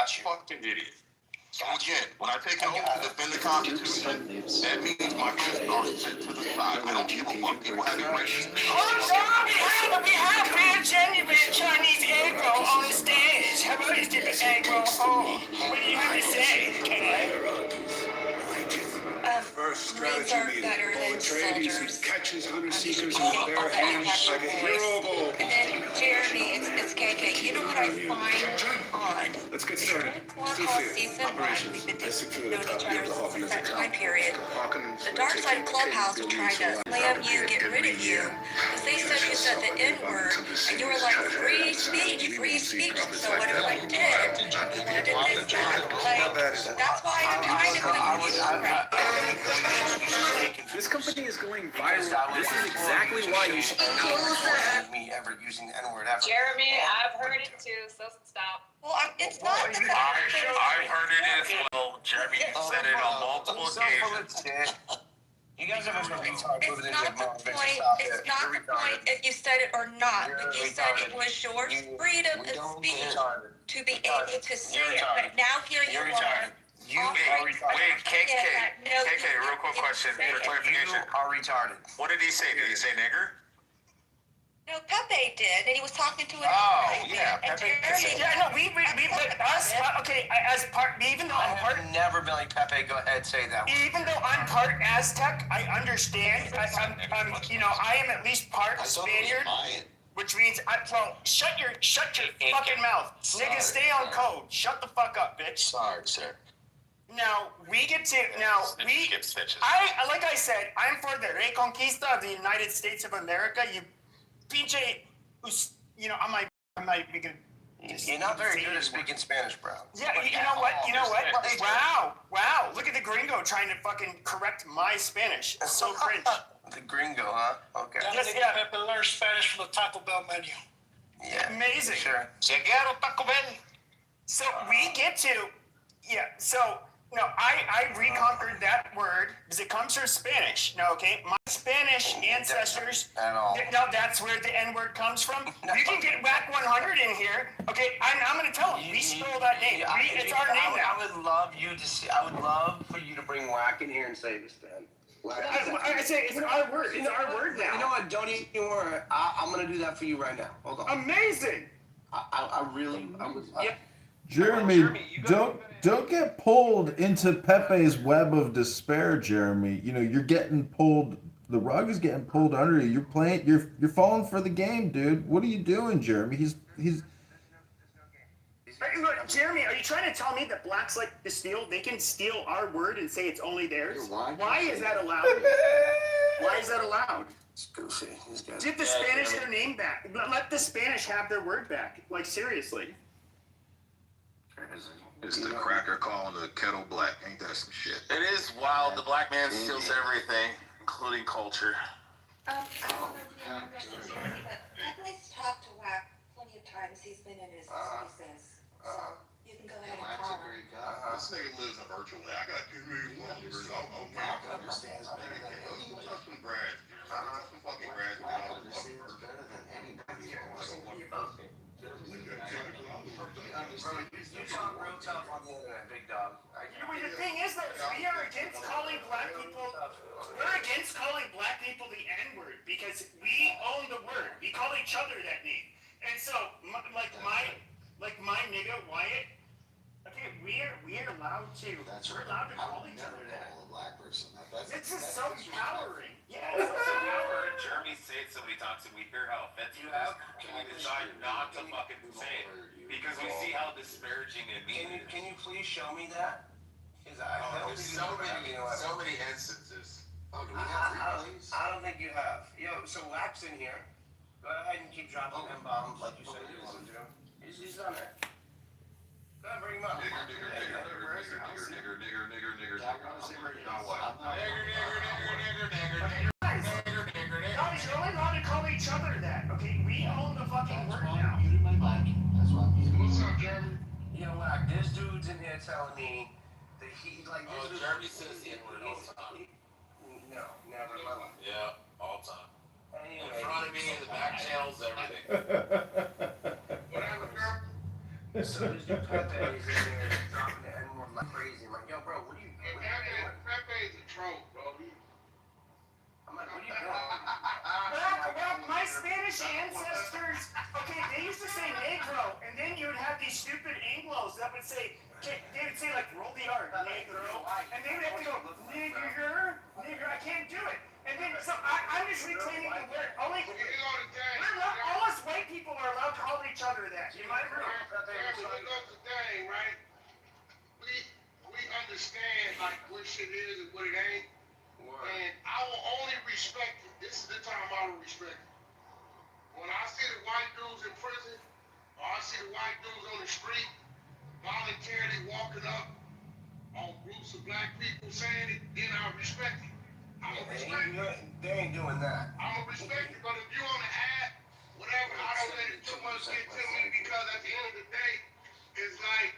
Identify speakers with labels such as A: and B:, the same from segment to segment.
A: got you.
B: Fucking idiot. So again, when I take an oath to defend the Constitution, that means my fists are set to the side. I don't give a fuck. People have erased me.
A: We have real genuine Chinese egg roll on the stage. How about you get the egg roll home? What do you have to say?
C: First strategy meeting. Atreides who catches honor seekers in their bare hands like a hero of old.
D: And then Jeremy, it's KK. You know what I find odd?
C: Let's get started.
D: Season 1, we've been known each other since that time period. The Dark Side Clubhouse was trying to slam you, get rid of you, because they said you said the N-word, and you were like, free speech, free speech. So whatever I did, you wanted to miss that. Like, that's why I'm trying to put you right.
E: This company is going viral. This is exactly why you should
A: Not me ever using the N-word ever.
F: Jeremy, I've heard it too, so stop.
D: Well, it's not the
B: I've heard it as well. Jeremy said it on multiple occasions.
A: You guys are retarded.
D: It's not the point. It's not the point if you said it or not. But you said it was your freedom of speech to be able to say it. But now here you are.
A: You are retarded.
B: Wait, KK, real quick question for clarification.
A: You are retarded.
B: What did he say? Did he say nigger?
D: No, Pepe did, and he was talking to
A: Pepe.
G: Yeah, no, we put us, okay, as part, even though I'm part,
A: Never been like Pepe, go ahead, say that.
G: even though I'm part Aztec, I understand, I'm, you know, I am at least part Spaniard, which means, shut your fucking mouth. Nigga, stay on code. Shut the fuck up, bitch.
A: Sorry, sir.
G: Now, like I said, I'm for the Reconquista of the United States of America. You PJ, you know, I might be good.
A: You're not very good at speaking Spanish, bro.
G: Yeah, you know what? Wow. Look at the gringo trying to fucking correct my Spanish. It's so cringe.
A: The gringo, huh? Okay.
G: Yes, yeah.
H: Pepe learn Spanish from the Taco Bell menu.
A: Yeah.
G: Amazing.
A: Sure.
G: So we get to, no, I reconquered that word because it comes from Spanish. No, okay, my Spanish ancestors.
A: At all.
G: No, that's where the N-word comes from. You can get Whack 100 in here. Okay, I'm going to tell them we stole that name. It's our name now.
A: I would love you to see. I would love for you to bring Whack in here and say this, Dan.
G: I say it's our word. It's our word now.
A: You know what? Don't even worry. I'm going to do that for you right now. Hold on.
G: Amazing.
A: I really.
I: Jeremy, don't get pulled into Pepe's web of despair, Jeremy. You know, you're getting pulled, the rug is getting pulled under you. You're falling for the game, dude. What are you doing, Jeremy? He's
G: Look, Jeremy, are you trying to tell me that blacks like to steal? They can steal our word and say it's only theirs? Why is that allowed? Why is that allowed?
A: It's goofy.
G: Give the Spanish their name back. Let the Spanish have their word back. Like, seriously.
B: It's the cracker calling the kettle black. Ain't that some shit?
J: It is wild. The black man steals everything, including culture.
D: Pepe's talked to Whack plenty of times. He's been in his spaces. So you can go ahead and call him.
B: This nigga lives in virtual land. I got 2 million followers. I'm understands some grads. Some fucking grads.
A: Better than anybody else. You talk real tough on the internet, big dog.
G: The thing is, though, we are against calling black people. We're against calling black people the N-word because we own the word. We call each other that name, and so like my nigga Wyatt. Okay, we're allowed to. We're allowed to call each other that.
C: Black person.
G: This is so empowering. Yeah, it's so empowering.
J: Jeremy said so many times, and we hear how offensive you have, and we decide not to fucking say it because we see how disparaging it means.
A: Can you please show me that? Because
J: there's so many instances.
C: Oh, do we have replays?
A: I don't think you have. Yo, so Wax in here. Go ahead and keep dropping them bombs like you said you wanted to. He's on there. Go ahead, bring him up.
G: Guys, you're only allowed to call each other that. Okay, we own the fucking word now.
B: What's up, Jeremy?
A: You know what? This dude's in here telling me that he like.
J: Jeremy says the N-word all the time.
A: No, never in my life.
J: Yeah, all the time.
A: Anyway,
J: in front of me, the back channels, everything.
B: What happened, girl?
A: So this dude Pepe is in there dropping the N-word like crazy. I'm like, yo, bro, what are you doing?
C: Pepe is a troll, bro.
A: I'm like, what are you doing?
G: Well, my Spanish ancestors, okay, they used to say negro, and then you would have these stupid Anglos that would say, they would say like, roll the R, negro, and they would have to go, nigger, I can't do it. And then, so I'm just reclaiming the word. All us white people are allowed to call each other that. You might agree.
C: Right? We understand like what shit is and what it ain't. And I will only respect it. This is the time I will respect it. When I see the white dudes in prison, or I see the white dudes on the street voluntarily walking up on groups of black people saying it, then I'll respect it. I'm gonna respect it.
A: They ain't doing that.
C: I'm gonna respect it. But if you on the app, whatever, I don't let it too much get to me because at the end of the day, it's like,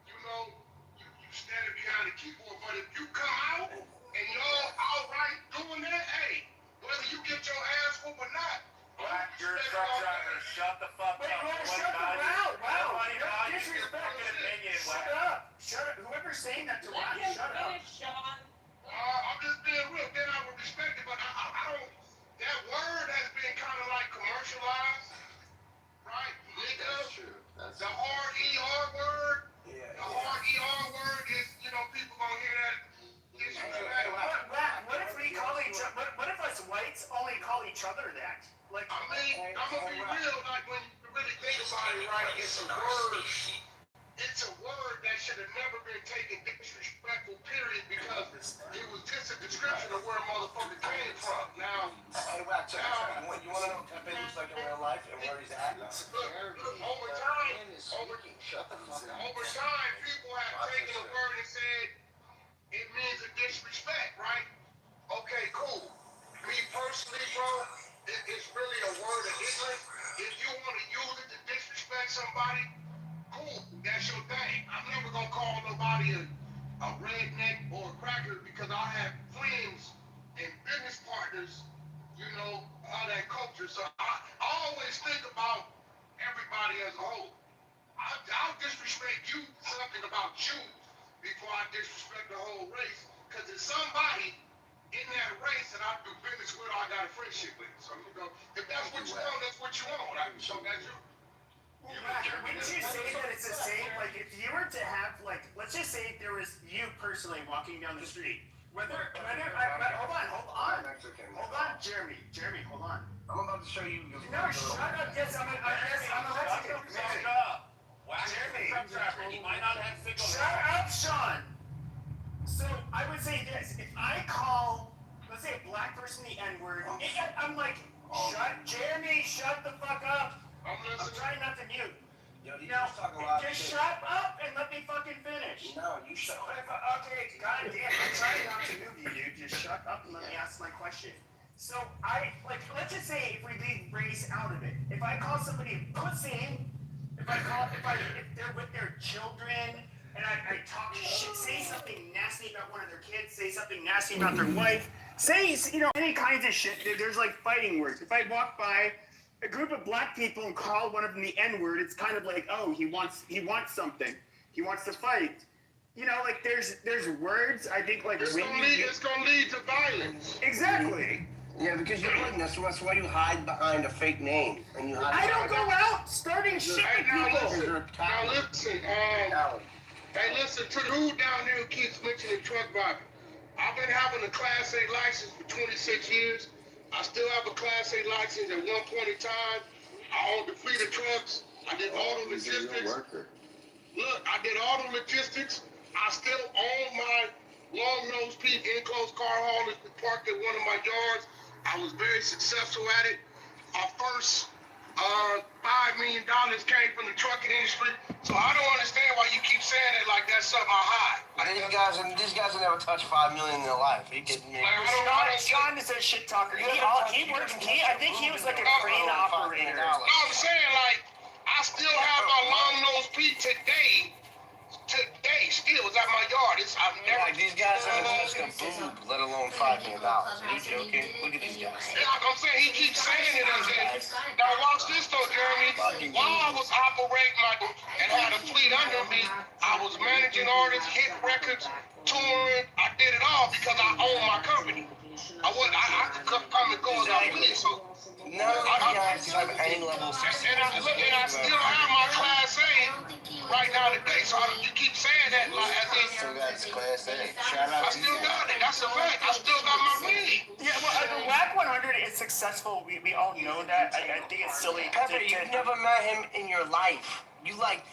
C: you know, you standing behind the keyboard. But if you come out and y'all outright doing that, hey, whether you get your ass whooped or not,
J: Black, you're a truck driver. Shut the fuck up.
G: Wow, disrespect. Shut up. Whoever's saying that to us, shut up.
F: Sean.
C: I'm just being real. Then I would respect it, but I don't. That word has been kind of like commercialized, right? Nigga.
A: That's true.
C: The hard ER word.
A: Yeah.
C: The hard ER word is, you know, people gonna hear that.
G: What if we call each other? What if us whites only call each other that? Like,
C: I mean, I'm gonna be real. Like when you really think about it, right? It's a word. It's a word that should have never been taken disrespectful, period, because it was just a description of where a motherfucker came from. Now,
A: You want to know what Pepe looks like in real life and where he's at?
C: look, over time, people have taken a word and said it means a disrespect, right? Okay, cool. Me personally, bro, it's really a word of ignorance. If you want to use it to disrespect somebody, cool, that's your thing. I'm never gonna call nobody a redneck or a cracker because I have friends and business partners, you know, of that culture. So I always think about everybody as a whole. I'll disrespect you something about you before I disrespect the whole race. Because it's somebody in that race that I do business with or I got a friendship with. So, you know, if that's what you want, that's what you want. Right? So that's you.
G: wouldn't you say that it's the same? Like, if you were to have, like, let's just say there was you personally walking down the street. Hold on, Jeremy, hold on.
A: I'm about to show you.
G: No, shut up. Yes, I'm a Mexican.
J: Shut up. Whack your truck driver. He might not have signal.
G: Shut up, Sean. So I would say this: if I call, let's say, a black person the N-word, I'm like, Jeremy, shut the fuck up. I'm trying not to mute. Just shut up and let me fucking finish.
A: No, you shut up.
G: Okay, goddamn, I'm trying not to move you, dude. Just shut up and let me ask my question. So let's just say if we leave race out of it. If I call somebody a pussy, if they're with their children, and I talk shit, say something nasty about one of their kids, say something nasty about their wife, say, any kinds of shit. There's like fighting words. If I walk by a group of black people and call one of them the N-word, it's kind of like, oh, he wants something. He wants to fight. Like there's words, I think, like
C: it's gonna lead to violence.
G: Exactly.
A: Yeah, because you're hiding. That's why you hide behind a fake name. And you hide.
G: I don't go out starting shit with people.
C: Now listen, listen to the dude down there who keeps mentioning truck driving. I've been having a Class A license for 26 years. I still have a Class A license. At one point in time, I owned a fleet of trucks. I did all the logistics. Look, I did all the logistics. I still own my long-nosed peak enclosed car haulers parked at one of my yards. I was very successful at it. Our first $5 million came from the trucking industry. So I don't understand why you keep saying it like that's something I hide.
A: These guys have never touched $5 million in their life. Are you kidding me?
G: Sean is a shit talker. I think he was like a crane operator.
C: No, I'm saying, like, I still have my long-nosed peak today, still, it's at my yard. I've never...
A: Like, these guys haven't touched a boob, let alone $5 million. Are you joking? Look at these guys.
C: Yeah, I'm saying, he keeps saying it as that. Now, watch this, though, Jeremy. While I was operating my... and had a fleet under me. I was managing artists, hit records, touring. I did it all because I own my company. I could come and go as I please. So
A: None of these guys have any level of success.
C: and I still have my Class A right now today. So you keep saying that like as if
A: Still got his Class A. Shout
C: I
A: out to you.
C: still got it. That's a fact. I still got my weed.
G: Yeah, well, the WAC 100 is successful. We all know that. I think it's silly.
A: Pepper, you've never met him in your life. You like.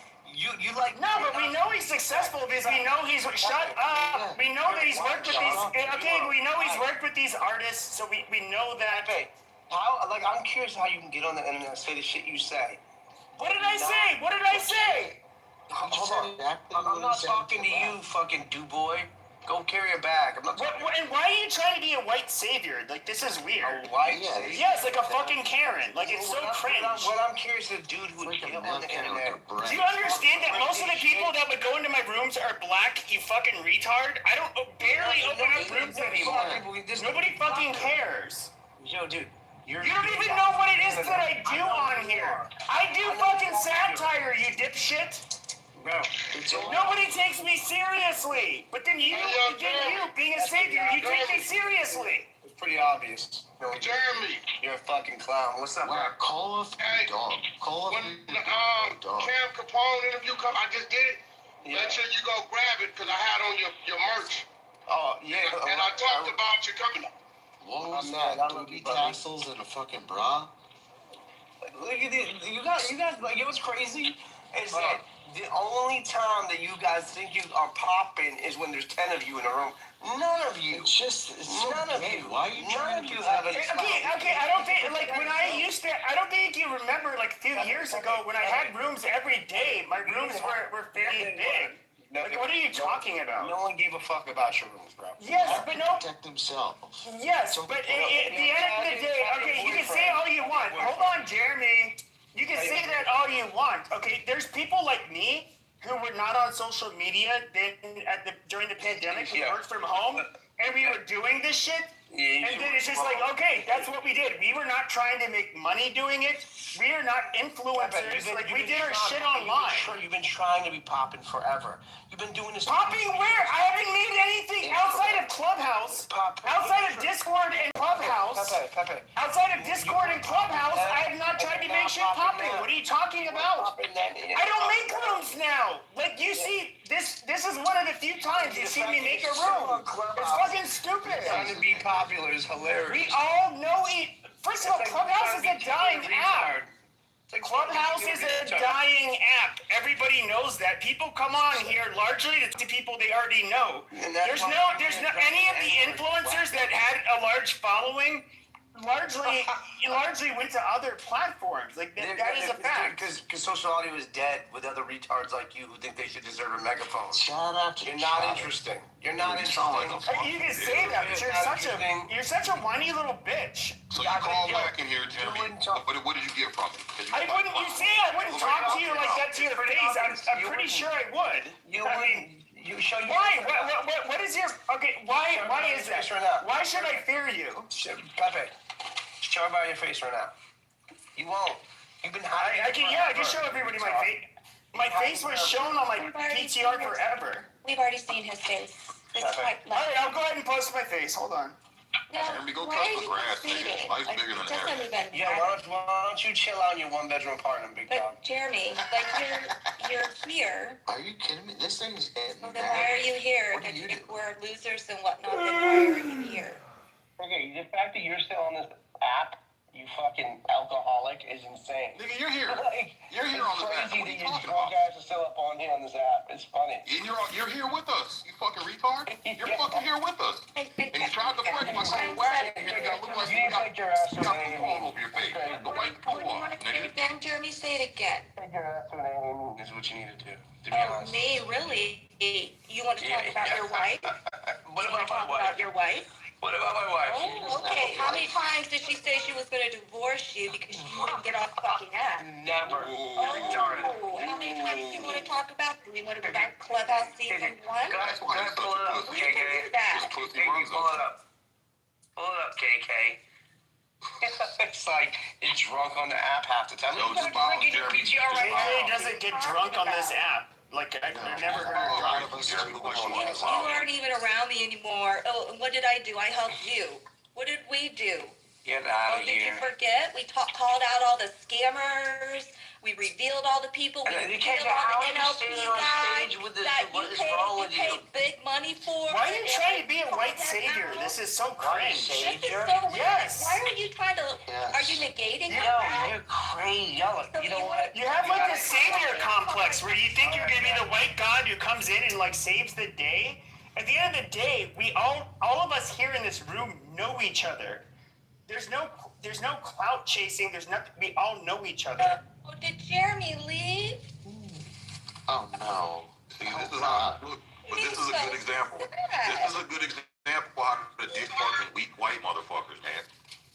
G: No, but we know he's successful because we know he's shut up. We know that he's worked with these. Okay, we know he's worked with these artists, so we know that.
A: Pepe, how? Like, I'm curious how you can get on the internet and say the shit you say.
G: What did I say? What did I say?
A: Hold on. I'm not talking to you, fucking do-boy. Go carry a bag. I'm not talking.
G: And why are you trying to be a white savior? Like, this is weird.
A: A white savior?
G: Yes, like a fucking Karen. Like, it's so cringe.
A: What I'm curious is a dude who would get on the internet.
G: Do you understand that most of the people that would go into my rooms are black, you fucking retard? I don't barely open up rooms anymore. Nobody fucking cares.
A: Yo, dude.
G: You don't even know what it is that I do on here. I do fucking satire, you dipshit.
A: Bro,
G: nobody takes me seriously. But then you, being a savior, you take me seriously.
A: It's pretty obvious.
C: Jeremy,
A: you're a fucking clown. What's up, man?
B: Call us dog. Call us dog.
C: Cam Capone interview come, I just did it. Make sure you go grab it because I had on your merch.
A: Oh, yeah.
C: And I talked about your company.
B: What was that? Booty tassels and a fucking bra?
A: Look at this. You guys, like, it was crazy. Is that the only time that you guys think you are popping is when there's 10 of you in a room. None of you.
B: It's
A: none of you.
B: Why are you
A: None of you have any.
G: Okay, I don't think, like, when I used to, I don't think you remember, like, a few years ago when I had rooms every day. My rooms were fairly big. Like, what are you talking about?
A: No one gave a fuck about your rooms, bro.
G: Yes, but no.
B: Protect themselves.
G: Yes, but at the end of the day, okay, you can say all you want. Hold on, Jeremy. You can say that all you want. Okay, there's people like me who were not on social media during the pandemic. We worked from home, and we were doing this shit. And then it's just like, okay, that's what we did. We were not trying to make money doing it. We are not influencers. Like, we did our shit online.
A: You've been trying to be popping forever. You've been doing this.
G: Popping where? I haven't made anything outside of Clubhouse. Outside of Discord and Clubhouse.
A: Pepe.
G: Outside of Discord and Clubhouse, I have not tried to make shit popping. What are you talking about? I don't make rooms now. Like, you see, this is one of the few times you see me make a room. It's fucking stupid.
A: Trying to be popular is hilarious.
G: We all know it. First of all, Clubhouse is a dying app. Clubhouse is a dying app. Everybody knows that. People come on here largely to people they already know. There's no any of the influencers that had a large following largely went to other platforms. Like that is a fact.
A: Because social audio is dead with other retards like you who think they should deserve a megaphone.
B: Shut up.
A: You're not interesting. You're not interesting.
G: You can say that, but you're such a whiny little bitch.
B: So you call back in here, Jeremy. What did you get from it?
G: I wouldn't talk to you like that to your face. I'm pretty sure I would.
A: You show you.
G: Why? What is your? Okay. Why is that? Why should I fear you?
A: Pepe, show about your face right now. You won't. You've been hiding.
G: I can show everybody my face. My face was shown on my PTR forever.
D: We've already seen his face. It's quite
G: All right, I'll go ahead and post my face. Hold on.
B: Jeremy, go touch the grass, nigga. Life's bigger than that.
A: Yeah, why don't you chill out in your one-bedroom apartment, big dog?
D: But Jeremy, like you're here.
B: Are you kidding me? This thing's getting
D: Well, then why are you here? If we're losers and whatnot, then why are you here?
A: Okay, the fact that you're still on this app, you fucking alcoholic, is insane.
B: Nigga, you're here.
A: Like,
B: You're here on this app.
A: It's
B: What are
A: crazy
B: you
A: that
B: talking
A: your
B: about?
A: guys are still up on here on this app. It's funny.
B: And you're here with us. You fucking retard. You're fucking here with us. And you tried to flex by saying whack. You got look like you got all over your face. The white
D: What do you want to do again, Jeremy? Say it again.
A: Take your ass to an alien is what you need to do, to be
D: Oh,
A: honest.
D: me? Really? You want to talk about your wife?
A: What
D: You want
A: about
D: to
A: my
D: talk
A: wife?
D: about your wife?
A: What about my wife?
D: Oh, okay. How many times did she say she was going to divorce you because she couldn't get off the fucking app?
A: Never. Retarded.
D: Oh, how many times do you want to talk about? Do we want to go back to Clubhouse season 1?
B: That's why he's such a pussy.
D: We can do that.
B: This pussy
A: KK,
B: runs
A: pull it
B: us.
A: up. Pull it up, KK. It's like it's drunk on the app half the time.
B: Yo,
A: You
B: just
A: got
B: follow
A: drink in your
B: Jeremy.
A: PTR right
G: JJ
A: now.
G: doesn't get drunk on this app. Like, I've never heard her drunk.
B: Jeremy look like she
D: You
B: wants to follow.
D: aren't even around me anymore. Oh, and what did I do? I helped you. What did we do?
A: Get out
D: Oh,
A: of
D: did you
A: here.
D: forget? We called out all the scammers. We revealed all the people. We
A: And you
D: revealed
A: can't
D: all
A: get
D: the
A: out
D: NLP
A: standing on
D: guys
A: stage with this.
D: that
A: What is wrong with you?
D: paid big money for.
G: Why are you trying to be a white savior? This is so cringe.
D: This is so weird.
G: Yes.
D: Why are you trying to?
A: Yes.
D: Are you negating
A: Yo,
D: that?
A: you're crazy. Yo, you know what?
G: You have like a savior complex where you think you're gonna be the white god who comes in and like saves the day. At the end of the day, we all of us here in this room know each other. There's no clout chasing. There's nothing. We all know each other.
D: Oh, did Jeremy leave?
B: Oh no. See, this is how I look. But this is a good example. This is a good example of how the dick fucking weak white motherfuckers, man.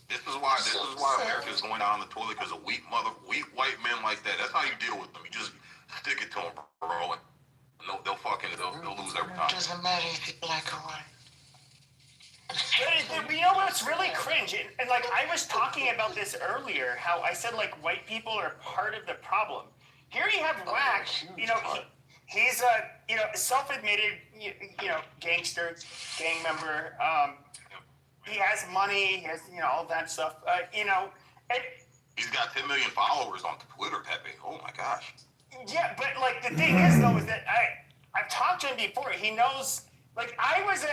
B: This is why America's going down the toilet because of weak white men like that. That's how you deal with them. You just stick it to them, bro. And they'll lose every time.
A: Doesn't matter if you're black or white.
G: But you know what's really cringe? And like I was talking about this earlier, how I said like white people are part of the problem. Here you have Whack, you know, he's a self-admitted gangster, gang member. He has money, he has all that stuff. And
B: He's got 10 million followers on Twitter, Pepe. Oh my gosh.
G: yeah, but like the thing is though is that I've talked to him before. He knows. Like I was a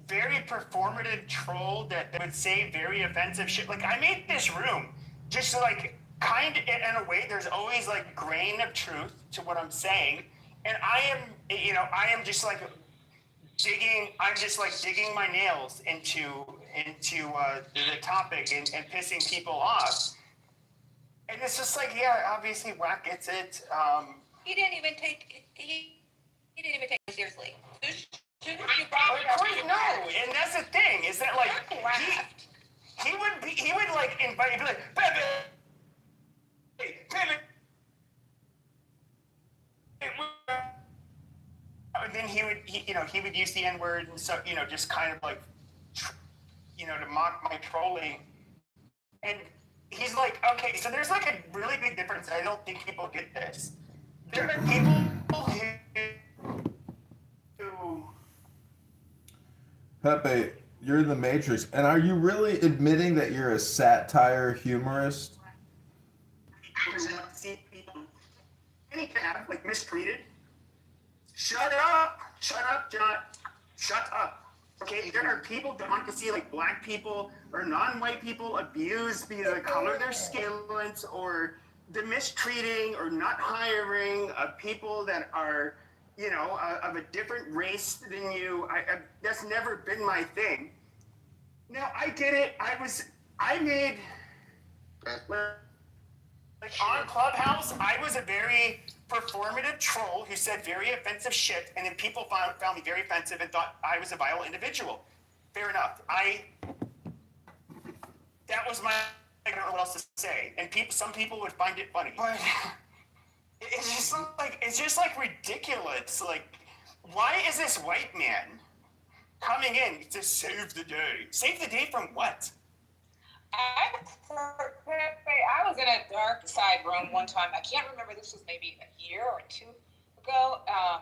G: very performative troll that would say very offensive shit. Like I made this room just like kind of in a way. There's always like grain of truth to what I'm saying, and I am just like digging. I'm just like digging my nails into the topic and pissing people off. And it's just like, yeah, obviously Whack gets it.
D: He didn't even take it seriously.
G: Of course, no, and that's the thing is that like he would like invite you, be like, Pepe, and then he would use the N-word and so just kind of like to mock my trolling, and he's like, okay, so there's like a really big difference. I don't think people get this. There are people who
I: Pepe, you're in the Matrix, and are you really admitting that you're a satire humorist?
G: see people any kind of like mistreated. Shut up, John. Shut up. Okay, there are people that want to see like black people or non-white people abused via the color of their skin or the mistreating or not hiring of people that are, of a different race than you. That's never been my thing. Now I did it. I made like on Clubhouse. I was a very performative troll who said very offensive shit, and then people found me very offensive and thought I was a vile individual. Fair enough. That was my. I don't know what else to say, and some people would find it funny. But it's just like ridiculous. Like, why is this white man coming in to save the day? Save the day from what?
F: I was in a dark side room one time. I can't remember. This was maybe a year or two ago. I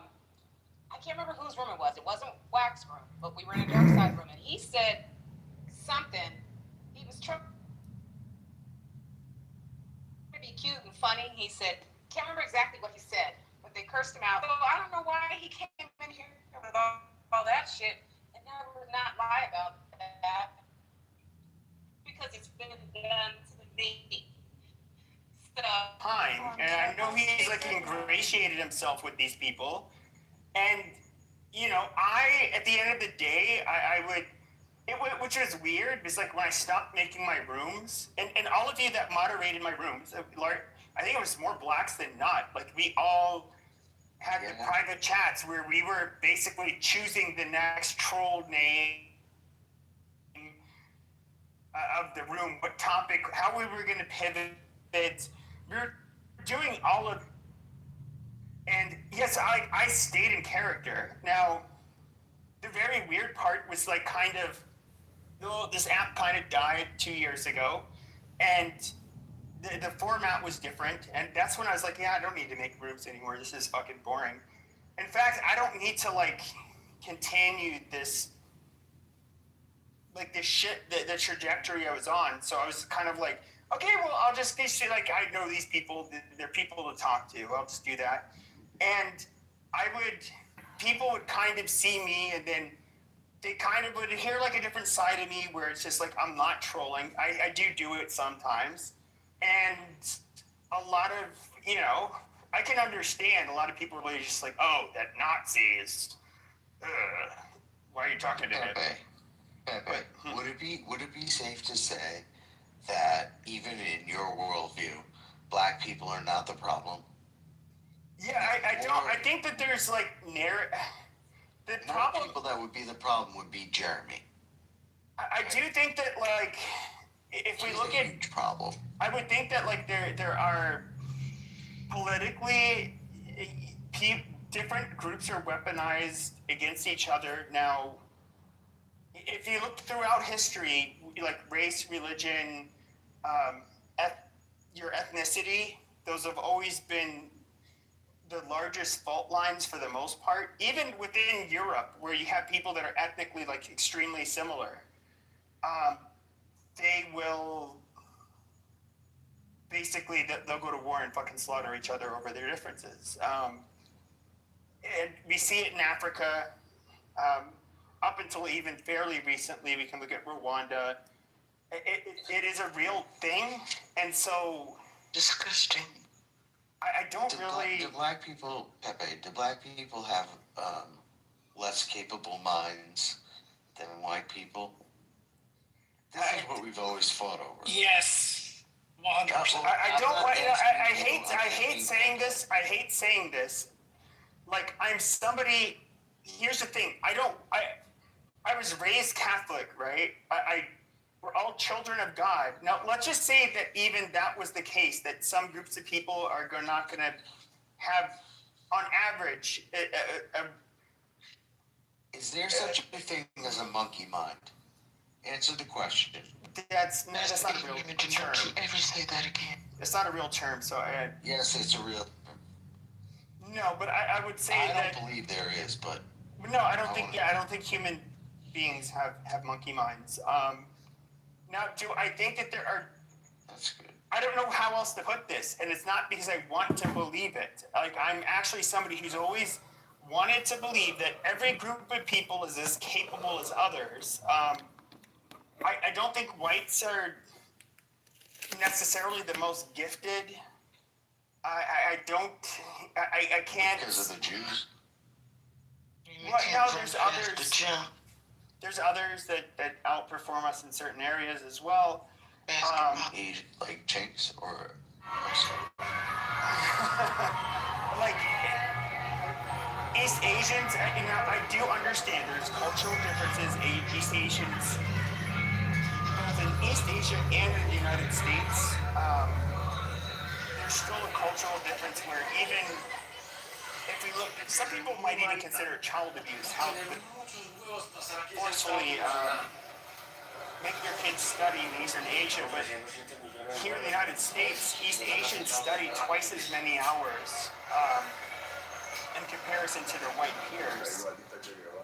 F: can't remember whose room it was. It wasn't Wax room, but we were in a dark side room, and he said something. He was trying to be cute and funny. He said, can't remember exactly what he said, but they cursed him out. So I don't know why he came in here with all that shit, and I would not lie about that. Because it's been done to me.
G: Time, and I know he's like ingratiated himself with these people, and at the end of the day, which was weird, because like when I stopped making my rooms, and all of you that moderated my rooms, I think it was more blacks than not. Like we all had the private chats where we were basically choosing the next troll name of the room, what topic, how we were going to pivot. We were doing all of, and yes, I stayed in character. Now, the very weird part was like this app kind of died 2 years ago, and the format was different, and that's when I was like, yeah, I don't need to make rooms anymore. This is fucking boring. In fact, I don't need to like continue this like this shit, the trajectory I was on. So I was kind of like, okay, well, I'll just say like I know these people, they're people to talk to. I'll just do that, and people would kind of see me, and then they kind of would hear like a different side of me where it's just like I'm not trolling. I do it sometimes, and a lot of I can understand a lot of people are really just like, oh, that Nazi is. Why are you talking to him?
K: Pepe, would it be safe to say that even in your worldview, black people are not the problem?
G: Yeah, I think that there's like the problem.
K: People that would be the problem would be Jeremy.
G: I do think that like if we look at
K: huge problem,
G: I would think that like there are politically different groups are weaponized against each other now. If you look throughout history, like race, religion, your ethnicity, those have always been the largest fault lines for the most part. Even within Europe, where you have people that are ethnically like extremely similar, they will basically they'll go to war and fucking slaughter each other over their differences. And we see it in Africa. Up until even fairly recently, we can look at Rwanda. It is a real thing, and so
K: disgusting.
G: I don't really.
K: Do black people, Pepe? Do black people have less capable minds than white people? This is what we've always fought over.
H: Yes, 100%.
G: I don't. I hate saying this. I hate saying this. Like I'm somebody. Here's the thing. I was raised Catholic, right? We're all children of God. Now, let's just say that even that was the case, that some groups of people are not going to have, on average,
K: is there such a thing as a monkey mind? Answer the question.
G: That's not a real term.
K: Don't you ever say that again.
G: It's not a real term, so
K: yes, it's a real term.
G: No, but I would say
K: I don't believe there is, but...
G: No, I don't think human beings have monkey minds. Now, do I think that there are...
K: That's good.
G: I don't know how else to put this, and it's not because I want to believe it. Like, I'm actually somebody who's always wanted to believe that every group of people is as capable as others. I don't think whites are necessarily the most gifted. I can't...
K: Because of the Jews?
G: Well, no, there's others. There's others that outperform us in certain areas as well.
K: Like Chinks or
G: like East Asians. I do understand there's cultural differences. East Asians, both in East Asia and in the United States, there's still a cultural difference where even if we look, some people might even consider child abuse how forcefully make your kids study in Eastern Asia, but here in the United States, East Asians study twice as many hours in comparison to their white peers.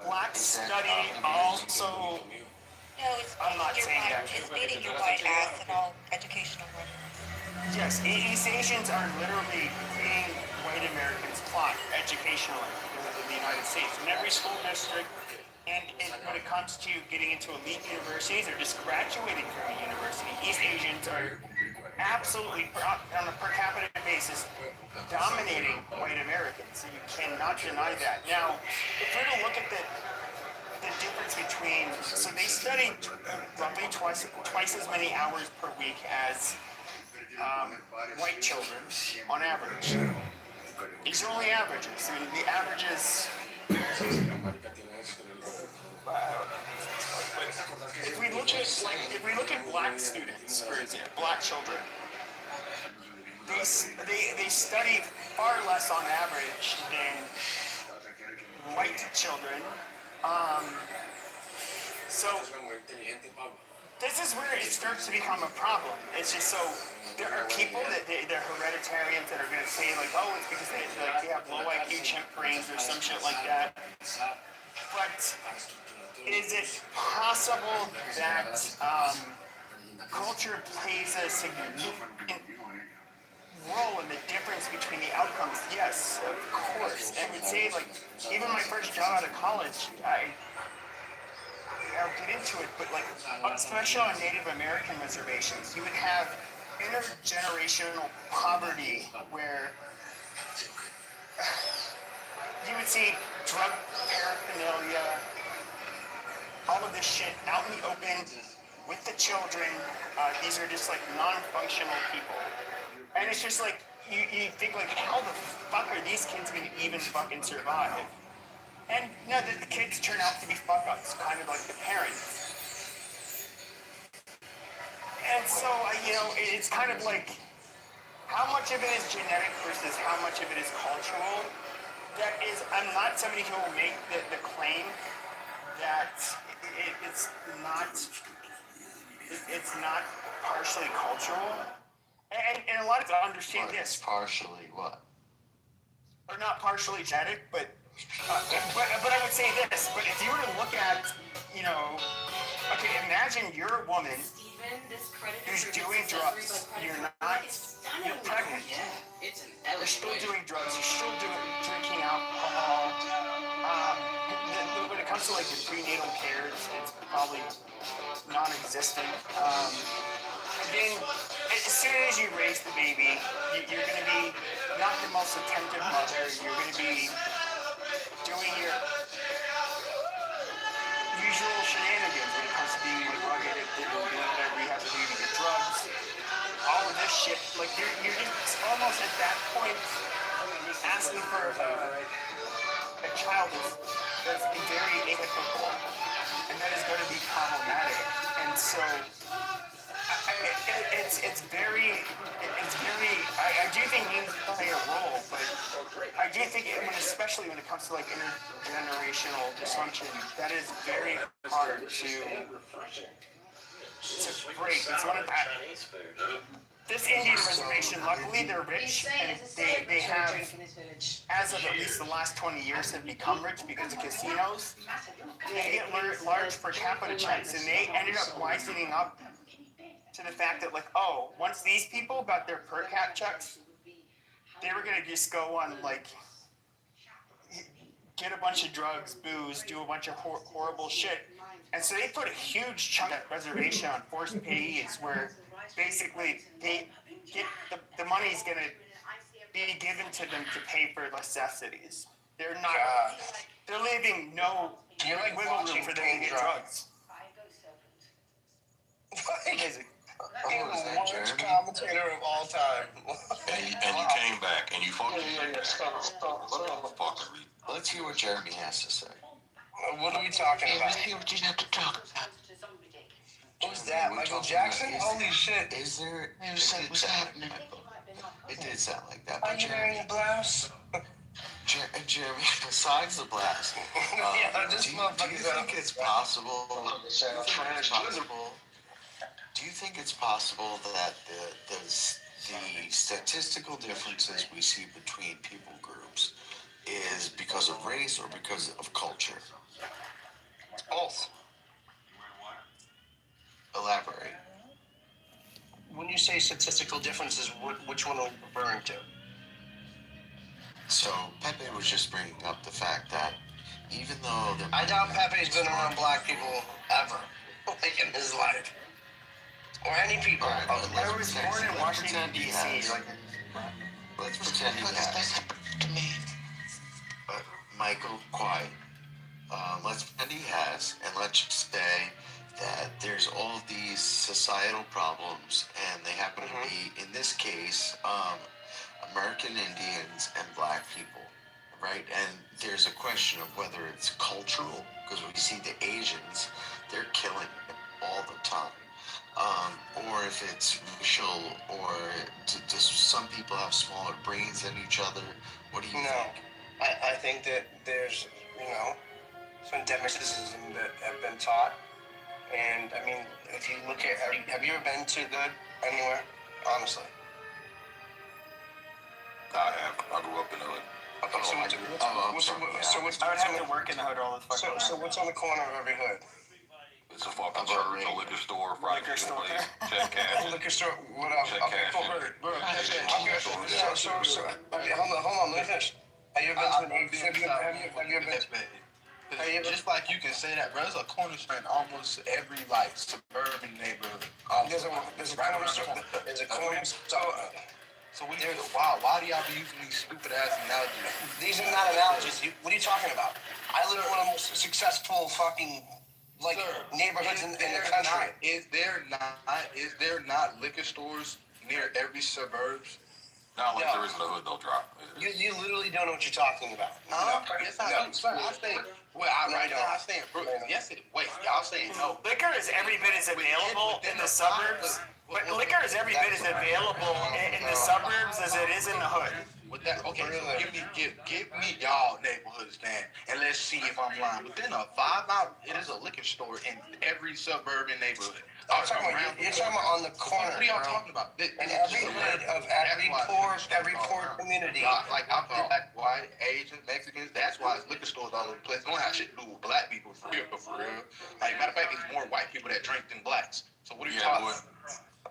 G: Blacks study also.
D: No,
G: I'm not saying that.
D: It's beating your white ass in all educational records.
G: Yes, East Asians are literally being white Americans taught educationally in the United States. In every school district, and when it comes to getting into elite universities or just graduating from a university, East Asians are absolutely, on a per capita basis, dominating white Americans. So you cannot deny that. Now, if we're to look at the difference between, so they study roughly twice as many hours per week as white children on average. These are only averages. I mean, the averages. If we look at black students, for example, black children, they study far less on average than white children. So this is where it starts to become a problem. It's just so there are people that they're hereditarians that are going to say like, oh, it's because they have low IQ chimp brains or some shit like that. But is it possible that culture plays a significant role in the difference between the outcomes? Yes, of course. I would say like even my first job out of college, I'll get into it, but like, especially on Native American reservations, you would have intergenerational poverty where you would see drug paraphernalia, all of this shit out in the open with the children. These are just like non-functional people. And it's just like, you think like, how the fuck are these kids gonna even fucking survive? And you know, the kids turn out to be fuck-ups, kind of like the parents. And so, you know, it's kind of like, how much of it is genetic versus how much of it is cultural? That is, I'm not somebody who will make the claim that it's not partially cultural. And a lot of people understand this.
K: Partially what?
G: Or not partially genetic, but I would say this. But if you were to look at, you know, okay, imagine you're a woman who's doing drugs. You're pregnant. You're still doing drugs. You're still drinking alcohol. When it comes to like the prenatal care, it's probably non-existent. Then, as soon as you raise the baby, you're going to be not the most attentive mother. You're going to be doing your usual shenanigans when it comes to being like drug addicted and doing whatever you have to do to get drugs. All of this shit, like you're just almost at that point asking for a child that's very atypical, and that is going to be problematic. And so it's very. I do think memes play a role, but I do think, especially when it comes to like intergenerational dysfunction, that is very hard to break. It's one of this Indian reservation. Luckily, they're rich, and they have, as of at least the last 20 years, have become rich because of casinos. They get large per capita checks, and they ended up wising up to the fact that, like, oh, once these people got their per cap checks, they were gonna just go on, like, get a bunch of drugs, booze, do a bunch of horrible shit. And so they put a huge chunk of reservation on forced payees, where basically they get the money's gonna be given to them to pay for necessities. They're not. They're leaving no wiggle room for them to get drugs.
A: Amazing. He was the worst commentator of all time.
B: And you came back and you fucking
K: Let's hear what Jeremy has to say.
A: What are we talking about?
K: Let's hear what you have to talk about.
A: Who's that? Michael Jackson? Holy shit.
K: Is there... What's happening? It did sound like that.
A: Are you wearing a blouse?
K: Jeremy, besides the blast, do you think it's possible... Do you think it's possible that the statistical differences we see between people groups is because of race or because of culture?
A: Both.
K: Elaborate.
A: When you say statistical differences, which one are you referring to?
K: So Pepe was just bringing up the fact that even though...
A: I doubt Pepe's been around black people ever, like in his life. Or any people.
K: Right,
G: I was born in Washington, D.C.
K: Let's pretend he has. Michael, quiet. Let's pretend he has, and let's just say that there's all these societal problems, and they happen to be, in this case, American Indians and black people, right? And there's a question of whether it's cultural, because we see the Asians, they're killing it all the time. Or if it's racial, or does some people have smaller brains than each other? What do you think?
A: I think that there's, some democracy that have been taught, And I mean, if you look at, have you ever been to Good anywhere? Honestly.
B: I have. I grew up in the hood.
A: Okay, so what's
H: I would have to work in the hood all the fucking
A: so what's on the corner of every hood?
B: It's a fucking church, a liquor store, fried
H: Liquor
B: chicken
H: store.
B: place, check cash.
A: Liquor store, whatever.
B: Check
A: Okay,
B: cash.
A: cool, bird. Hold on, let me finish. Have you ever been to
L: Just like you can say that, bro, there's a corner store in almost every like suburban neighborhood.
A: There's a corner store. There's a corner store.
L: So what do you why do y'all be using these stupid ass analogies?
A: These are not analogies. What are you talking about? I live in one of the most successful fucking neighborhoods in the country.
L: Is there not liquor stores near every suburbs?
B: Not like there is in the hood, they'll drop.
A: You literally don't know what you're talking about.
L: Yes, I do. I'm saying, yes, y'all saying no.
G: Liquor is every bit as available in the suburbs, but liquor is every bit as available in the suburbs as it is in the hood.
L: With that, okay, so give me y'all neighborhoods then, and let's see if I'm lying. Within a 5 mile, it is a liquor store in every suburban neighborhood.
A: You're talking about on the corner.
L: What are y'all talking about?
A: In every hood of every poor community.
L: Like alcohol, black, white, Asian, Mexicans. That's why it's liquor stores all over the place. It don't have shit to do with black people for real. Like matter of fact, it's more white people that drink than blacks. So what are you talking about?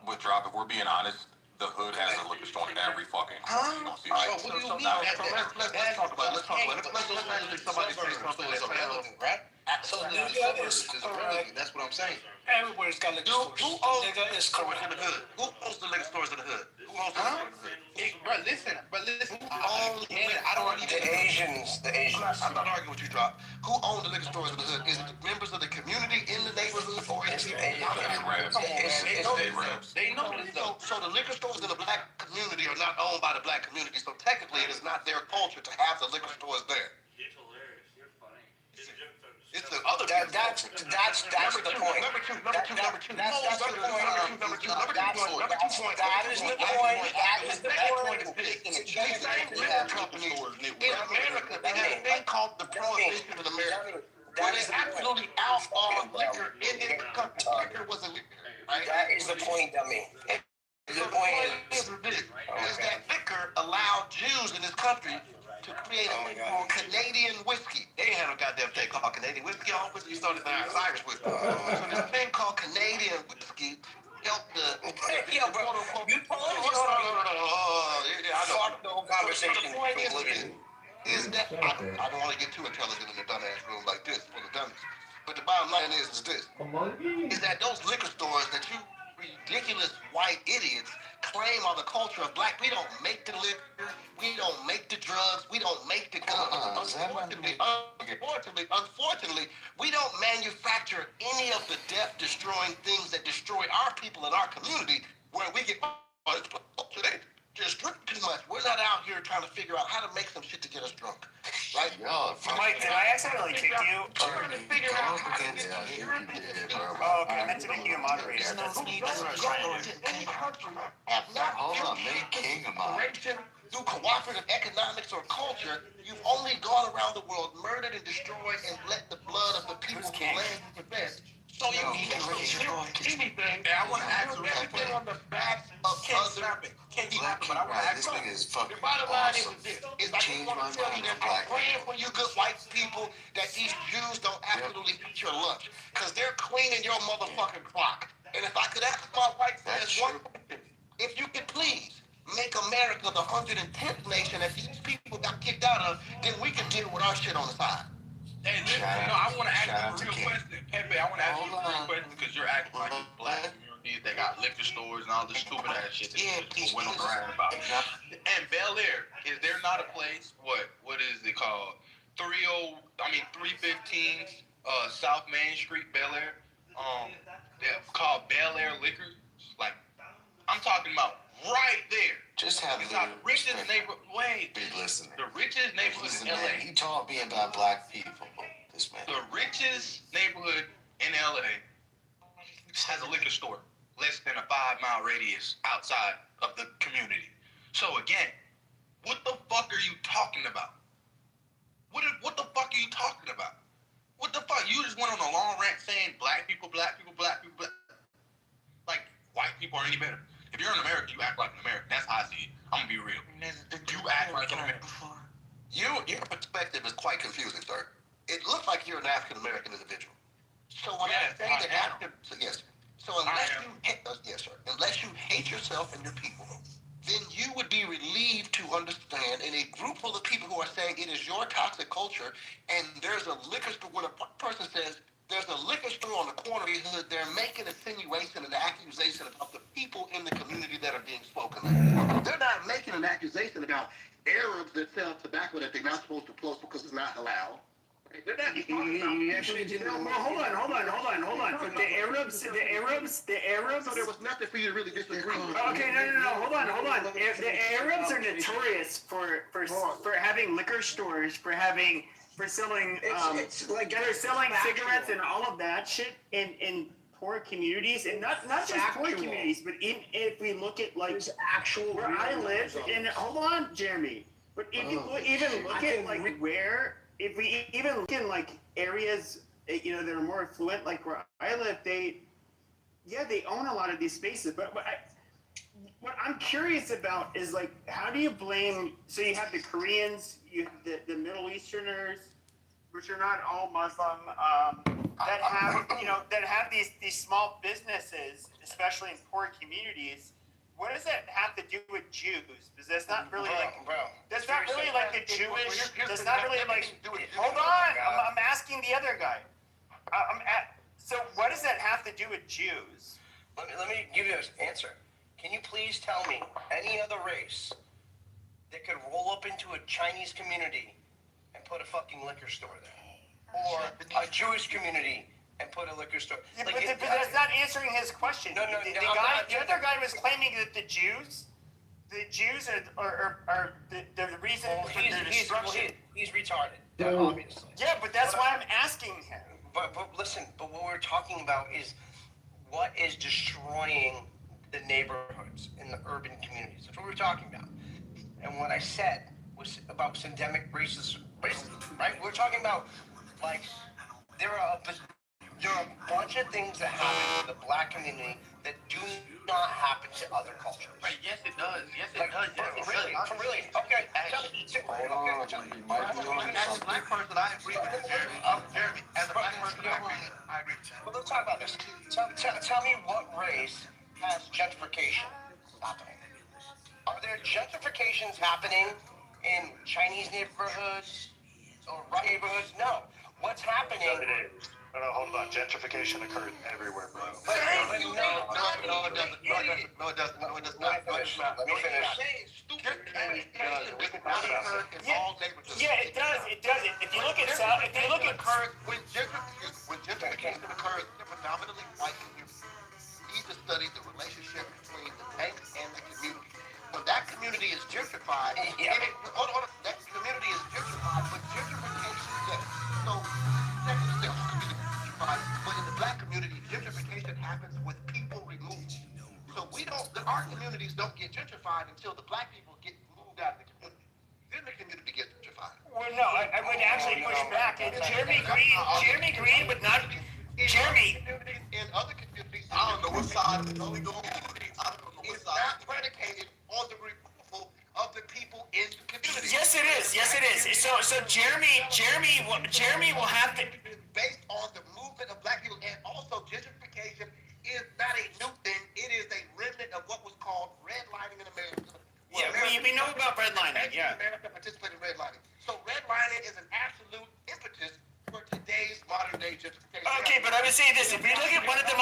B: With drop, if we're being honest, the hood has a liquor store in every fucking corner. You don't see
L: So what do you mean?
B: Let's talk about it. Let's imagine somebody say something that's
L: irrelevant, right? So that's what I'm saying.
H: Everywhere's got liquor stores.
B: Who owns the liquor stores in the hood? Who owns the liquor stores in the hood? Who owns the liquor stores in the hood?
L: But listen. I don't want to
A: The Asians.
B: I'm not arguing with you, Drop. Who owns the liquor stores in the hood? Is it the members of the community in the neighborhood, or is it the Arabs? They know this though. So the liquor stores in the black community are not owned by the black community. So technically, it is not their culture to have the liquor stores there. It's the other.
A: That's the point. That's the point. That is the point.
B: In America, they have a thing called the Prohibition in America, where they absolutely outlawed liquor in this country. Liquor was illegal, right?
A: That is the point, dummy.
B: The point is that liquor allowed Jews in this country to create a thing called Canadian whiskey. They ain't had a goddamn thing called Canadian whiskey. All whiskey started there. It's Irish whiskey. So this thing called Canadian whiskey helped the
A: Yo, bro, you fuck the whole conversation.
B: The point is that I don't want to get too intelligent in a dumbass room like this for the dummies. But the bottom line is this: is that those liquor stores that you ridiculous white idiots claim are the culture of black. We don't make the liquor, we don't make the drugs, we don't make the guns. Unfortunately, we don't manufacture any of the death-destroying things that destroy our people and our community. Where we get today, just drink too much. We're not out here trying to figure out how to make some shit to get us drunk, right?
G: Mike, did I accidentally kick you?
B: Trying to figure out how to get some
G: Oh, okay, I meant to make you a moderator.
B: any country have not through cooperative economics or culture. You've only gone around the world, murdered and destroyed, and let the blood of the people who land to best. So you can anything, and I want to ask you everything on the back of other. Can you happen? But I want to ask you. The bottom line is this: is I just want to tell you that I'm praying for you, good white people, that these Jews don't absolutely eat your lunch, because they're cleaning your motherfucking clock. And if I could ask my white friends one question, if you could please make America the 110th nation that these people got kicked out of, then we can deal with our shit on the side.
L: Hey, listen, I want to ask you a real question. Pepe, I want to ask you a real question because you're acting like the black community. They got liquor stores and all this stupid ass shit that people went around about. And Bel Air, is there not a place, what is it called? 315 South Main Street, Bel Air. They're called Bel Air Liquor. Like, I'm talking about right there.
K: Just have
L: it's the richest neighborhood. Wait,
K: be listening.
L: The richest neighborhood in LA.
K: He taught me about black people. This man.
L: The richest neighborhood in LA has a liquor store less than a 5-mile radius outside of the community. So again, what the fuck are you talking about? What the fuck are you talking about? What the fuck? You just went on a long rant saying black people, black people,
B: African American individual. So when I say that yes. So unless you hate yourself and your people, then you would be relieved to understand in a group full of people who are saying it is your toxic culture, and there's a liquor store. When a person says there's a liquor store on the corner of the hood, they're making an insinuation and an accusation about the people in the community that are being spoken of. They're not making an accusation about Arabs that sell tobacco that they're not supposed to post because it's not allowed. They're not talking about.
G: You actually didn't. No, hold on. So the Arabs.
B: So there was nothing for you to really disagree with.
G: Okay, no. Hold on. The Arabs are notorious for having liquor stores, for selling they're selling cigarettes and all of that shit in poor communities, and not just poor communities, but if we look at like actual where I live, and hold on, Jeremy. But if you even look at like where. If we even look in like areas, that are more affluent, like where I live, they own a lot of these spaces. But what I'm curious about is like, how do you blame? So you have the Koreans, you have the Middle Easterners, which are not all Muslim, that have these small businesses, especially in poor communities. What does that have to do with Jews? Because that's not really that's not really like the Jewish. That's not really like. Hold on, I'm asking the other guy. So what does that have to do with Jews?
A: Let me give you an answer. Can you please tell me any other race that could roll up into a Chinese community and put a fucking liquor store there, or a Jewish community and put a liquor store?
G: Yeah, but that's not answering his question.
A: No,
G: The other guy was claiming that the Jews are the reason for their destruction.
A: He's retarded, obviously.
G: Yeah, but that's why I'm asking him.
A: But listen, what we're talking about is what is destroying the neighborhoods in the urban communities. That's what we're talking about. And what I said was about systemic racism, right? We're talking about, like, there are a bunch of things that happen in the black community that do not happen to other cultures.
L: Right, yes it does. Yes it
A: Like,
L: does. Yes it
A: really?
L: does.
A: Really? Okay.
B: As a black person, I agree with you, Jeremy. As a black person, I agree with you.
A: Well, let's talk about this. Tell me what race has gentrification happening. Are there gentrifications happening in Chinese neighborhoods or white neighborhoods? No. What's happening?
M: No, hold on. Gentrification occurs everywhere, bro.
B: No, it doesn't. No, it doesn't. Let me finish.
G: Yeah, it does. If you look at
B: when gentrification occurs in predominantly white communities, you need to study the relationship between the bank and the community. When that community is gentrified, that community is gentrified, but gentrification, so but in the black community, gentrification happens with people removed. So our communities don't get gentrified until the black people get moved out of the community. Then the community gets gentrified.
G: well, no, I would actually push back. And Jeremy Green would not. Jeremy.
B: In other communities,
L: I don't know what side it's only going to be. I don't know what
B: it's
L: side.
B: not predicated on the removal of the people in the community.
G: Yes, it is. So Jeremy will have to.
B: Based on the movement of black people, and also gentrification is not a new thing. It is a remnant of what was called redlining in America.
G: Yeah, we know about redlining. Yeah.
B: America participated in redlining. So redlining is an absolute impetus for today's modern day gentrification.
G: Okay, but I would say this: if we look at one of the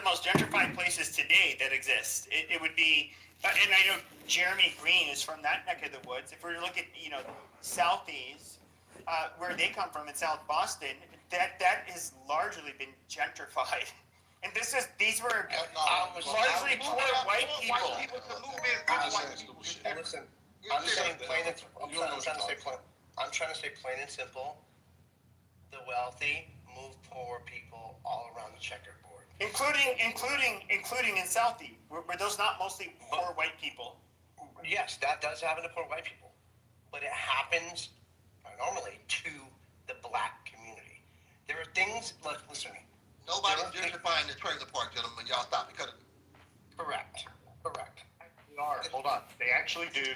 G: most gentrified places today that exists, it would be. And I know Jeremy Green is from that neck of the woods. If we look at Southeast. Where they come from in South Boston, that has largely been gentrified, and these were largely poor white people.
A: Listen, I'm saying plain and I'm trying to say plain and simple. The wealthy move poor people all around the checkerboard,
G: including in Southie. Were those not mostly poor white people?
A: Yes, that does happen to poor white people, but it happens normally to the black community. There are things, listen to me.
B: Nobody's gentrifying the trailer park, gentlemen. Y'all stop because
A: Correct.
M: Hold on. They actually do. They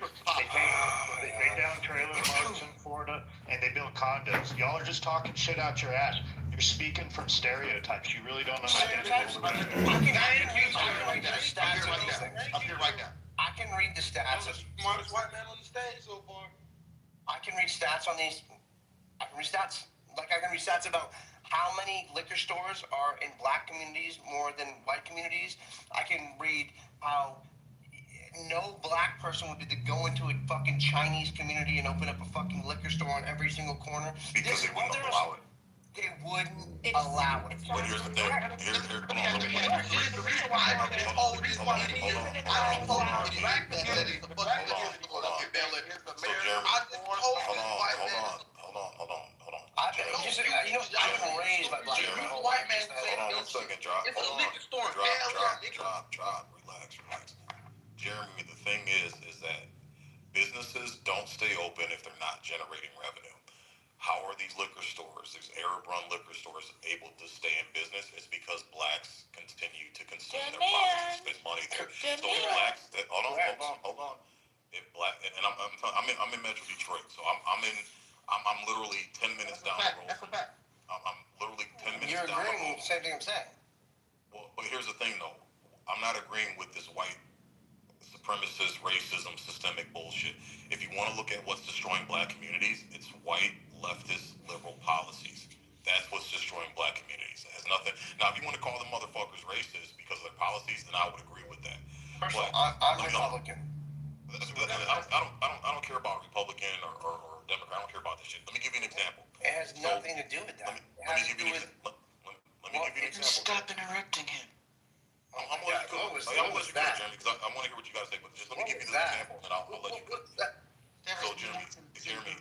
M: take down trailer parks in Florida and they build condos. Y'all are just talking shit out your ass. You're speaking from stereotypes. You really don't understand
A: Stereotypes?
M: what we're doing.
A: I'm here right now.
B: I'm here right now.
A: I can read the stats.
B: That's the smartest white man on the stage so far.
A: I can read stats on these. I can read stats. Like I can read stats about how many liquor stores are in black communities more than white communities. I can read how no black person would be to go into a fucking Chinese community and open up a fucking liquor store on every single corner.
B: Because they wouldn't allow it.
A: They wouldn't allow it.
B: But here's the thing. Here's the reason why I don't hold this black community. Hold on. So Jeremy, hold on.
A: I've been raised by black people.
B: White man. Hold on 1 second, drop.
L: It's a liquor store.
B: Drop. Relax. Jeremy, the thing is that businesses don't stay open if they're not generating revenue. How are these liquor stores, these Arab-run liquor stores, able to stay in business? It's because blacks continue to consume their products and spend money there. So if blacks, hold on. If black, and I'm in Metro Detroit, so I'm literally 10 minutes down the road. I'm literally 10 minutes
A: You're
B: down the road.
A: agreeing with the same thing I'm saying.
B: Well, but here's the thing, though. I'm not agreeing with this white supremacist, racism, systemic bullshit. If you want to look at what's destroying black communities, it's white, leftist, liberal policies. That's what's destroying black communities. It has nothing. Now, if you want to call them motherfuckers racist because of their policies, then I would agree with that.
A: First of all, I'm Republican.
B: I don't care about Republican or Democrat. I don't care about this shit. Let me give you an example.
A: It has nothing to do with that.
B: Let me give you an example.
K: Stop interrupting him.
B: I'm listening to Jeremy because I want to hear what you got to say, but just let me give you this example, and I'll let you go. So, Jeremy,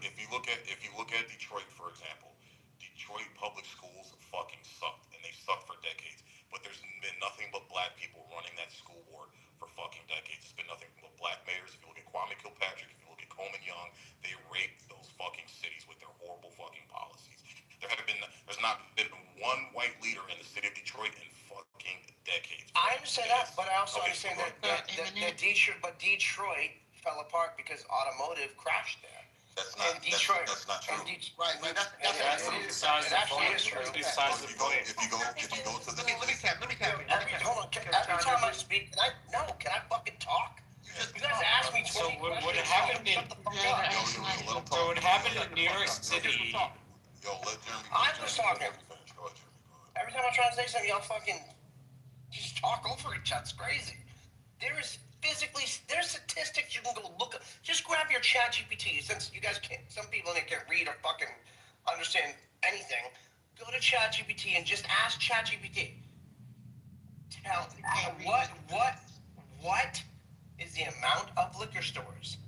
B: if you look at Detroit, for example, Detroit public schools fucking sucked, and they sucked for decades. But there's been nothing but black people running that school board for fucking decades. It's been nothing but black mayors. If you look at Kwame Kilpatrick, if you look at Coleman Young, they raped those fucking cities with their horrible fucking policies. There's not been one white leader in the city of Detroit in fucking decades.
A: I understand that, but I also understand that Detroit fell apart because automotive crashed there.
B: That's not true.
L: Right.
G: That's besides the point. Besides the point.
B: If you go to the
L: Let me tap in.
A: Every time I speak, can I fucking talk? You guys asked me 20
G: So
A: questions.
G: what happened in what happened in New York City?
B: Yo, let Jeremy.
A: I'm just talking. Every time I try to say something, y'all fucking just talk over each other. It's crazy. There's statistics you can go look at. Just grab your ChatGPT. Since you guys can't, some people in it can't read or fucking understand anything. Go to ChatGPT and just ask ChatGPT. Tell what is the amount of liquor stores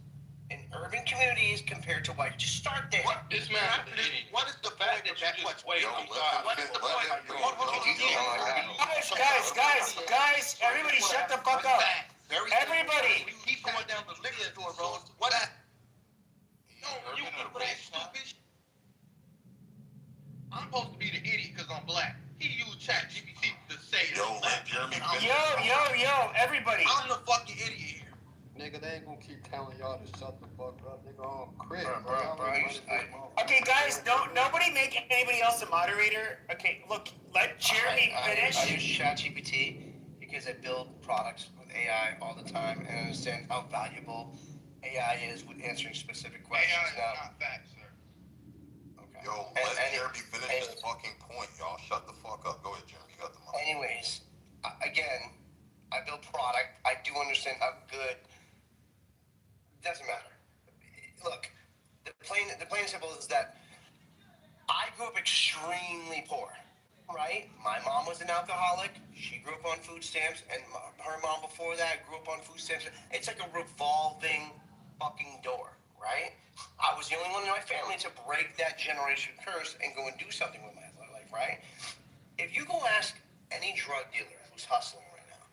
A: in urban communities compared to white? Just start there.
L: What is the fact that that much weight? What is the point?
G: Guys, everybody shut the fuck up. Everybody.
L: We keep going down the liquor store road. What? No, you stupid. I'm supposed to be the idiot because I'm black. He used ChatGPT to say
B: Yo, let Jeremy finish.
G: Yo, everybody.
L: I'm the fucking idiot here.
N: Nigga, they ain't gonna keep telling y'all to shut the fuck up. Nigga, on crib.
G: Okay, guys, nobody make anybody else a moderator. Okay, look, let Jeremy finish.
A: I use ChatGPT because I build products with AI all the time and understand how valuable AI is with answering specific questions.
L: AI is not facts, sir.
A: Okay.
B: Yo, let Jeremy finish his fucking point, y'all. Shut the fuck up. Go ahead, Jeremy. You got the mic.
A: Anyways, again, I build product. I do understand how good. Doesn't matter. Look, the plain and simple is that I grew up extremely poor, right? My mom was an alcoholic. She grew up on food stamps, and her mom before that grew up on food stamps. It's like a revolving fucking door, right? I was the only one in my family to break that generation curse and go and do something with my life, right? If you go ask any drug dealer who's hustling right now,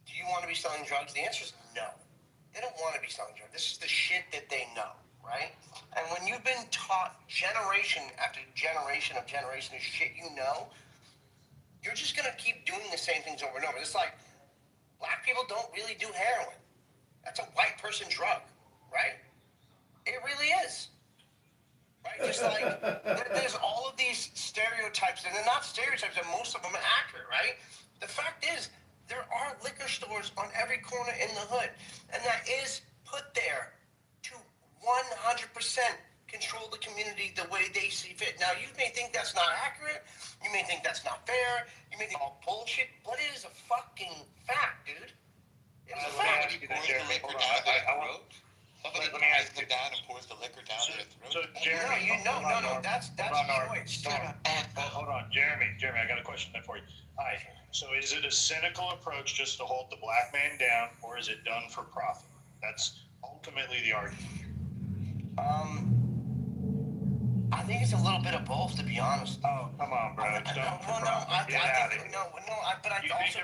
A: do you want to be selling drugs? The answer is no. They don't want to be selling drugs. This is the shit that they know, right? And when you've been taught generation after generation of shit you know, you're just going to keep doing the same things over and over. It's like black people don't really do heroin. That's a white person drug, right? It really is. right? Just like there's all of these stereotypes, and they're not stereotypes, and most of them are accurate, right? The fact is, there are liquor stores on every corner in the hood, and that is put there to 100% control the community the way they see fit. Now, you may think that's not accurate. You may think that's not fair. You may think all bullshit, but it is a fucking fact, dude. It's a fact.
B: Somebody pours the liquor down their throat. Somebody buys them down and pours the liquor down their throat.
M: So Jeremy,
A: No, that's choice.
M: Hold on, Jeremy, I got a question for you. Hi. So is it a cynical approach just to hold the black man down, or is it done for profit? That's ultimately the argument.
A: I think it's a little bit of both, to be honest.
M: Oh, come on, bro. It's done for profit.
A: But I
M: You think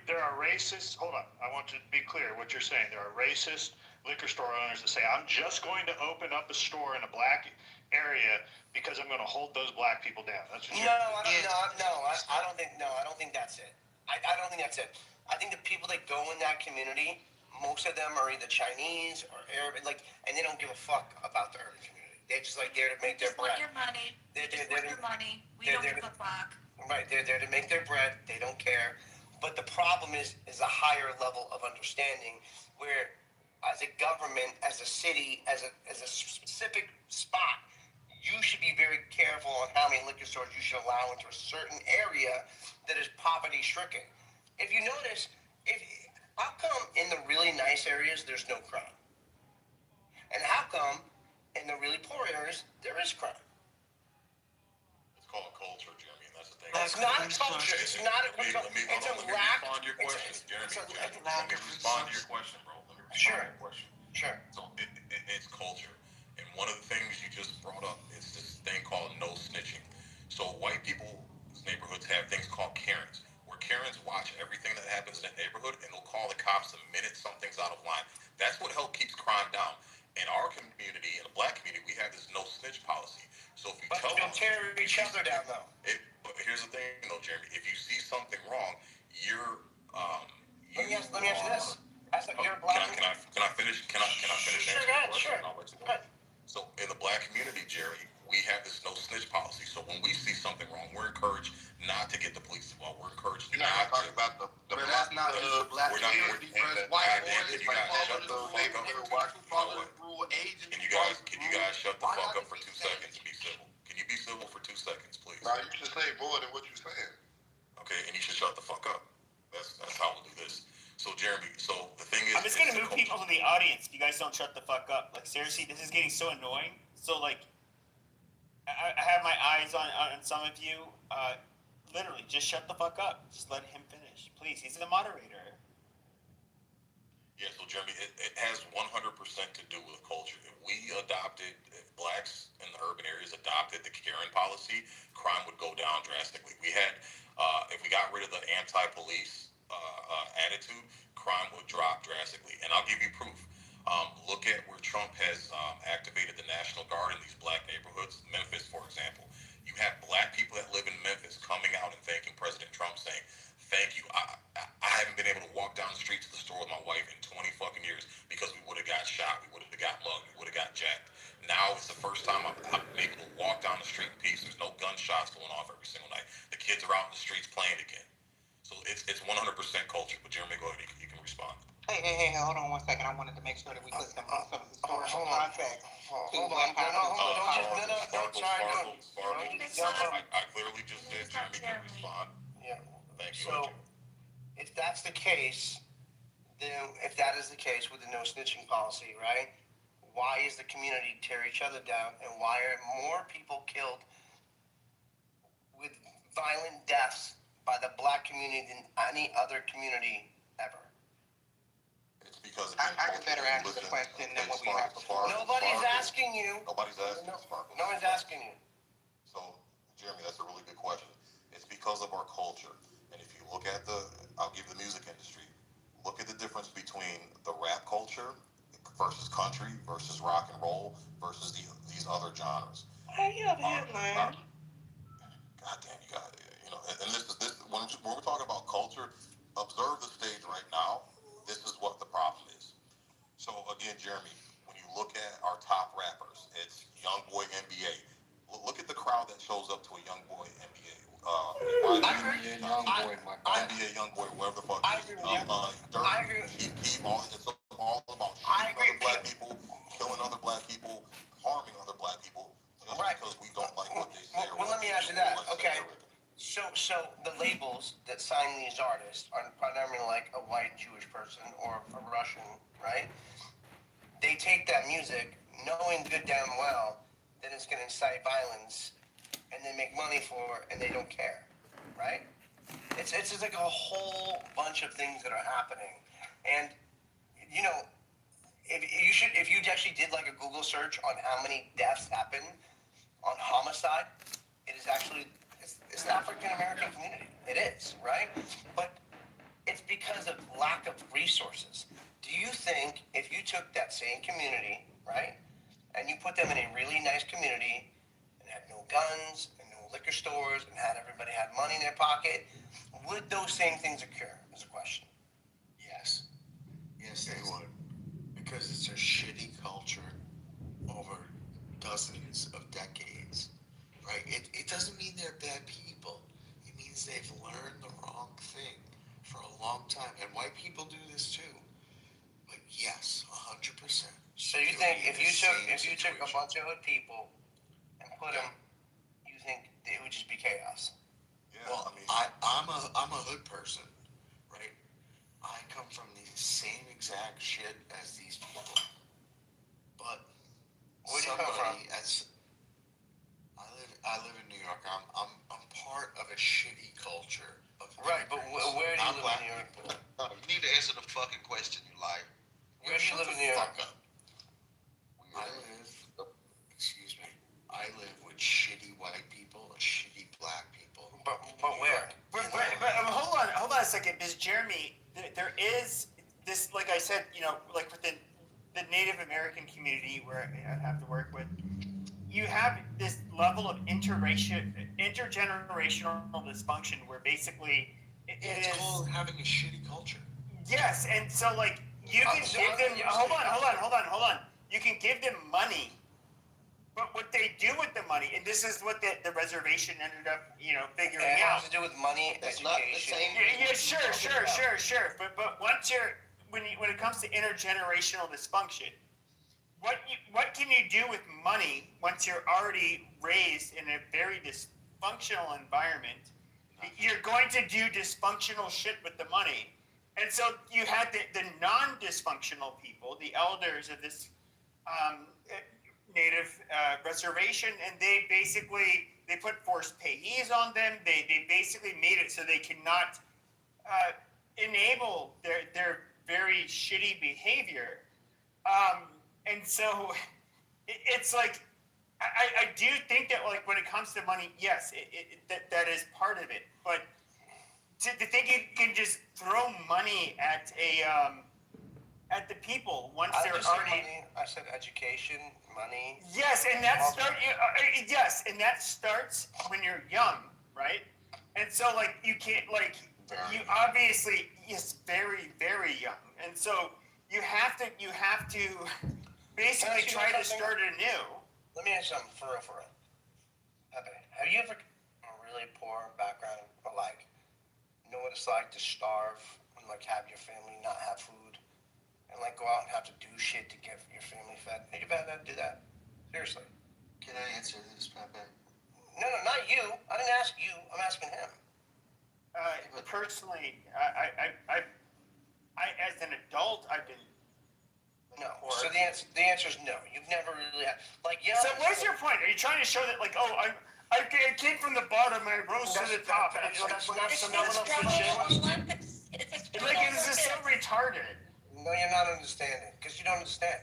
M: there are racists? Hold on. I want to be clear what you're saying. There are racist liquor store owners that say, I'm just going to open up a store in a black area because I'm going to hold those black people down. That's what
A: I don't think that's it. I don't think that's it. I think the people that go in that community, most of them are either Chinese or Arab, and they don't give a fuck about the urban community. They're just there to make their bread.
D: Your money.
A: They're
D: your money. We don't give a fuck.
A: Right, they're there to make their bread. They don't care. But the problem is a higher level of understanding where, as a government, as a city, as a specific spot, you should be very careful on how many liquor stores you should allow into a certain area that is poverty-stricken. If you notice, how come in the really nice areas there's no crime? And how come in the really poor areas there is crime?
B: It's called culture, Jeremy, and that's the thing.
A: It's not a culture. It's not a culture. It's a lack.
B: Let me respond to your question, Jeremy. Let me respond to your question, bro. Let me respond to your question.
A: Sure.
B: So it's culture. And one of the things you just brought up is this thing called no snitching. So white people's neighborhoods have things called Karens, where Karens watch everything that happens in the neighborhood and they'll call the cops the minute something's out of line. That's what helps keeps crime down. In our community, in the black community, we have this no snitch policy. So if you
A: tell them, tear each other down, though.
B: But here's the thing, though, Jeremy. If you see something wrong, you're
A: let me ask you this. You're a black.
B: Can I finish? Can I finish?
A: Sure, go ahead.
B: So in the black community, Jerry, we have this no snitch policy. So when we see something wrong, we're encouraged not to get the police involved. We're encouraged not to talk about the
L: that's not the black community.
B: White boys, can you guys shut the fuck up? Can you guys shut the fuck up for 2 seconds and be civil? Can you be civil for 2 seconds, please?
L: Now you should say more than what you're saying.
B: Okay, and you should shut the fuck up. That's how we'll do this. So Jeremy, so the thing is,
G: I'm just gonna move people in the audience if you guys don't shut the fuck up. Like seriously, this is getting so annoying. So like, I have my eyes on some of you. Literally, just shut the fuck up. Just let him finish, please. He's the moderator.
B: Yeah, so Jeremy, it has 100% to do with culture. If blacks in the urban areas adopted the Karen policy, crime would go down drastically. We had, if we got rid of the anti-police attitude, crime would drop drastically. And I'll give you proof. Look at where Trump has activated the National Guard in these black neighborhoods. Memphis, for example. You have black people that live in Memphis coming out and thanking President Trump, saying, thank you. I haven't been able to walk down the street to the store with my wife in 20 fucking years because we would have got shot, we would have got mugged, we would have got jacked. Now it's the first time I'm able to walk down the street in peace. There's no gunshots going off every single night. The kids are out in the streets playing again. So it's 100% culture. But Jeremy, go ahead. You can respond.
O: Hey, hold on 1 second. I wanted to make sure that we put some historical context to what happened.
B: I clearly just said Jeremy can respond.
A: Yeah.
B: Thank you.
A: So, if that's the case, then if that is the case with the no snitching policy, right? Why is the community tear each other down, and why are more people killed with violent deaths by the black community than any other community ever?
B: It's because
O: I can better answer the question than what we have before.
A: Nobody's asking you.
B: Nobody's asking.
A: No one's asking you.
B: So, Jeremy, that's a really good question. It's because of our culture. And if you look at I'll give you the music industry. Look at the difference between the rap culture versus country versus rock and roll versus these other genres.
O: Hey, you have a headline.
B: God damn, you got it. And this when we're talking about culture, observe the stage right now. This is what the problem is. So again, Jeremy, when you look at our top rappers, it's YoungBoy NBA. NBA young boy, whoever the fuck.
A: I agree with you. I agree.
B: It's all about
A: I agree.
B: other black people, killing other black people, harming other black people, just because we don't like what they say.
A: Well, let me ask you that. Okay. So the labels that sign these artists are primarily like a white Jewish person or a Russian, right? They take that music knowing good damn well that it's going to incite violence, and they make money for it, and they don't care, right? It's just like a whole bunch of things that are happening, and you know, if you actually did like a Google search on how many deaths happen on homicide, it is actually it's the African American community. It is, right? But it's because of lack of resources. Do you think if you took that same community, right, and you put them in a really nice community and had no guns and no liquor stores and had everybody had money in their pocket, would those same things occur? Is a question.
K: Yes. Yes, they would. Because it's a shitty culture over dozens of decades, right? It doesn't mean they're bad people. It means they've learned the wrong thing for a long time. And white people do this too. But yes, 100%.
A: So you think if you took a bunch of hood people and put them, you think it would just be chaos?
B: Yeah,
K: well, I'm a hood person, right? I come from the same exact shit as these people. But
A: where do you come from?
K: I live in New York. I'm part of a shitty culture of
A: right, but where do you live in New York?
B: You need to answer the fucking question, you liar.
A: Where do you live in New York?
K: I live with shitty white people and shitty black people.
A: But where?
G: But hold on a second, Ms. Jeremy. There is this, like I said, you know, like within the Native American community where I have to work with, you have this level of intergenerational dysfunction where basically
K: it's called having a shitty culture.
G: Yes, and so like you can give them. Hold on. You can give them money. But what they do with the money, and this is what the reservation ended up, you know, figuring out.
A: It has to do with money, education.
G: Yeah, sure. But once when it comes to intergenerational dysfunction, what can you do with money once you're already raised in a very dysfunctional environment? You're going to do dysfunctional shit with the money, and so you had the non-dysfunctional people, the elders of this. Native reservation, and they put forced payees on them. They basically made it so they cannot enable their very shitty behavior. And so it's like I do think that like when it comes to money, yes, that is part of it. But to think you can just throw money at the people once they're already.
A: I said education, money.
G: Yes, and that starts when you're young, right? And so like you can't you obviously is very, very young, and so you have to basically try to start anew.
A: Let me ask you something for real. Okay, have you ever from a really poor background or like know what it's like to starve and like have your family not have food? And like go out and have to do shit to get your family fed. Have you ever had to do that? Seriously.
K: Can I answer this, Pepe?
A: No, not you. I didn't ask you. I'm asking him.
G: Personally, I as an adult, I've been.
A: No. So the answer is no. You've never really had like yeah.
G: So what's your point? Are you trying to show that like I came from the bottom and I rose to the top?
A: That's
G: this is so retarded.
A: No, you're not understanding because you don't understand.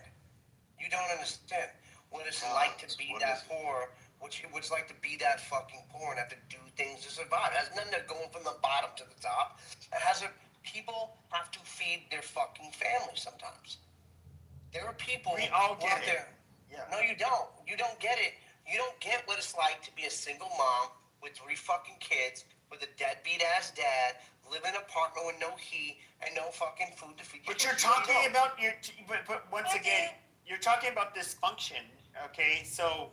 A: You don't understand what it's like to be that poor. What it's like to be that fucking poor and have to do things to survive. It has nothing to going from the bottom to the top. It has people have to feed their fucking family sometimes. There are people
G: we all get
A: out there. Yeah. No, you don't. You don't get it. You don't get what it's like to be a single mom with 3 fucking kids with a deadbeat ass dad, live in an apartment with no heat and no fucking food to feed your kids.
G: But you're talking about but once again, you're talking about dysfunction, okay? So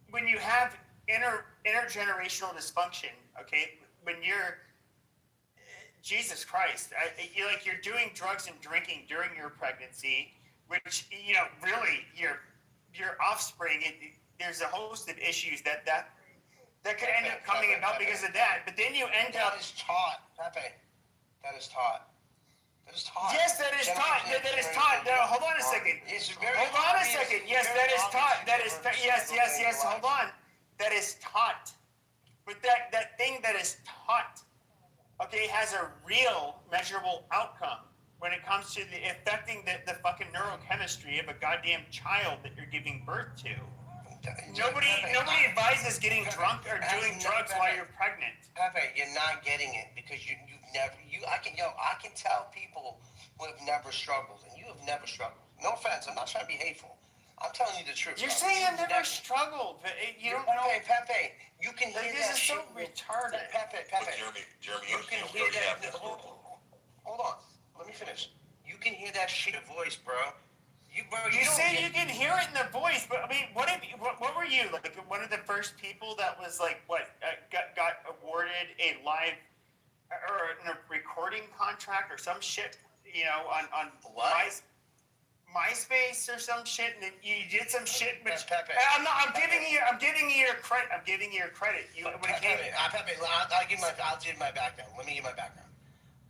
G: when you have intergenerational dysfunction, okay, when you're Jesus Christ, you're doing drugs and drinking during your pregnancy, which really your offspring. There's a host of issues that could end up coming about because of that. But then you end up.
A: That is taught, Pepe. That is taught. That is taught.
G: Yes, that is taught. That is taught. No, hold on a second. Hold on a second. Yes, that is taught. That is yes. Hold on. That is taught. But that thing that is taught, okay, has a real measurable outcome when it comes to affecting the fucking neurochemistry of a goddamn child that you're giving birth to. Nobody advises getting drunk or doing drugs while you're pregnant.
A: Pepe, you're not getting it because you've never. I can tell people who have never struggled, and you have never struggled. No offense, I'm not trying to be hateful. I'm telling you the truth.
G: You're saying I've never struggled, but you don't know.
A: Pepe, you can hear that
G: shit. This is so retarded.
A: Pepe.
B: Jeremy,
A: you can hear that. Hold on, let me finish. You can hear that shit in your voice, bro. You
G: say you can hear it in the voice, but I mean, what were you like? One of the first people that was like got awarded a live or a recording contract or some shit, on MySpace or some shit, and then you did some shit. Which I'm giving you your credit. I'm giving you your credit.
A: Pepe, I'll give my background. Let me give my background.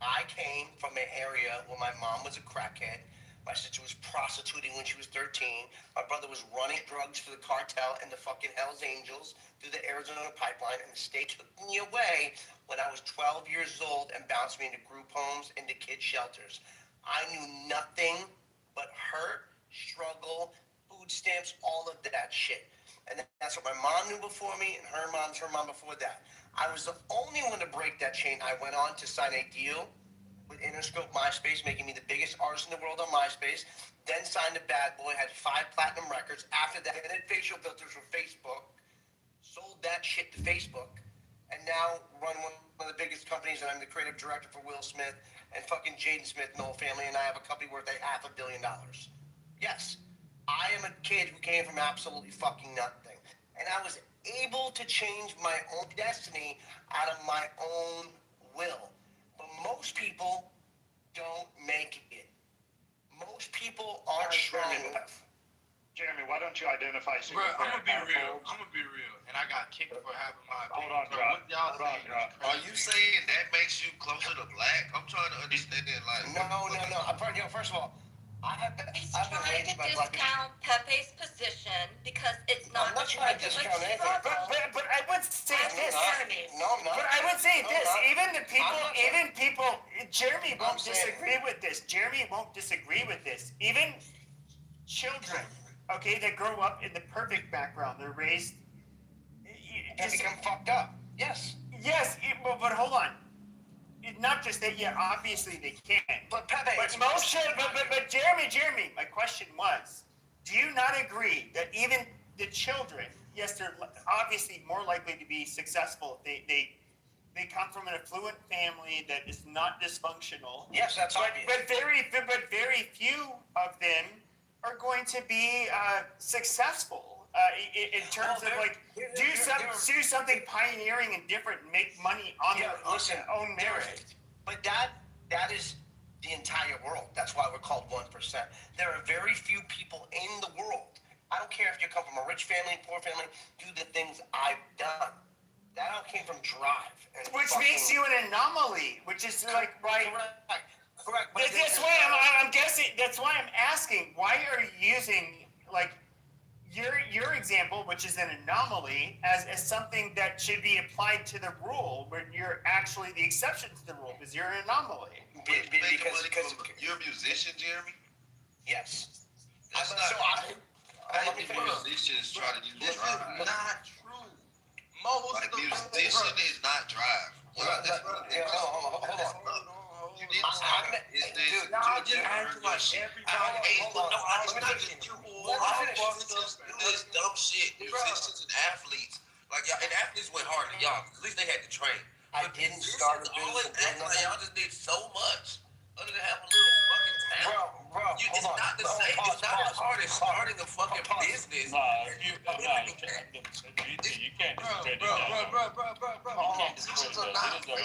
A: I came from an area where my mom was a crackhead. My sister was prostituting when she was 13. My brother was running drugs for the cartel and the fucking Hells Angels through the Arizona pipeline, and the state took me away when I was 12 years old and bounced me into group homes, into kid shelters. I knew nothing but hurt, struggle, food stamps, all of that shit. And that's what my mom knew before me, and her mom before that. I was the only one to break that chain. I went on to sign a deal with Interscope MySpace, making me the biggest artist in the world on MySpace. Then signed a Bad Boy, had 5 platinum records. After that, I did facial filters for Facebook, sold that shit to Facebook, and now run one of the biggest companies, and I'm the creative director for Will Smith and fucking Jaden Smith and the whole family, and I have a company worth $500 million. Yes, I am a kid who came from absolutely fucking nothing, and I was able to change my own destiny out of my own will. But most people don't make it. Most people aren't strong enough.
M: Jeremy, why don't you identify single
L: Bro, I'm
M: parent
L: gonna be real. And I got kicked for having my opinion.
M: Hold on, Drop.
B: Are you saying that makes you closer to black? I'm trying to understand that.
A: No. First of all,
D: He's trying to discount Pepe's position because it's not.
A: I'm not trying to discount anything.
G: But I would say this.
A: No, I'm not.
G: But I would say this. Even people. Jeremy won't disagree with this. Even children, okay, that grow up in the perfect background, they're raised.
A: And become fucked up. Yes.
G: Yes, but hold on. Not just that, yeah, obviously they can.
A: But Pepe,
G: but Jeremy, my question was, do you not agree that even the children, yes, they're obviously more likely to be successful if they come from an affluent family that is not dysfunctional.
A: Yes, that's obvious.
G: But very few of them are going to be successful. In terms of do something pioneering and different, and make money on their own merit.
A: But that is the entire world. That's why we're called 1%. There are very few people in the world. I don't care if you come from a rich family, poor family, do the things I've done. That all came from drive.
G: Which makes you an anomaly. Which is like right.
A: Correct.
G: That's why I'm guessing. That's why I'm asking. Why are you using like your example, which is an anomaly, as something that should be applied to the rule, when you're actually the exception to the rule, because you're an anomaly.
B: Because you're a musician, Jeremy?
A: Yes.
B: That's I think musicians try to use drive.
L: This is not true. Most
B: musician is not drive.
A: Hold on.
B: You didn't say
L: dude, I just asked like
B: this dumb shit. Musicians and athletes, like y'all, and athletes went harder than y'all. At least they had to train.
A: I didn't start a business.
B: Y'all just did so much other than have a little fucking talent.
A: Bro,
B: it's not the same. It's not as hard as starting a fucking business.
L: You can't discredit that.
B: This is a lot of we're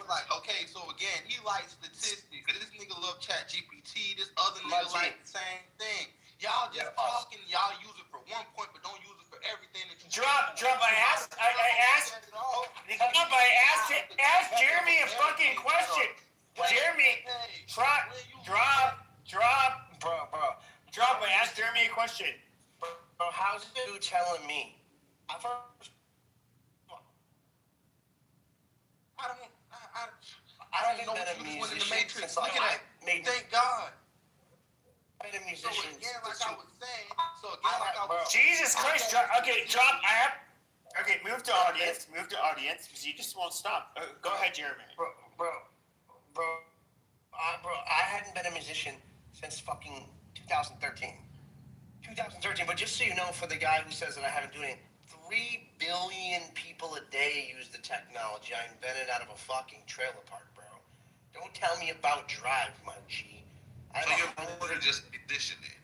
B: like, okay, so again, he likes statistics. This nigga love Chat GPT. This other nigga like the same thing. Y'all just talking. Y'all use it for one point, but don't use it for everything. That you
G: Drop. Ask Jeremy a fucking question. Jeremy, drop.
A: Bro.
G: Drop. I asked Jeremy a question.
A: Bro, how's you telling me? I don't know what you was in the Matrix. Look at that.
B: Thank God.
A: I've been a musician.
G: Jesus Christ. Okay, drop. Okay, move to audience, because you just won't stop. Go ahead, Jeremy.
A: Bro, I hadn't been a musician since fucking 2013. But just so you know, for the guy who says that I haven't done it, 3 billion people a day use the technology I invented out of a fucking trailer park, bro. Don't tell me about Drive, my G.
B: So you're more than just a musician then?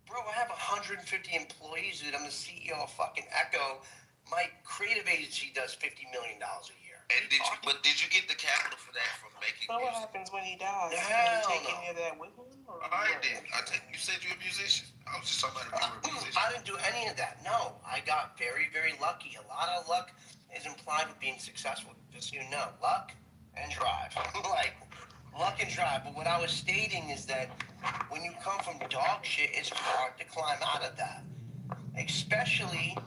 A: Bro, I have 150 employees, dude. I'm the CEO of fucking Echo. My creative agency does $50 million a year.
B: And did you get the capital for that from making
O: So
B: music?
O: what happens when he dies?
A: Hell
O: Can you take
A: no.
O: any of that with him? Or
B: I did. You said you're a musician. I was just talking about if you were a musician.
A: I didn't do any of that. No, I got very, very lucky. A lot of luck is implied with being successful. Just so you know, luck and drive. Like, luck and drive. But what I was stating is that when you come from dog shit, it's hard to climb out of that. Especially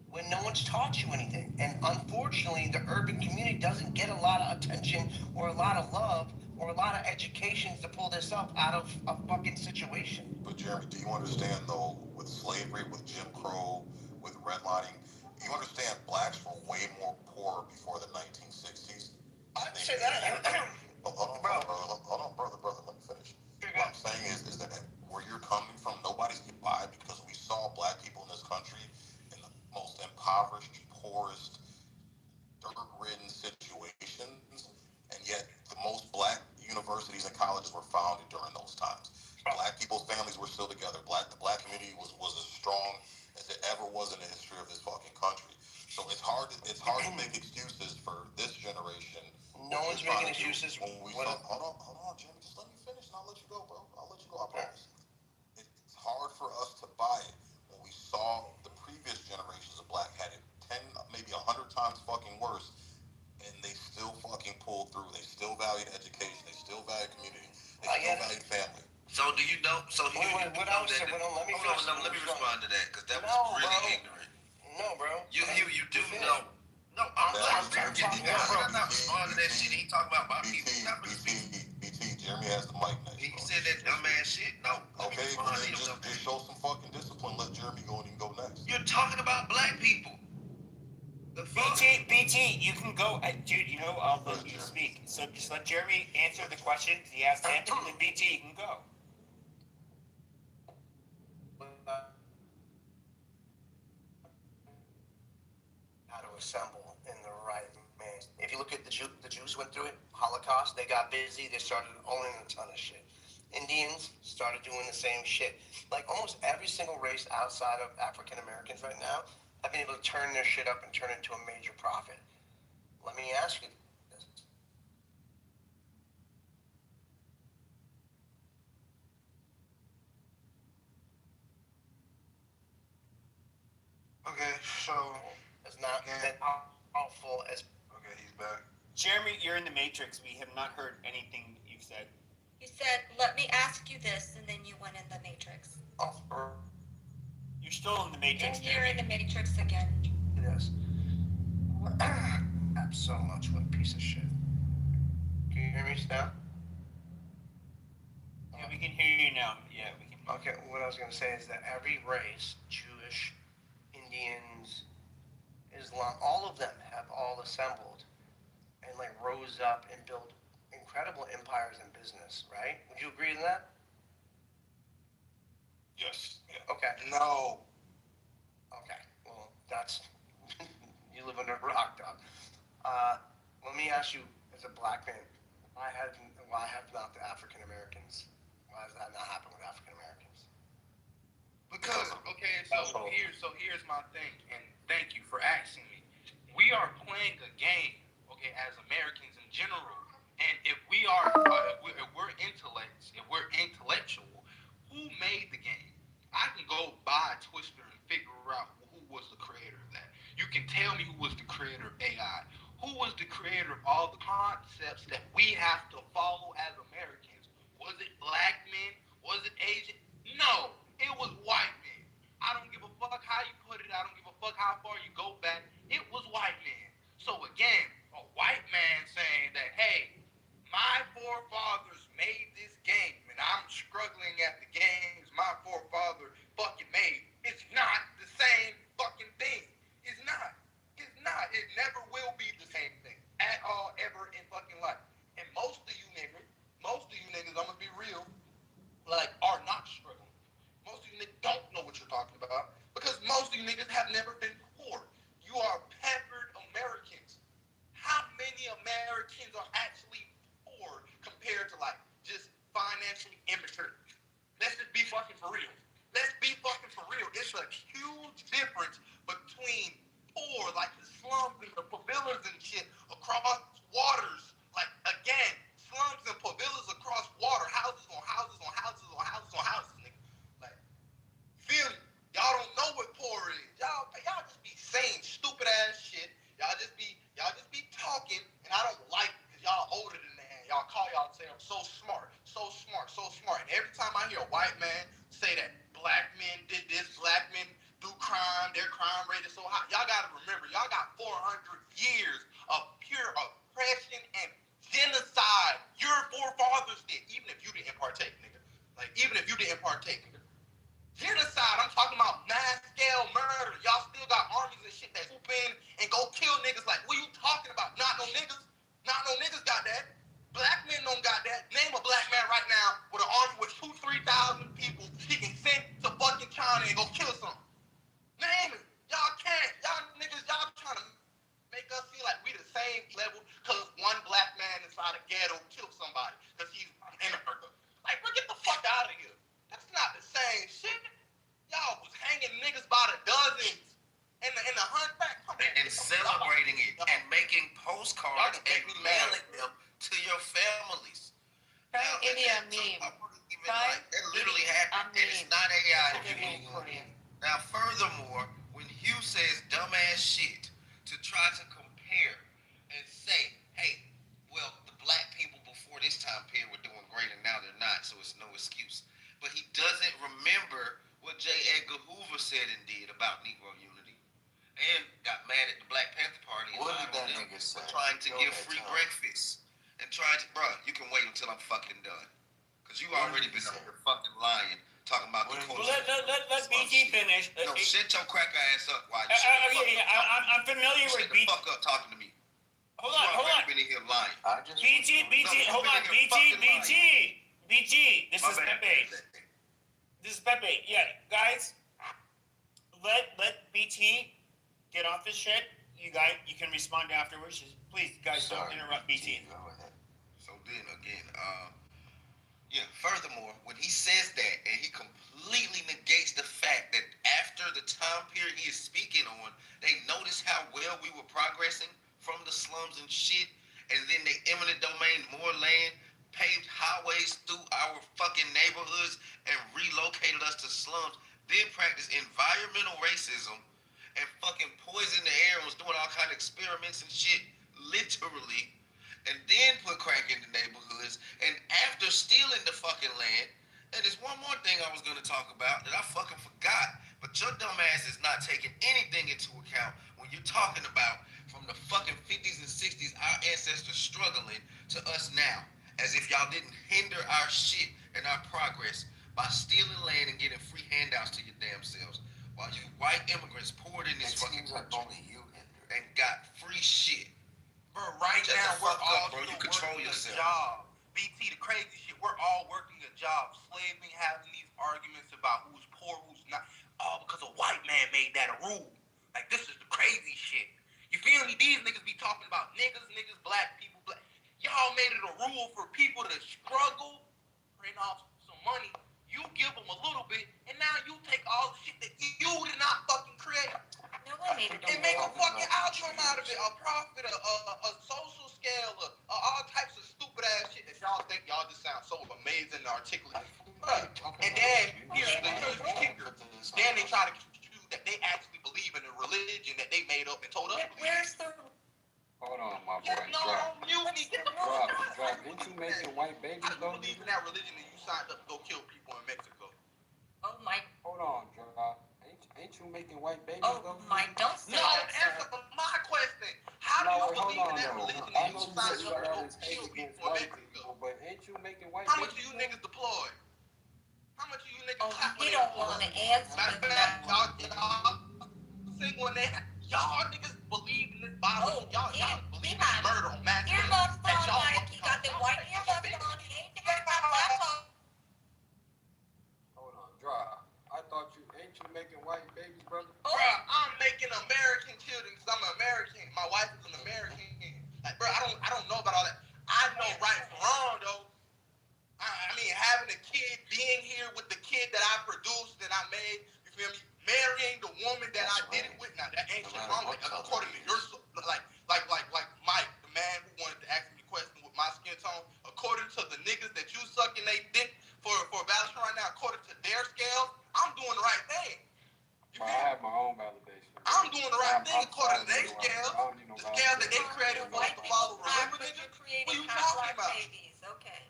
A: when no one's taught you anything. And unfortunately, the urban community doesn't get a lot of attention or a lot of love or a lot of education to pull this up out of a fucking situation.
B: But Jeremy, do you understand though, with slavery, with Jim Crow, with redlining, you understand blacks were way more poor before the 1960s?
A: I'd say that.
B: Hold on, brother, let me finish. What I'm saying is that where you're coming from, nobody's getting by because we saw black people in this country in the most impoverished, poorest, dirt-ridden situations, and yet the most black universities and colleges were founded during those times. Black people's families were still together. The black community was as strong as it ever was in the history of this fucking country. So it's hard to make excuses for this generation.
A: No one's making excuses.
B: Hold on, Jimmy. Just let me finish and I'll let you go, bro. I'll let you go, I promise. It's hard for us to buy it when we saw the previous generations of black had it 10, maybe 100 times fucking worse, and they still fucking pulled through. They still valued education. They still valued community. They still valued family. So do you know? So let me respond to that because that was really ignorant.
A: No, bro.
B: You do know. No, I'm not responding to that shit. He talking about my people. BT, Jeremy has the mic next. He said that dumbass shit. No. Okay, well then just show some fucking discipline. Let Jeremy go and he can go next. You're talking about black people.
G: BT, you can go. Dude, you know, I'll let you speak. So just let Jeremy answer the question. He has to answer, and then BT, you can go.
A: How to assemble in the right man. If you look at the Jews went through it, Holocaust, they got busy, they started owning a ton of shit. Indians started doing the same shit. Like almost every single race outside of African Americans right now have been able to turn their shit up and turn it into a major profit. Let me ask you this.
B: Okay, so
A: it's not that awful as.
B: Okay, he's back.
G: Jeremy, you're in the Matrix. We have not heard anything you've said.
D: You said, let me ask you this, and then you went in the Matrix.
G: You're still in the Matrix.
D: And you're in the Matrix again.
A: Yes. So much. What a piece of shit. Can you hear me now?
G: Yeah, we can hear you now. Yeah, we can.
A: Okay, what I was going to say is that every race, Jewish, Indians, Islam, all of them have all assembled and like rose up and built incredible empires in business, right? Would you agree to that?
B: Yes. Yeah.
A: Okay.
B: No.
A: Okay. Well, that's you live under a rock, dog. Let me ask you, as a black man, why have not the African Americans? Why does that not happen with African Americans?
L: Because here's my thing, and thank you for asking me. we are playing a game, okay, as Americans in general, and if we are, if we're intellects, if we're intellectual, who made the game? I can go buy Twister and figure out who was the creator of that. You can tell me who was the creator of AI. Who was the creator of all the concepts that we have to follow as Americans? Was it black men? Was it Asian? No, it was white men. I don't give a fuck how you put it. I don't give a fuck how far you go back. It was white men. So again, a white man saying that, hey, my forefathers made this game, and I'm struggling at the games my forefather fucking made. It's not the same fucking thing. It's not. It's not. It never will be the same thing at all, ever in fucking life. And most of you niggas, I'm gonna be real, like, are not struggling. Most of you niggas don't know what you're talking about because most of you niggas have never been poor. You are pampered Americans. How many Americans are actually poor compared to like just financially immature? Let's just be fucking for real. Let's be fucking for real. It's a huge difference between poor, like the slums and the favelas and shit across waters. Like again, slums and favelas across water, houses on houses on houses on houses on houses, nigga. Like, feel me? Y'all don't know what poor is. Y'all just be saying stupid ass shit. Y'all just be talking, and I don't like it because y'all older than that. Y'all call y'all say I'm so smart, so smart, so smart. And every time I hear a white man say that black men did this, black men do crime, their crime rate is so high. Y'all gotta remember, y'all got 400 years of pure oppression and genocide. Your forefathers did, even if you didn't partake, nigga. Like, even if you didn't partake, nigga. Genocide, I'm talking about mass scale murder. Y'all still got armies and shit that swoop in and go kill niggas. Like, what are you talking about? Not no niggas. Not no niggas got that. Black men don't got that. Name a black man right now with an army with 2,000-3,000 people he can send to fucking China and go kill something. Name it. Y'all can't. Y'all niggas, y'all trying to make us feel like we the same level because one black man inside a ghetto killed somebody because he's in America. Like, bro, get the fuck out of here. That's not the same shit. Y'all was hanging niggas by the dozens in the hunt back.
P: And celebrating it and making postcards and mailing them to your families.
F: Give me a meme.
P: It literally happened. And it's not AI. Now, furthermore, when Hugh says dumbass shit to try to compare and say, hey, well, the black people before this time period were doing great and now they're not, so it's no excuse. But he doesn't remember what J. Edgar Hoover said and did about Negro unity and got mad at the Black Panther Party and lied on them for trying to give free breakfast and trying to, bruh, you can wait until I'm fucking done. Because you already been up here fucking lying, talking about the culture.
G: Let BT finish.
P: No, shut your cracker ass up. Why?
G: I'm familiar with BT.
P: Shut the fuck up talking to me.
G: Hold on.
P: Been in here lying.
G: BT, hold on. BT, this is Pepe. Yeah, guys, let BT get off this shit. You can respond afterwards. Please, guys, don't interrupt BT.
P: So then again, furthermore, when he says that and he completely negates the fact that after the time period he is speaking on, they noticed how well we were progressing from the slums and shit, and then they eminent domain more land, paved highways through our fucking neighborhoods and relocated us to slums, then practiced environmental racism and fucking poisoned the air and was doing all kind of experiments and shit, literally, and then put crack in the neighborhoods, and after stealing the fucking land, and there's one more thing I was going to talk about that I fucking forgot, but your dumb ass is not taking anything into account when you're talking about from the fucking 50s and 60s, our ancestors struggling to us now, as if y'all didn't hinder our shit and our progress by stealing land and getting free handouts to your damn selves, while you white immigrants poured in this fucking country and got free shit.
L: Bro, right now we're all
P: bro. You control yourself.
L: Job. BT, the crazy shit. We're all working a job, slaving, having these arguments about who's poor, who's not. All because a white man made that a rule. Like, this is the crazy shit. You feel me? These niggas be talking about niggas, black people, black. Y'all made it a rule for people to struggle, bring off some money. You give them a little bit, and now you take all the shit that you did not fucking create.
F: No one
P: and make a fucking outcome out of it, a profit, a social scale, all types of stupid ass shit that y'all think y'all just sound so amazing and articulate. And then here's the kicker. Then they try to convince you that they actually believe in a religion that they made up and told us.
O: Where's the?
N: Hold on, my boy.
P: No, don't mute me. Get the fuck out.
N: Didn't you make your white babies
P: I
N: though?
P: believe in that religion and you signed up to go kill people in Mexico.
O: Oh my.
N: Hold on, Drop. Ain't you making white babies
O: Oh
N: though?
O: my. Don't say
P: No,
O: that,
P: answer
O: sir.
P: my question. How do you believe in that religion
N: I
P: and you
N: know
P: signed
N: you
P: up to
N: got all
P: go
N: this hate
P: kill
N: against
P: people in
N: white
P: Mexico?
N: people, but ain't you making white
P: How much
N: babies?
P: do you niggas deploy? How much do you niggas
O: Oh,
P: clap
O: he
P: when they
O: don't
P: deploy?
O: want to answer
P: Matter of
O: that.
P: fact, y'all sing when they y'all niggas believe in this Bible. Y'all believe in murder on mass.
O: Earmuffs on, Mike. He got the white earmuffs on. He ain't got that laptop.
N: Hold on, Drop. I thought ain't you making white babies, brother?
P: Bruh, I'm making American children because I'm American. My wife is an American. Like, bro, I don't know about all that. I know right from wrong though. I mean, having a kid, being here with the kid that I produced, that I made, you feel me? Marrying the woman that I did it with. Now that ain't shit wrong with it. According to your, like Mike, the man who wanted to ask me the question with my skin tone. According to the niggas that you sucking they dick for validation right now, according to their scales, I'm doing the right thing.
N: I have my own validation.
P: I'm doing the right thing according to their scales. The scales that they created for us to follow. Remember, nigga? What you talking about?
O: Babies. Okay.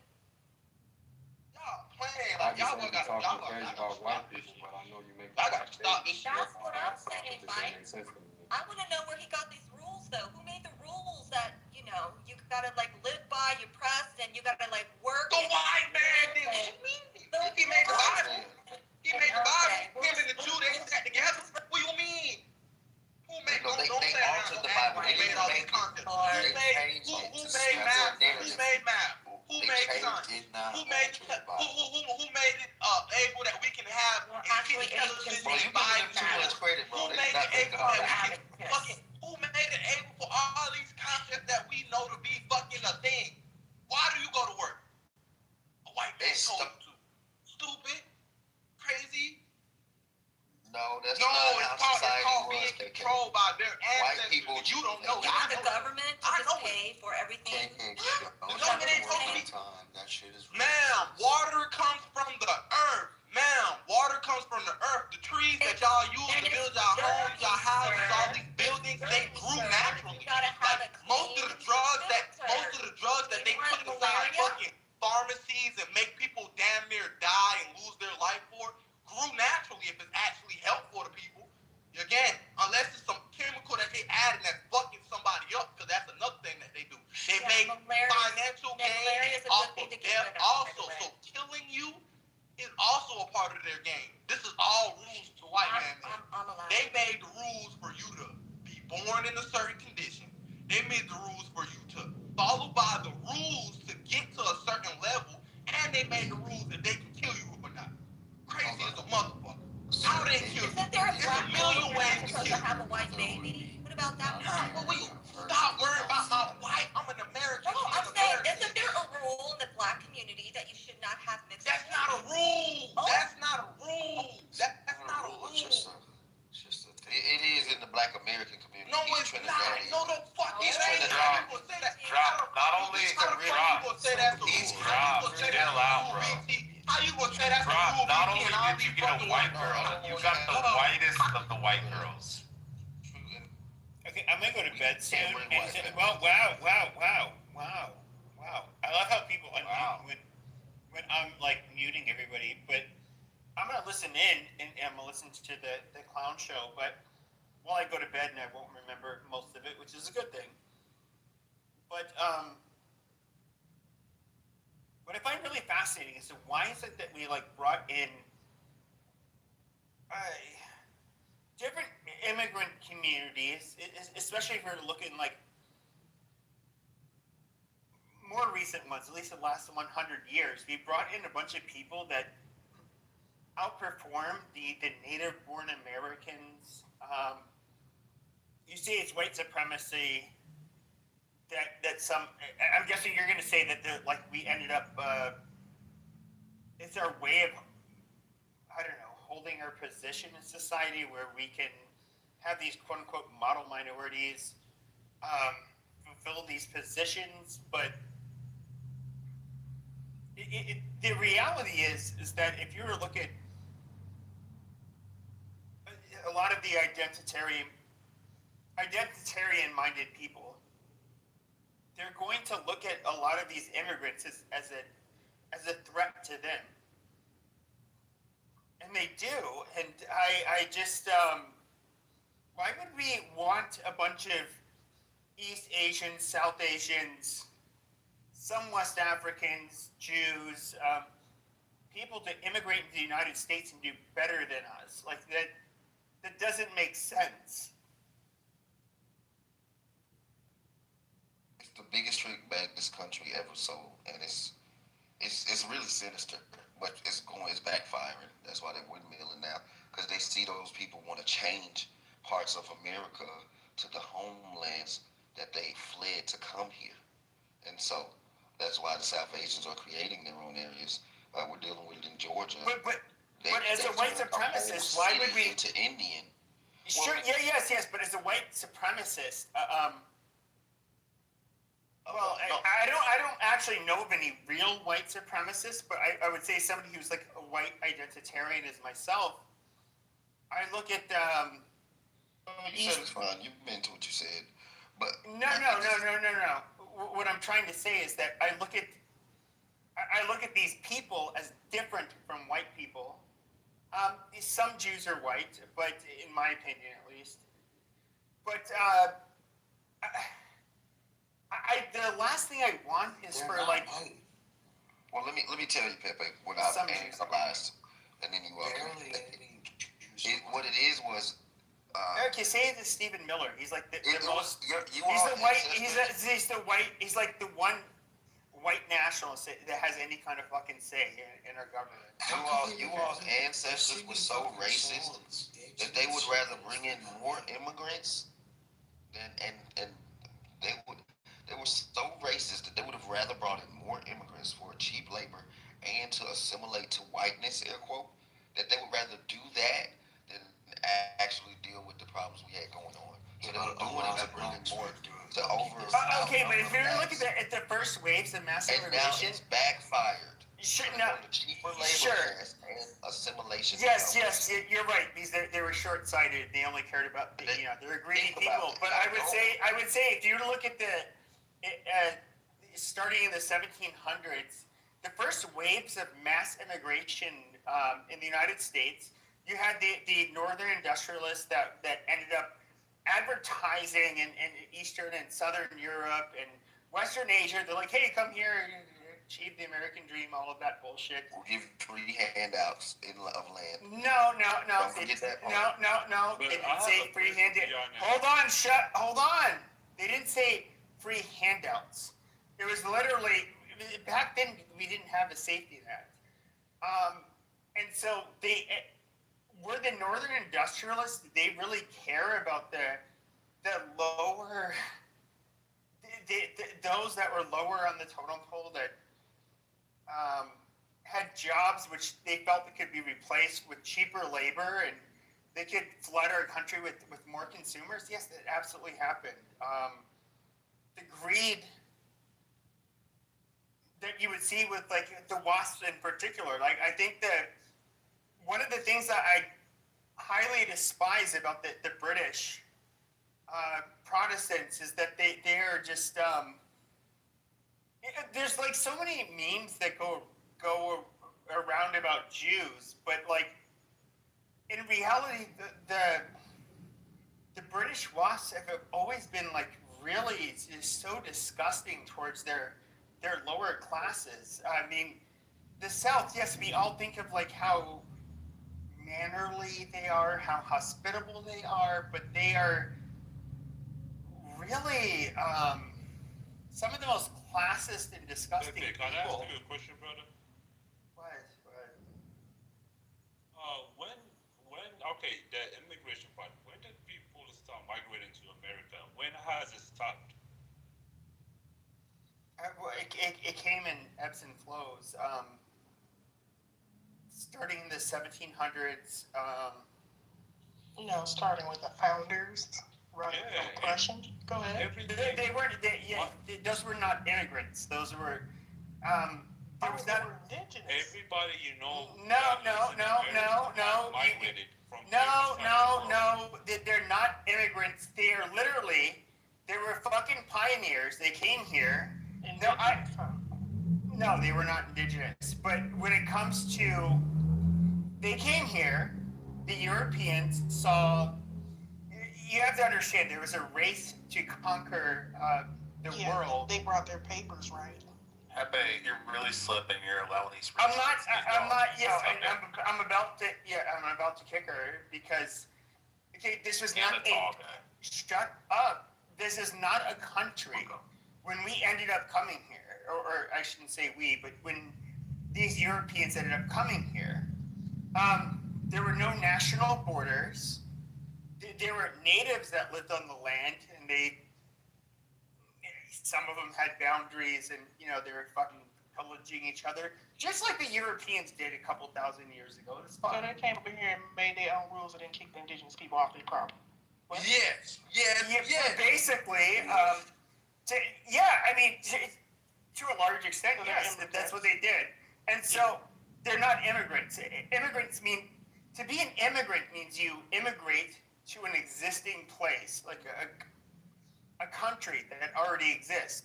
P: Y'all playing like y'all got
N: crazy about white people, but I know you make.
P: I gotta stop this shit.
O: That's what I'm saying, Mike. I want to know where he got these rules, though. Who made the rules that, you know, you gotta like live by, you press, and you gotta like work?
P: The white man did. What you mean? He made the Bible. He made the Bible. Him and the Jew, they sat together. What you mean? Who made? Don't say that. Who made all these concepts? Who made math? Who made math? Who made science? Who made it able that we can have
O: actually
P: intelligence and buy Who made it able that we can fucking? Who made it able for all these concepts that we know to be fucking a thing? Why do you go to work? A white man told you to. Stupid, crazy.
K: No, that's
P: no,
K: not how society
P: called
K: was.
P: Being controlled by their ancestors.
K: White people.
P: You don't know.
O: You want the government to just pay for everything?
P: The government ain't supposed to be.
K: That shit is.
P: Ma'am, water comes from the earth. Ma'am, water comes from the earth. The trees that y'all use to build y'all homes, y'all houses, all these buildings, they grew naturally. Like most of the drugs that they put inside fucking pharmacies and make people damn near die and lose their life for grew naturally if it's actually helpful to people. Again, unless it's some chemical that they add and that's fucking somebody up, because that's another thing that they do. They make financial gain off of death also. So killing you is also a part of their game. This is all rules to white man. They made the rules for you to be born in a certain condition. They made the rules for you to follow by the rules to get to a certain level, and they made the rules that they can kill you or not. Crazy as a motherfucker. How they kill you? There's a million ways to kill you.
O: Have a white baby. What about that?
P: But will you stop worrying about my white? I'm an American.
O: No, I'm saying, isn't there a rule in the black community that you should not have mixed?
P: That's not a rule. That's not a rule. That's not a rule.
K: It is in the Black American community.
P: No, it's not. No, the fuck it ain't.
K: Drop.
B: Not only is the drop.
K: He's
B: drop. Get loud, bro.
P: How you gonna say that's a
B: Drop.
P: rule?
B: Not only did you get a white girl, you got the whitest of the white girls.
H: Okay, I'm gonna go to bed soon. Wow. I love how people unmute when I'm like muting everybody, but I'm gonna listen in and I'm gonna listen to the clown show, but while I go to bed and I won't remember most of it, which is a good thing. But what I find really fascinating is why is it that we like brought in different immigrant communities, especially if we're looking like more recent ones, at least the last 100 years, we brought in a bunch of people that outperformed the native-born Americans. You say it's white supremacy. That some, I'm guessing you're going to say that like we ended up. It's our way of, I don't know, holding our position in society where we can have these quote unquote model minorities fulfill these positions, but the reality is that if you were to look at a lot of the identitarian-minded people, they're going to look at a lot of these immigrants as a threat to them, and they do. And I just why would we want a bunch of East Asians, South Asians, some West Africans, Jews, people to immigrate into the United States and do better than us? Like that doesn't make sense.
P: It's the biggest trick bag this country ever sold, and it's really sinister, but it's backfiring. That's why they're windmilling now, because they see those people want to change parts of America to the homelands that they fled to come here, and so that's why the South Asians are creating their own areas. We're dealing with it in Georgia.
H: But as a white supremacist, why would we?
P: To Indian.
H: Sure. Well, yes. But as a white supremacist, well, no. I don't actually know of any real white supremacists, but I would say somebody who's like a white identitarian as myself. I look at
P: you said it's fine. You meant what you said, but
H: no. What I'm trying to say is that I look at these people as different from white people. Some Jews are white, but in my opinion, at least. But the last thing I want is for like.
P: Well, let me tell you, Pepe, what I've analyzed, and then you what it is was.
H: Okay, say it to Stephen Miller. He's like the most. He's like the one white nationalist that has any kind of fucking say in our government.
P: You all's ancestors were so racist that they would rather bring in more immigrants and they were so racist that they would have rather brought in more immigrants for cheap labor and to assimilate to whiteness, air quote, that they would rather do that than actually deal with the problems we had going on. So they were doing it to bring in more to over.
H: Okay, but if you're looking at the first waves of mass immigration,
P: it's backfired.
H: Sure, no,
P: cheaper labor and assimilation.
H: Yes, you're right. Because they were short-sighted. They only cared about they're greedy people. But I would say if you were to look at starting in the 1700s, the first waves of mass immigration in the United States, you had the northern industrialists that ended up advertising in Eastern and Southern Europe and Western Asia. They're like, hey, come here, achieve the American dream, all of that bullshit.
P: We'll give free handouts of land.
H: No. They didn't say free handouts. Hold on. They didn't say free handouts. It was literally, back then we didn't have a safety net. And so were the northern industrialists, did they really care about the lower, those that were lower on the totem pole that had jobs which they felt that could be replaced with cheaper labor and they could flood our country with more consumers? Yes, that absolutely happened. The greed that you would see with like the WASP in particular, like I think that one of the things that I highly despise about the British Protestants is that they are just there's like so many memes that go around about Jews, but like in reality the British WASPs have always been like really just so disgusting towards their lower classes. I mean, the South, yes, we all think of like how mannerly they are, how hospitable they are, but they are really some of the most classist and disgusting people.
Q: Can I ask you a question, brother?
H: What?
Q: Okay, the immigration part. When did people start migrating to America? When has it stopped?
H: It came in ebbs and flows. Starting in the 1700s,
R: Starting with the founders, running from oppression. Go ahead.
G: They weren't. Those were not immigrants. Those were. There was not.
R: Indigenous.
Q: Everybody you know.
G: No. They're not immigrants. They are literally. They were fucking pioneers. They came here. No, they were not indigenous. But when it comes to, they came here. The Europeans saw. You have to understand, there was a race to conquer the world.
R: They brought their papers, right?
B: Pepe, you're really slipping. You're allowing these.
G: I'm not. Yeah, I'm about to kick her because. Okay, this was not a. Shut up. This is not a country. When we ended up coming here, or I shouldn't say we, but when these Europeans ended up coming here, there were no national borders. There were natives that lived on the land, and some of them had boundaries, and they were fucking pillaging each other, just like the Europeans did a couple thousand years ago. It's fine.
R: So they came over here and made their own rules and then kicked the indigenous people off their property. What?
G: Yes. Basically, to a large extent, yes, that's what they did. And so they're not immigrants. Immigrants mean, to be an immigrant means you immigrate to an existing place, like a country that already exists.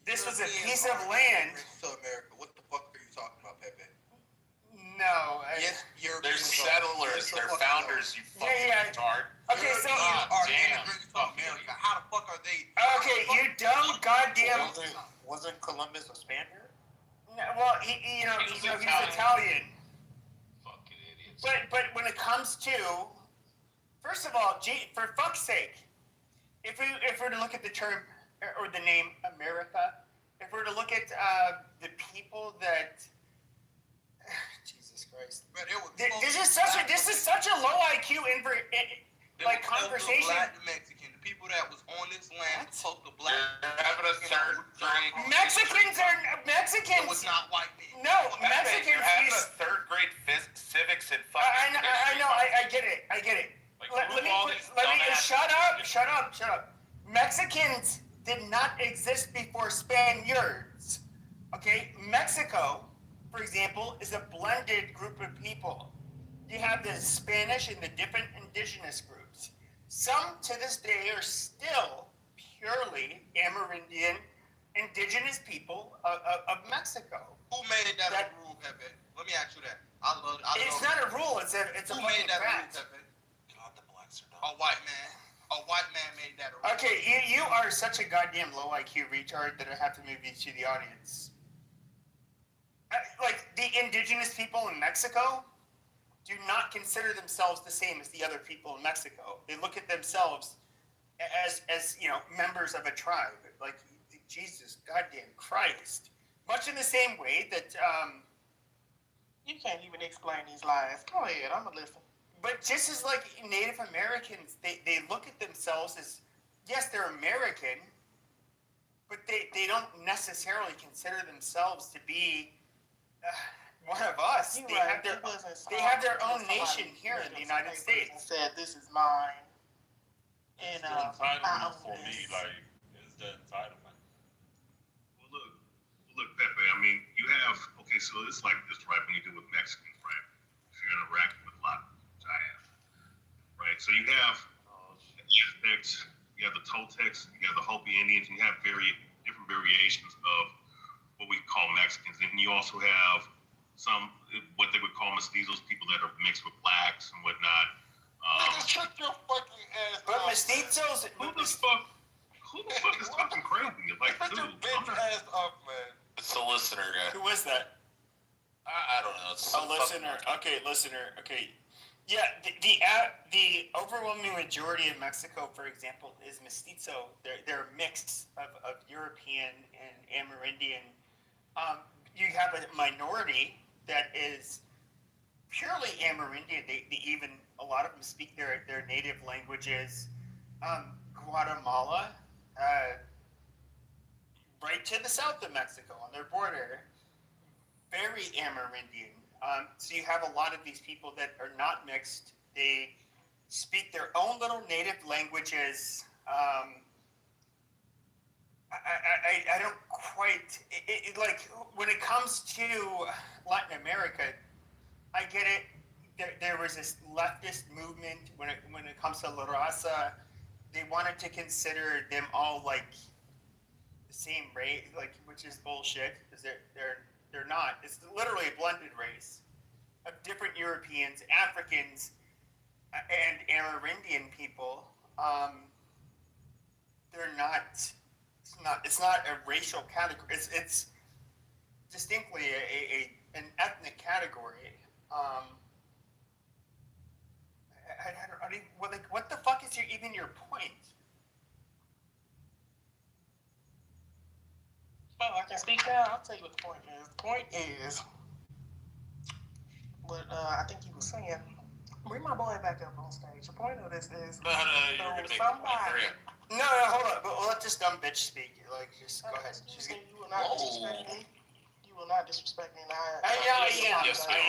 G: This was a piece of land.
L: To America. What the fuck are you talking about, Pepe?
G: No.
B: They're settlers. They're founders. You fucking retard.
G: Okay, so
L: immigrants to America. How the fuck are they?
G: Okay, you dumb goddamn.
B: Wasn't Columbus a Spaniard?
G: No, well, he's Italian.
B: Fucking idiots.
G: But when it comes to, first of all, for fuck's sake, if we were to look at the term or the name America, if we were to look at the people that, Jesus Christ, this is such a low IQ conversation.
L: Black Mexican, the people that was on this land spoke the black.
B: Having a third grade.
G: Mexicans.
L: It was not white men.
G: No, Mexicans.
B: You're having a third grade civics and fucking.
G: I know. I get it. Let me shut up. Mexicans did not exist before Spaniards. Okay, Mexico, for example, is a blended group of people. You have the Spanish and the different indigenous groups. Some to this day are still purely Amerindian, indigenous people of Mexico.
L: Who made that a rule, Pepe? Let me ask you that.
G: It's not a rule. It's a
L: Who made that
G: fact.
L: rule, Pepe? God, the blacks are not. A white man. A white man made that a rule.
G: Okay, you are such a goddamn low IQ retard that I have to move you to the audience. Like, the indigenous people in Mexico do not consider themselves the same as the other people in Mexico. They look at themselves as members of a tribe. Like, Jesus goddamn Christ. Much in the same way that,
R: You can't even explain these lies. Go ahead, I'm gonna listen.
G: But just as like Native Americans, they look at themselves as, yes, they're American, but they don't necessarily consider themselves to be one of us. They have their own nation here in the United States.
R: Said this is mine. And
Q: the entitlement for me, like, is the entitlement.
S: Well, look, Pepe. I mean, you have so it's like this, right? When you deal with Mexicans, right? If you're interacting with a lot, which I have, right? So you have the Aztecs, you have the Toltecs, you have the Hopi Indians, and you have different variations of what we call Mexicans, and you also have some what they would call mestizos, people that are mixed with blacks and whatnot.
L: Shut your fucking ass.
G: But mestizos,
S: who the fuck is talking crazy? Like,
L: shut your bitch ass up, man.
B: It's a listener guy.
G: Who was that?
B: I don't know. It's
G: a listener. Okay, listener. Okay. Yeah, the overwhelming majority of Mexico, for example, is mestizo. They're a mix of European and Amerindian. You have a minority that is purely Amerindian. A lot of them speak their native languages. Guatemala, right to the south of Mexico on their border, very Amerindian. So you have a lot of these people that are not mixed. They
H: speak their own little native languages. I don't quite like when it comes to Latin America. I get it. There was this leftist movement when it comes to La Raza. They wanted to consider them all like the same race, like, which is bullshit because they're not. It's literally a blended race of different Europeans, Africans, and Amerindian people. They're not. It's not a racial category. It's distinctly an ethnic category. What the fuck is even your point?
R: Well, I can speak now. I'll tell you what the point is. The point is what I think you were saying. Bring my boy back up on stage. The point of this is
B: No, you're gonna make
R: somebody.
H: No, hold on. But we'll let this dumb bitch speak. Like, just go ahead.
R: You will not disrespect me. You will not disrespect me.
H: I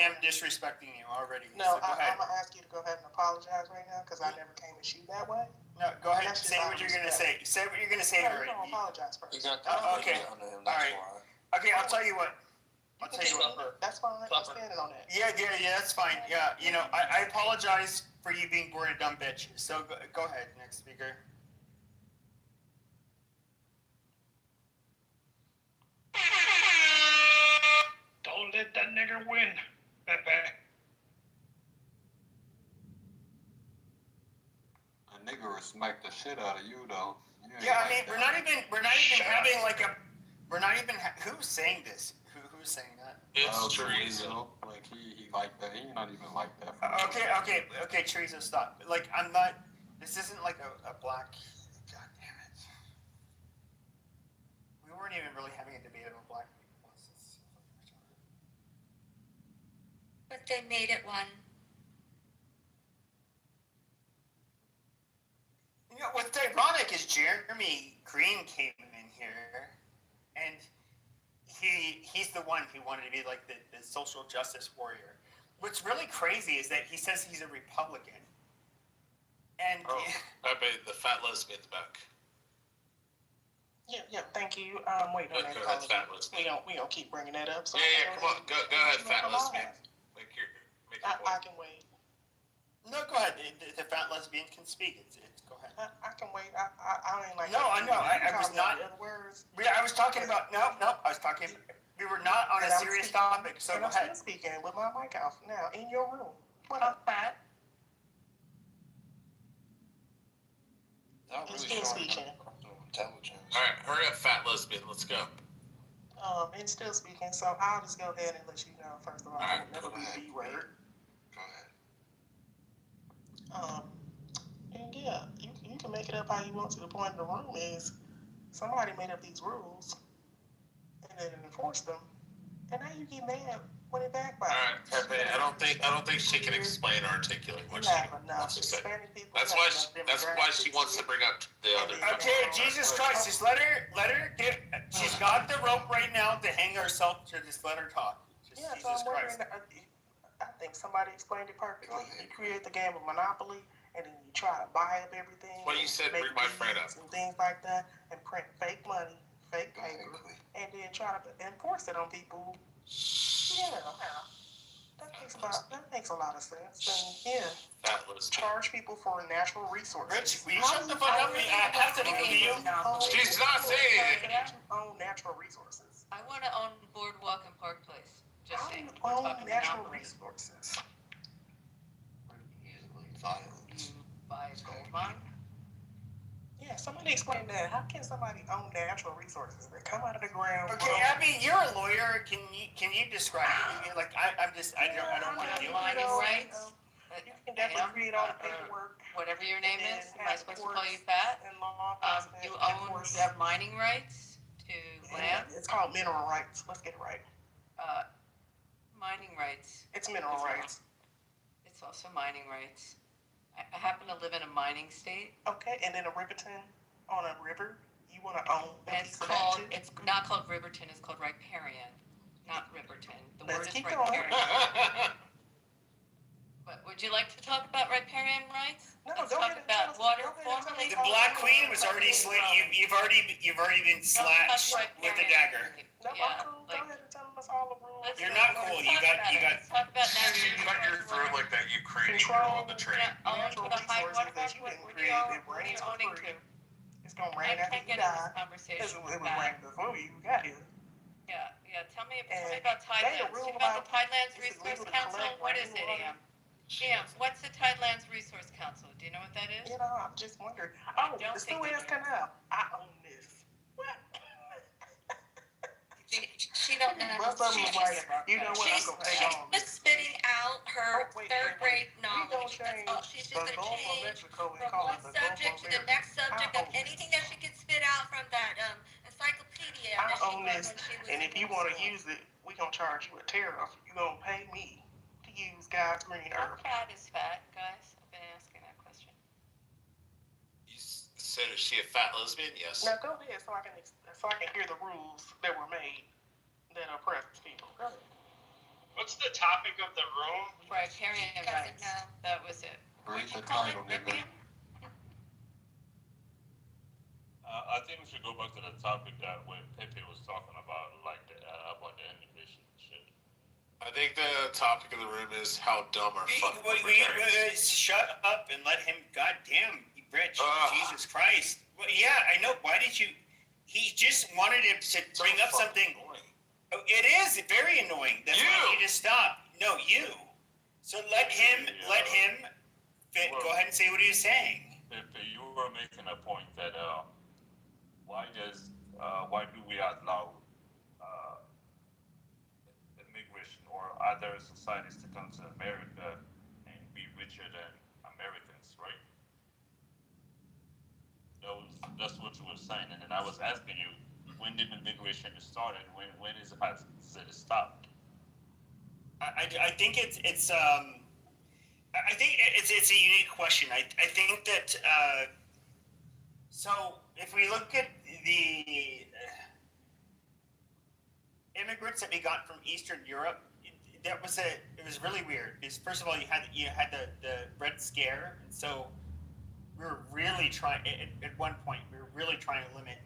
H: am disrespecting you already.
R: No,
H: so go
R: I'm
H: ahead.
R: gonna ask you to go ahead and apologize right now because I never came at you that way.
H: No, go ahead. Say what you're gonna say. Say what you're gonna say.
R: No, you don't apologize first.
H: Okay. All right. Okay, I'll tell you what.
R: That's fine. I'm standing on that.
H: Yeah, that's fine. Yeah, I apologize for you being born a dumb bitch. So go ahead, next speaker.
M: Don't let that nigger win, Pepe.
N: A nigga will smack the shit out of you, though.
H: Yeah, I mean, we're not even having like a. We're not even. Who's saying this? Who's saying that?
B: It's Chorizo.
N: Like he like that. He not even like that.
H: Okay, Chorizo, stop. Like, I'm not. This isn't like a black. God damn it. We weren't even really having a debate about black people.
D: But they made it one.
H: What's ironic is Jeremy Green came in here, and he's the one who wanted to be like the social justice warrior. What's really crazy is that he says he's a Republican. And
B: Pepe, the fat lesbian's back.
R: Yeah, thank you. Wait on that.
B: Go ahead, fat lesbian.
R: We don't keep bringing that up. So
B: Come on, go ahead, fat lesbian. Make your
R: I
B: point.
R: can wait.
H: No, go ahead. The fat lesbian can speak. It's go ahead.
R: I can wait. I ain't like.
H: No, I know. I was not.
R: Other words.
H: I was talking about. No. I was talking. We were not on a serious topic. So go ahead.
R: I'm still speaking with my mic off now in your room. What up, Pat? I'm still speaking.
K: Intelligence.
B: All right, hurry up, fat lesbian. Let's go.
R: It's still speaking, so I'll just go ahead and let you know. First of all, I will never be the B word.
K: Go ahead.
R: And yeah, you can make it up how you want to. The point of the room is somebody made up these rules and then enforced them, and now you get mad when it backfires.
B: All right, Pepe. I don't think she can explain or articulate what she wants to say. That's why she wants to bring up the other.
H: Okay, Jesus Christ, just let her get. She's got the rope right now to hang herself to just let her talk.
R: So I'm wondering. I think somebody explained it perfectly. You create the game of Monopoly, and then you try to buy up everything.
B: Well, you said bring my friend up.
R: And things like that, and print fake money, fake paper, and then try to enforce it on people. Yeah, that makes a lot of sense. And yeah, charge people for natural resources.
H: Rich, will you shut the fuck up? I have to believe you.
B: She's not saying it.
R: Own natural resources.
D: I want to own Boardwalk and Park Place. Just saying.
R: Own natural resources.
K: Violence.
D: Buy a gold mine.
R: Yeah, somebody explain that. How can somebody own natural resources that come out of the ground?
H: Okay, Abby, you're a lawyer. Can you describe it? Like I don't want to do
D: Mining rights.
R: You can definitely create all the paperwork.
D: Whatever your name is, am I supposed to call you Pat? You have mining rights to land.
R: It's called mineral rights. Let's get it right.
D: Mining rights.
R: It's mineral rights.
D: It's also mining rights. I happen to live in a mining state.
R: Okay, and in a Riverton, on a river, you want to own a piece of that too?
D: It's not called Riverton, it's called Riparian, not Riverton. The word is
R: keep
D: Riparian. But would you like to talk about riparian rights?
R: No,
D: Let's
R: go
D: talk
R: ahead and
D: about
R: tell us-
D: water
R: go ahead and tell us
D: formally.
F: The Black Queen was already you've already been slashed with a dagger.
R: No,
D: Yeah,
R: I'm cool. Go
D: like-
R: ahead and tell us all the rules.
D: Let's
F: You're
D: talk-
F: not cool.
D: let's
F: You
D: talk
F: got
D: about
F: you
D: it.
F: got.
D: Let's talk about natural
B: You cut your throat like that Ukrainian girl on the train.
R: Natural resources that you didn't create. It rains for free. It's gonna rain
D: I
R: after
D: can't
R: you
D: get in this
R: die.
D: conversation.
R: It was
D: with that.
R: raining before you got here.
D: Yeah. Tell me
R: And
D: about
R: they a
D: Tidelands.
R: rule
D: You about
R: about
D: the Tidelands
R: is it
D: Resource
R: legal to
D: Council?
R: collect
D: What is it,
R: rainwater?
D: Am? Am, what's the Tidelands Resource Council? Do you know what that is?
R: You know, I'm just wondering.
D: I
R: Oh,
D: don't
R: the
D: think
R: Suez
D: they do.
R: Canal. I own this. What?
D: She don't know.
R: Most of them
D: She's
R: are
D: just-
R: like, you know what? I'm gonna take all
D: She's just spitting out her third-grade
R: We gonna
D: knowledge. That's
R: change
D: all. She's just
R: the
D: gonna
R: Gulf of
D: change
R: Mexico and
D: from
R: call
D: one
R: it the Gulf
D: subject
R: of
D: to the
R: America.
D: next subject
R: I
D: of
R: own
D: anything that she could spit out from that encyclopedia
R: I
D: that she
R: own
D: read
R: this,
D: when she was
R: and
D: in
R: if you
D: middle
R: want to
D: school.
R: use it, we gonna charge you a tariff. You gonna pay me to use God's green
D: Our
R: earth.
D: cat is fat, guys. I've been asking that question.
T: You said, is she a fat lesbian? Yes.
R: Now go ahead, so I can hear the rules that were made that oppress people. Go ahead.
H: What's the topic of the room?
D: Riparian rights. That was it.
K: Read
D: What'd you
K: the
D: call it?
K: title, nigga.
D: Riparian?
Q: I think we should go back to the topic that when Pepe was talking about, like about the immigration and shit.
T: I think the topic of the room is how dumb are fucking libertarians.
F: Shut up and let him. Goddamn, Rich. Jesus Christ. Well, yeah, I know. Why did you? He just wanted to bring up something. Oh, it is very annoying. That's why you need to stop. No, you. So let him. Go ahead and say what he was saying.
Q: Pepe, you were making a point that why do we allow immigration or other societies to come to America and be richer than Americans, right? That's what you were saying, and then I was asking you, when did immigration start and when has it stopped?
F: I think it's I think it's a unique question. I think that so if we look at the immigrants that we got from Eastern Europe, it was really weird. Because first of all, you had the Red Scare, so we were really trying at one point. We were really trying to limit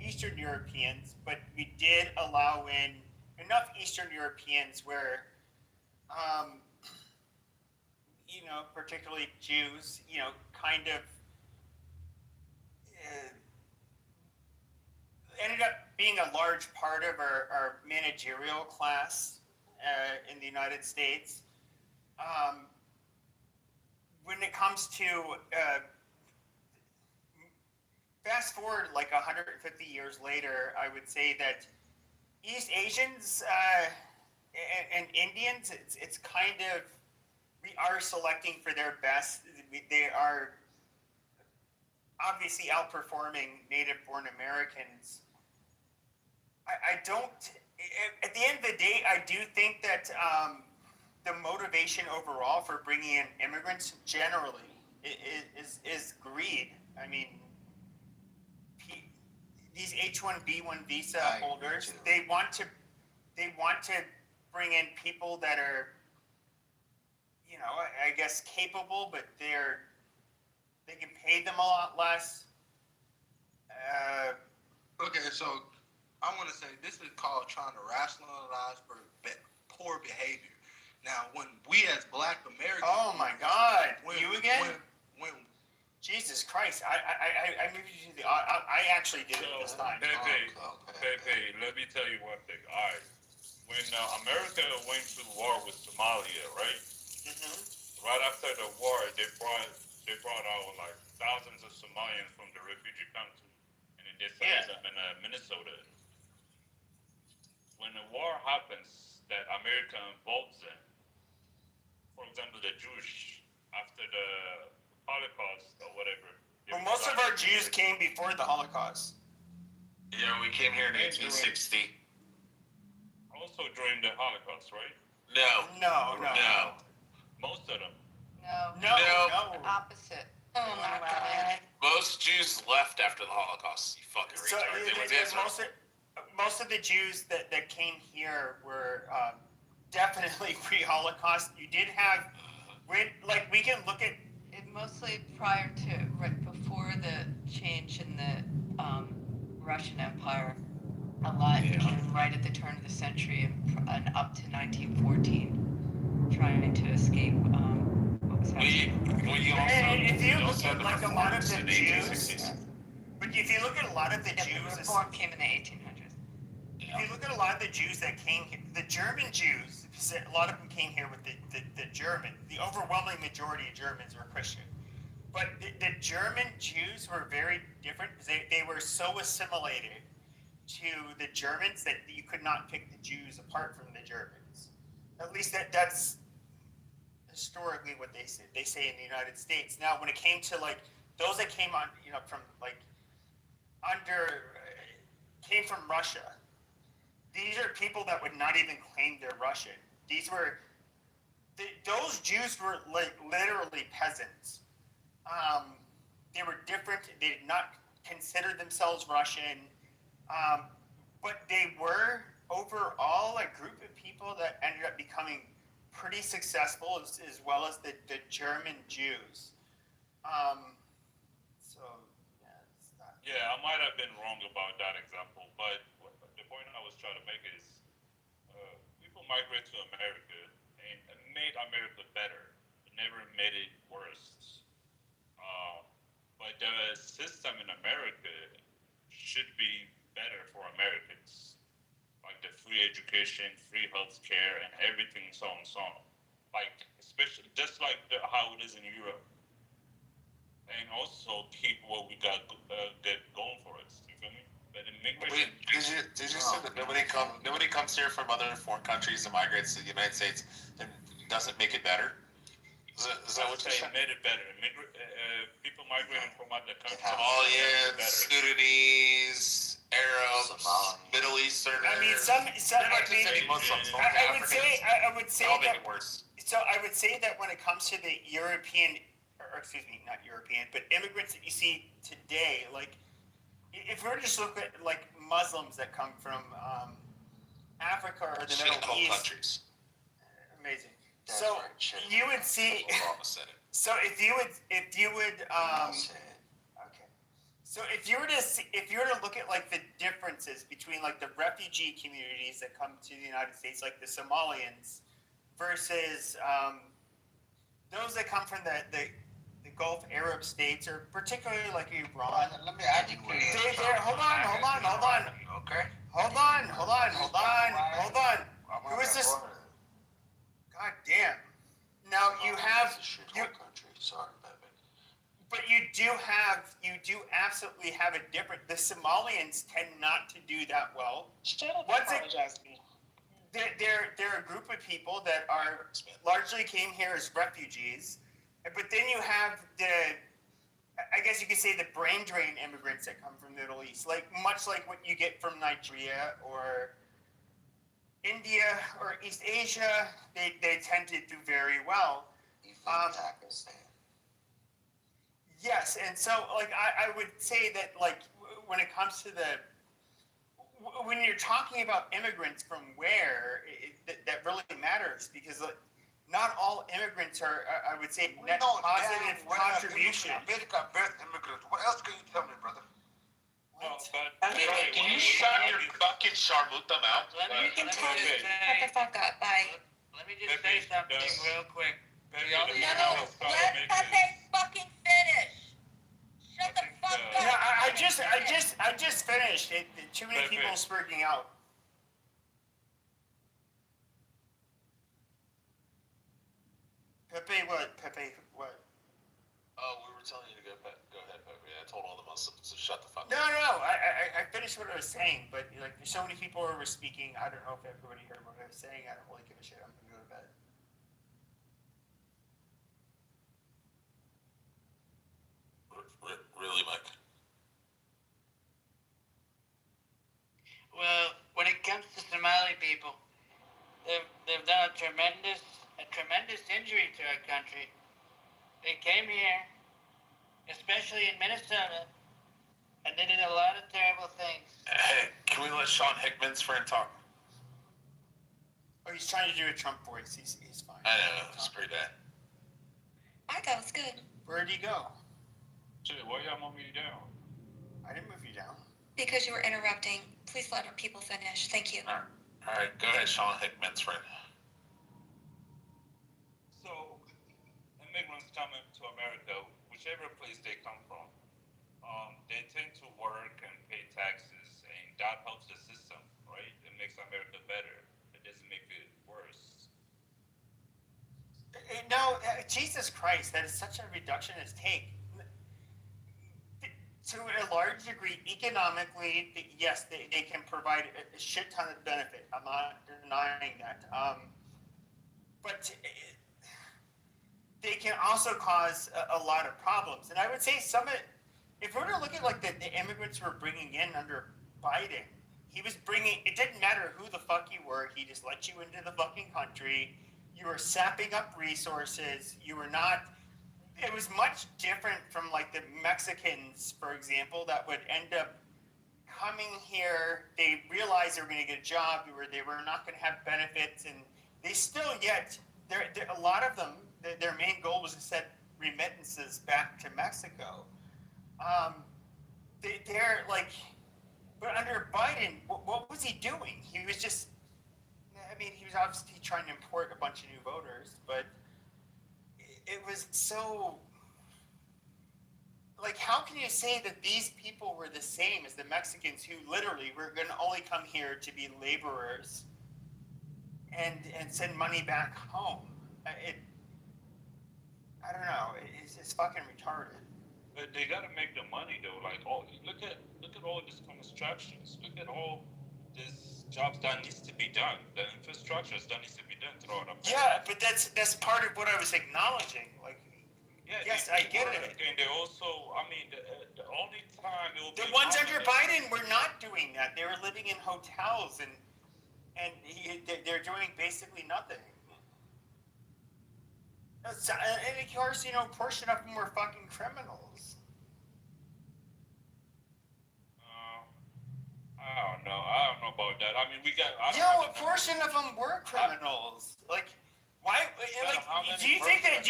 F: Eastern Europeans, but we did allow in enough Eastern Europeans where, particularly Jews, kind of ended up being a large part of our managerial class in the United States. When it comes to fast forward like 150 years later, I would say that East Asians and Indians, it's kind of, we are selecting for their best. They are obviously outperforming native-born Americans. I don't, at the end of the day, I do think that the motivation overall for bringing in immigrants generally is greed. I mean, these H-1B1 visa holders, they want to bring in people that are, I guess capable, but they can pay them a lot less.
L: Okay, so I want to say this is called trying to rationalize for poor behavior. Now, when we as Black Americans,
F: oh my God, you again?
L: When
F: Jesus Christ, I moved you to the. I actually did it this time.
Q: Pepe, let me tell you one thing. All right, when America went to war with Somalia, right? Mm-hmm. Right after the war, they brought out like thousands of Somalians from the refugee camps, and then they sent them in Minnesota. When the war happens, that America involves in, for example, the Jewish after the Holocaust or whatever.
F: Well, most of our Jews came before the Holocaust.
T: Yeah, we came here in 1860.
Q: Also during the Holocaust, right?
F: No.
Q: Most of them.
F: No.
D: Opposite. Oh my God.
T: Most Jews left after the Holocaust. You fucking retard.
F: Most of the Jews that came here were
H: definitely pre-Holocaust. You did have, we can look at
D: It mostly prior to, right before the change in the Russian Empire. A lot came right at the turn of the century and up to 1914, trying to escape what was happening.
H: If you look at like a lot of the Jews, but if you look at a lot of the Jews,
D: Reform came in the 1800s.
H: if you look at a lot of the Jews that came here, the German Jews, a lot of them came here with the German. The overwhelming majority of Germans were Christian. But the German Jews were very different because they were so assimilated to the Germans that you could not pick the Jews apart from the Germans. At least that's historically what they say. They say in the United States. Now, when it came to like those that came on, from like came from Russia. These are people that would not even claim they're Russian. Those Jews were like literally peasants. They were different. They did not consider themselves Russian, but they were overall a group of people that ended up becoming pretty successful, as well as the German Jews.
Q: Yeah, I might have been wrong about that example, but the point I was trying to make is people migrate to America and made America better. It never made it worse. But the system in America should be better for Americans, like the free education, free health care, and everything, so on and so on. Like, especially just like how it is in Europe. And also keep what we got get going for us. You feel me? But immigration.
T: Wait, did you say that nobody comes here from other foreign countries and migrates to the United States and doesn't make it better? Is that what you're saying?
Q: Made it better. People migrating from other countries.
T: Somalians, Sudanese, Arabs, Middle Easterners.
H: I mean,
T: Muslims.
H: I would say
T: All
H: that.
T: make it worse.
H: So I would say that when it comes to the European, or excuse me, not European, but immigrants that you see today, like if we were just look at like Muslims that come from Africa or the Middle East,
T: countries.
H: Amazing. So you would see. So if you would, okay. So if you were to look at like the differences between like the refugee communities that come to the United States, like the Somalians, versus those that come from the Gulf Arab states, or particularly like Iran.
P: Let me add you.
H: Hold on.
P: Okay.
H: Hold on. Who is this? God damn. Now you have but you do absolutely have a different. The Somalians tend not to do that well. They're a group of people that are largely came here as refugees, but then you have I guess you could say the brain drain immigrants that come from the Middle East, much like what you get from Nigeria or India or East Asia. They tend to do very well. Yes, and so I would say that when it comes to when you're talking about immigrants from where, that really matters, because not all immigrants are, I would say, net positive contribution.
P: America birth immigrants. What else can you tell me, brother?
T: Can you shut your fucking sharmuta mouth?
D: You can shut the fuck up. Bye.
F: Let me just say something real quick.
O: No, let Pepe fucking finish. Shut the fuck up.
H: Yeah, I just finished. Too many people speaking out. Pepe what?
T: Oh, we were telling you to go ahead, Pepe. I told all the Muslims to shut the fuck up.
H: No. I finished what I was saying, but so many people were speaking. I don't know if everybody heard what I was saying. I don't really give a shit. I'm gonna go to bed.
T: Really, Mike?
F: Well, when it comes to Somali people, they've done a tremendous injury to our country. They came here, especially in Minnesota, and they did a lot of terrible things.
T: Hey, can we let Sean Hickman's friend talk?
H: Oh, he's trying to do a Trump voice. He's fine.
T: I know, it's pretty bad.
D: I go, it's good.
H: Where'd he go?
Q: Shit, why y'all move me down?
H: I didn't move you down.
D: Because you were interrupting. Please let our people finish. Thank you.
T: All right, go ahead, Sean Hickman's friend.
Q: So, immigrants coming to America, whichever place they come from, they tend to work and pay taxes, and that helps the system, right? It makes America better. It doesn't make it worse.
H: No, Jesus Christ, that is such a reductionist take. To a large degree, economically, yes, they can provide a shit ton of benefit. I'm not denying that. But they can also cause a lot of problems. And I would say some of it, if we were to look at like the immigrants we're bringing in under Biden, it didn't matter who the fuck you were, he just let you into the fucking country. You were sapping up resources. It was much different from like the Mexicans, for example, that would end up coming here. They realized they were going to get a job, they were not going to have benefits, and they still yet, a lot of them, their main goal was to send remittances back to Mexico. They're like, but under Biden, what was he doing? He was just, he was obviously trying to import a bunch of new voters, but it was so, like, how can you say that these people were the same as the Mexicans who literally were going to only come here to be laborers and send money back home? I don't know. It's fucking retarded.
Q: But they gotta make the money though. Like, look at all these constructions. Look at all these jobs that needs to be done. The infrastructures that needs to be done throughout America.
H: Yeah, but that's part of what I was acknowledging. Like,
Q: yeah,
H: yes, I get it.
Q: And they also, the only time it will be
H: the ones under Biden were not doing that. They were living in hotels and they're doing basically nothing. And of course, a portion of them were fucking criminals.
Q: I don't know about that.
H: A portion of them were criminals. Like, why? Like, do you think that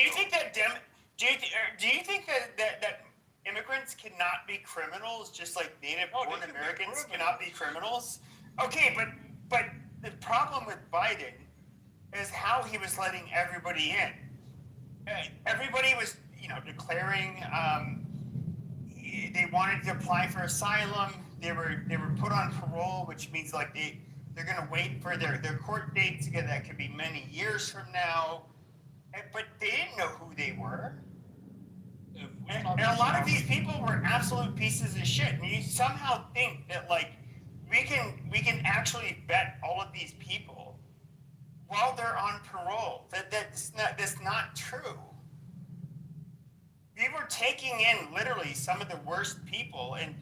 H: immigrants cannot be criminals, just like native-born Americans cannot be criminals? Okay, but the problem with Biden is how he was letting everybody in. Everybody was, declaring they wanted to apply for asylum. They were put on parole, which means like they're going to wait for their court dates again. That could be many years from now. But they didn't know who they were. And a lot of these people were absolute pieces of shit. And you somehow think that like we can actually vet all of these people while they're on parole. That's not true. We were taking in literally some of the worst people, and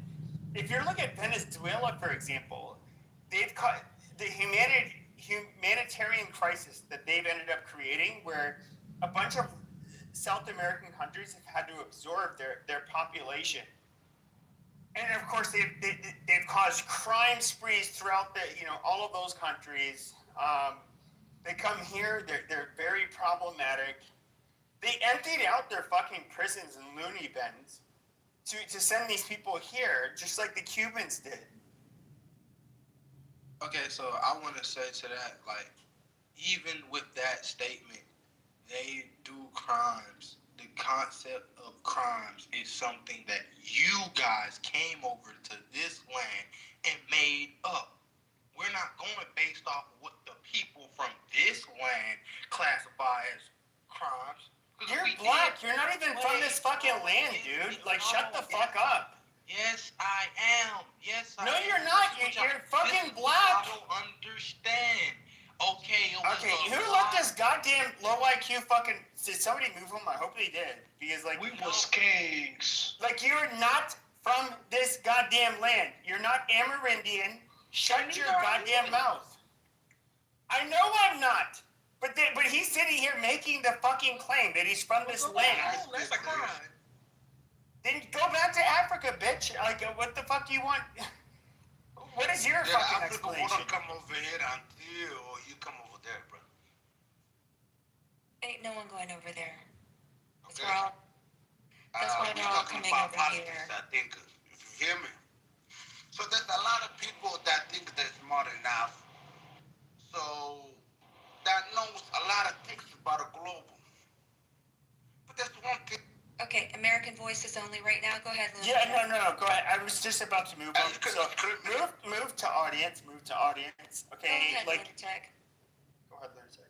H: if you look at Venezuela, for example, they've caught the humanitarian crisis that they've ended up creating, where a bunch of South American countries have had to absorb their population, and of course they've caused crime sprees throughout all of those countries. They come here, they're very problematic. They emptied out their fucking prisons and loony bins to send these people here, just like the Cubans did.
U: Okay, so I want to say to that, like, even with that statement, they do crimes. The concept of crimes is something that you guys came over to this land and made up. We're not going based off what the people from this land classify as crimes.
H: You're black. You're not even from this fucking land, dude. Like, shut the fuck up.
U: Yes, I am. Yes, I am.
H: No, you're not. You're fucking black.
U: I don't understand. Okay,
H: who let this goddamn low IQ fucking... Did somebody move him? I hope they did. Because, like...
M: We was kings.
H: Like, you're not from this goddamn land. You're not Amerindian. Shut your goddamn mouth. I know I'm not. But he's sitting here making the fucking claim that he's from this land.
U: That's a crime.
H: Then go back to Africa, bitch. Like, what the fuck do you want? What is your fucking explanation?
U: Africa won't come over here until you come over there, bro.
D: Ain't no one going over there. That's
P: Okay.
D: why
P: We're
D: they're all
P: talking
D: coming
P: about
D: over
P: politics,
D: here.
P: I think. If you hear me. So there's a lot of people that think they're smart enough, so that knows a lot of things about a global. But there's one thing.
D: Okay, American Voices only right now. Go ahead, Luna.
H: Yeah, no, go ahead. I was just about to move on. So move to audience. Okay,
D: Go ahead,
H: like.
D: Lunatic.
H: Go ahead, Lunatic.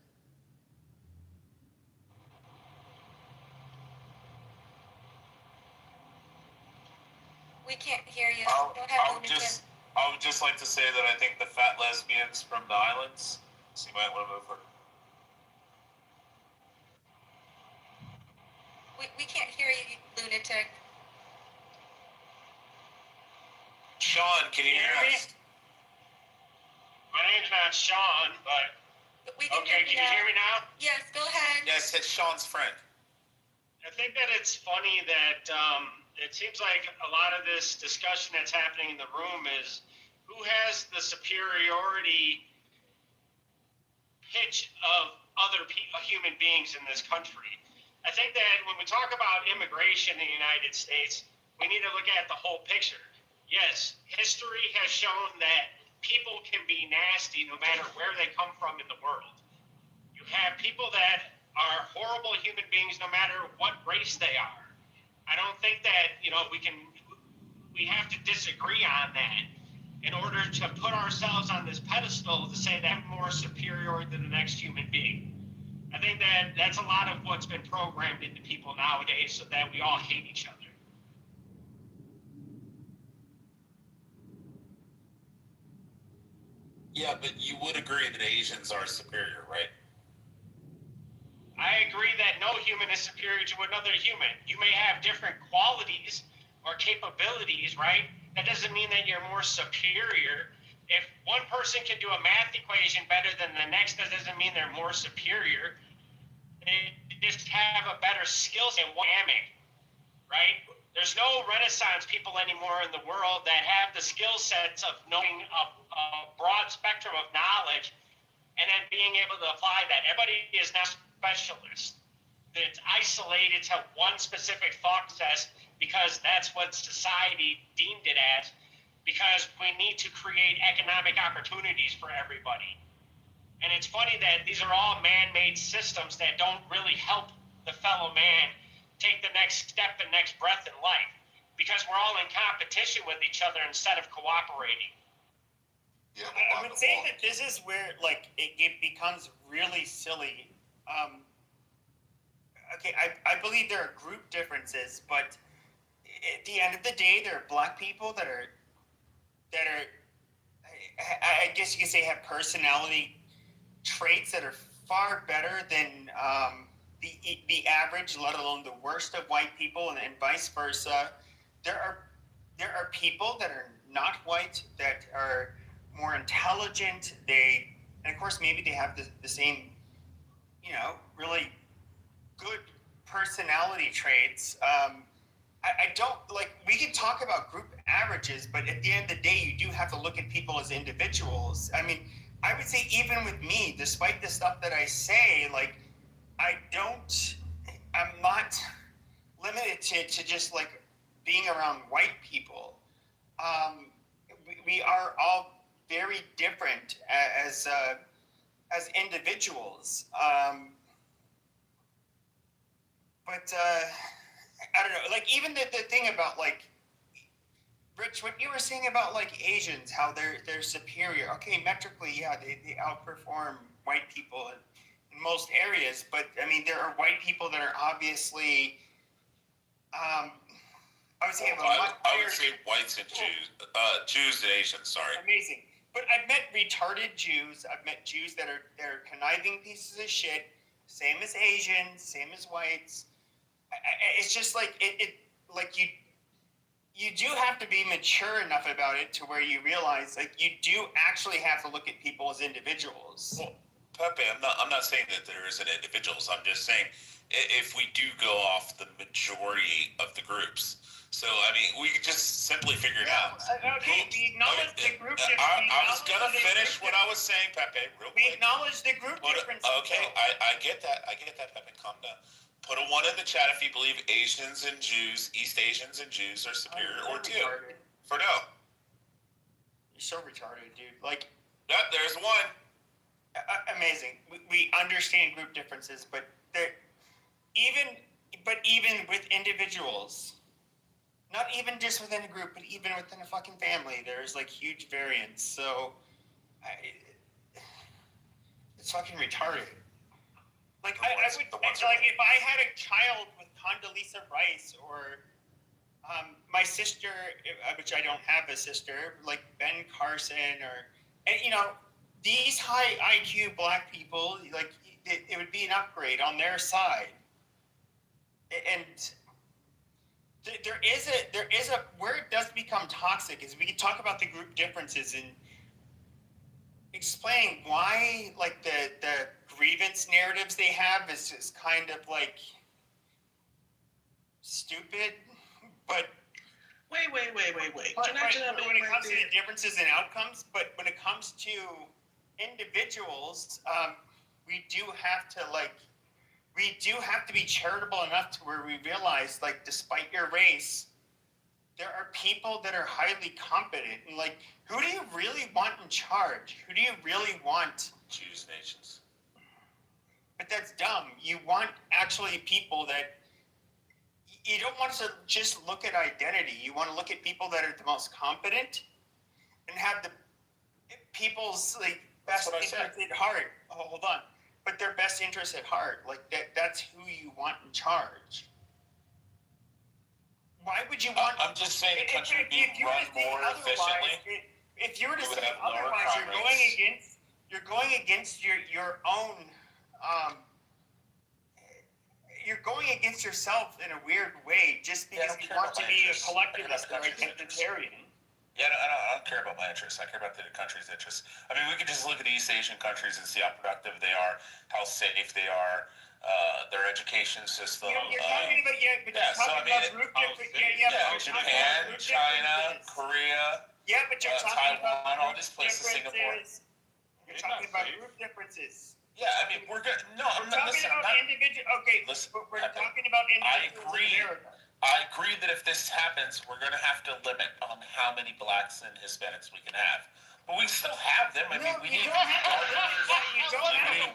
D: We can't hear you.
T: I
D: Go ahead, Lunatic.
T: would just like to say that I think the fat lesbians from the islands, so you might want to move her.
D: We can't hear you, Lunatic.
T: Sean, can you hear us?
M: My name's not Sean, but okay, can you hear me now?
D: Yes, go ahead.
T: Yes, it's Sean's friend.
M: I think that it's funny that it seems like a lot of this discussion that's happening in the room is who has the superiority pitch of other human beings in this country. I think that when we talk about immigration in the United States, we need to look at the whole picture. Yes, history has shown that people can be nasty no matter where they come from in the world. You have people that are horrible human beings no matter what race they are. I don't think that, we have to disagree on that in order to put ourselves on this pedestal to say that I'm more superior than the next human being. I think that that's a lot of what's been programmed into people nowadays so that we all hate each other.
T: Yeah, but you would agree that Asians are superior, right?
M: I agree that no human is superior to another human. You may have different qualities or capabilities, right? That doesn't mean that you're more superior. If one person can do a math equation better than the next, that doesn't mean they're more superior. They just have a better skill set, right? There's no Renaissance people anymore in the world that have the skill sets of knowing a broad spectrum of knowledge and then being able to apply that. Everybody is now specialist. It's isolated to one specific thought process because that's what society deemed it as, because we need to create economic opportunities for everybody. And it's funny that these are all man-made systems that don't really help the fellow man take the next step, the next breath in life, because we're all in competition with each other instead of cooperating.
T: Yeah,
H: I would say that this is where, it becomes really silly. Okay, I believe there are group differences, but at the end of the day, there are black people that are, I guess you could say, have personality traits that are far better than the average, let alone the worst of white people, and vice versa. There are people that are not white that are more intelligent. And of course, maybe they have the same, really good personality traits. I don't, we can talk about group averages, but at the end of the day, you do have to look at people as individuals. I mean, I would say even with me, despite the stuff that I say, I'm not limited to just being around white people. We are all very different as individuals. But I don't know, even the thing about Rich, what you were saying about Asians, how they're superior. Okay, metrically, yeah, they outperform white people in most areas, but I mean there are white people that are obviously I would say
T: whites and Jews and Asians, sorry.
H: Amazing. But I've met retarded Jews, I've met Jews that are conniving pieces of shit, same as Asians, same as whites. It's just you do have to be mature enough about it to where you realize you do actually have to look at people as individuals.
T: Well, Pepe, I'm not saying that there isn't individuals. I'm just saying if we do go off the majority of the groups. So I mean, we could just simply figured out.
F: Okay, we acknowledge the group differences.
T: I was gonna finish what I was saying, Pepe, real quick.
F: We acknowledge the group differences.
T: Okay, I get that. I get that, Pepe. Calm down. Put a 1 in the chat if you believe Asians and Jews, East Asians and Jews are superior, or 2.
F: Retarded.
T: For no.
F: You're so retarded, dude. Like,
T: Yep, there's 1.
F: Amazing. We understand group differences, but even with individuals, not even just within a group, but even within a fucking family, there's like huge variance. So, it's fucking retarded. Like I would like if I had a child with Condoleezza Rice or my sister, which I don't have a sister, like Ben Carson and these high IQ black people, like it would be an upgrade on their side. And there is a where it does become toxic is we can talk about the group differences and explain why like the grievance narratives they have is just kind of like stupid, but
R: Wait.
F: Can I jump in when it comes to the differences in outcomes, but when it comes to individuals, we do have to be charitable enough to where we realize, like, despite your race, there are people that are highly competent. And, like, who do you really want in charge? Who do you really want?
T: Jews, nations.
F: But that's dumb. You want actually people that you don't want to just look at identity. You want to look at people that are the most competent and have the people's like best interest at heart. Oh, hold on. But their best interest at heart. Like that's who you want in charge. Why would you want
T: I'm just saying the country would be run more efficiently.
F: If you were to say
T: have lower
F: otherwise,
T: crime
F: you're going against your own you're going against yourself in a weird way just because you want to be a collectivist or identitarian.
T: Yeah, I don't care about my interests. I care about the country's interests. I mean, we could just look at the East Asian countries and see how productive they are, how safe they are, their education system.
F: You're talking about
T: Japan, China, Korea,
F: yeah, but you're talking
T: Taiwan,
F: about
T: all these places, Singapore.
F: You're talking about group differences.
T: Yeah, I mean, we're good. No, I'm not
F: talking about individual. Okay,
T: listen,
F: but we're talking about individuals in America.
T: I agree that if this happens, we're going to have to limit on how many blacks and Hispanics we can have. But we still have them. I mean, we need.
F: You don't have to limit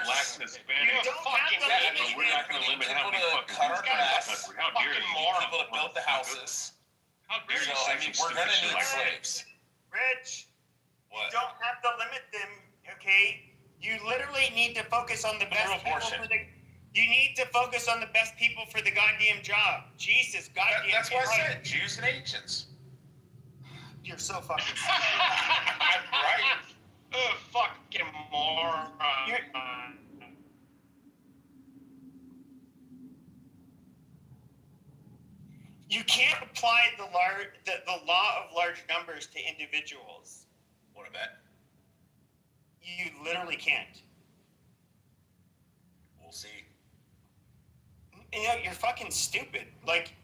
S: blacks and Hispanics.
F: You don't have to limit
S: We're not going to limit how many fucking
T: cut our grass.
S: How dare you?
T: People to build the houses.
S: How dare you?
T: I mean, we're going to need slaves.
F: Rich,
T: What?
F: you don't have to limit them, okay? You literally need to focus on the best people for the. You need to focus on the best people for the goddamn job. Jesus, goddamn.
T: That's what I said. Jews and Asians.
F: You're so fucking stupid.
T: I'm right.
M: Fucking moron.
F: You can't apply the law of large numbers to individuals.
T: What about?
F: You literally can't.
T: We'll see.
F: You're fucking stupid. Like,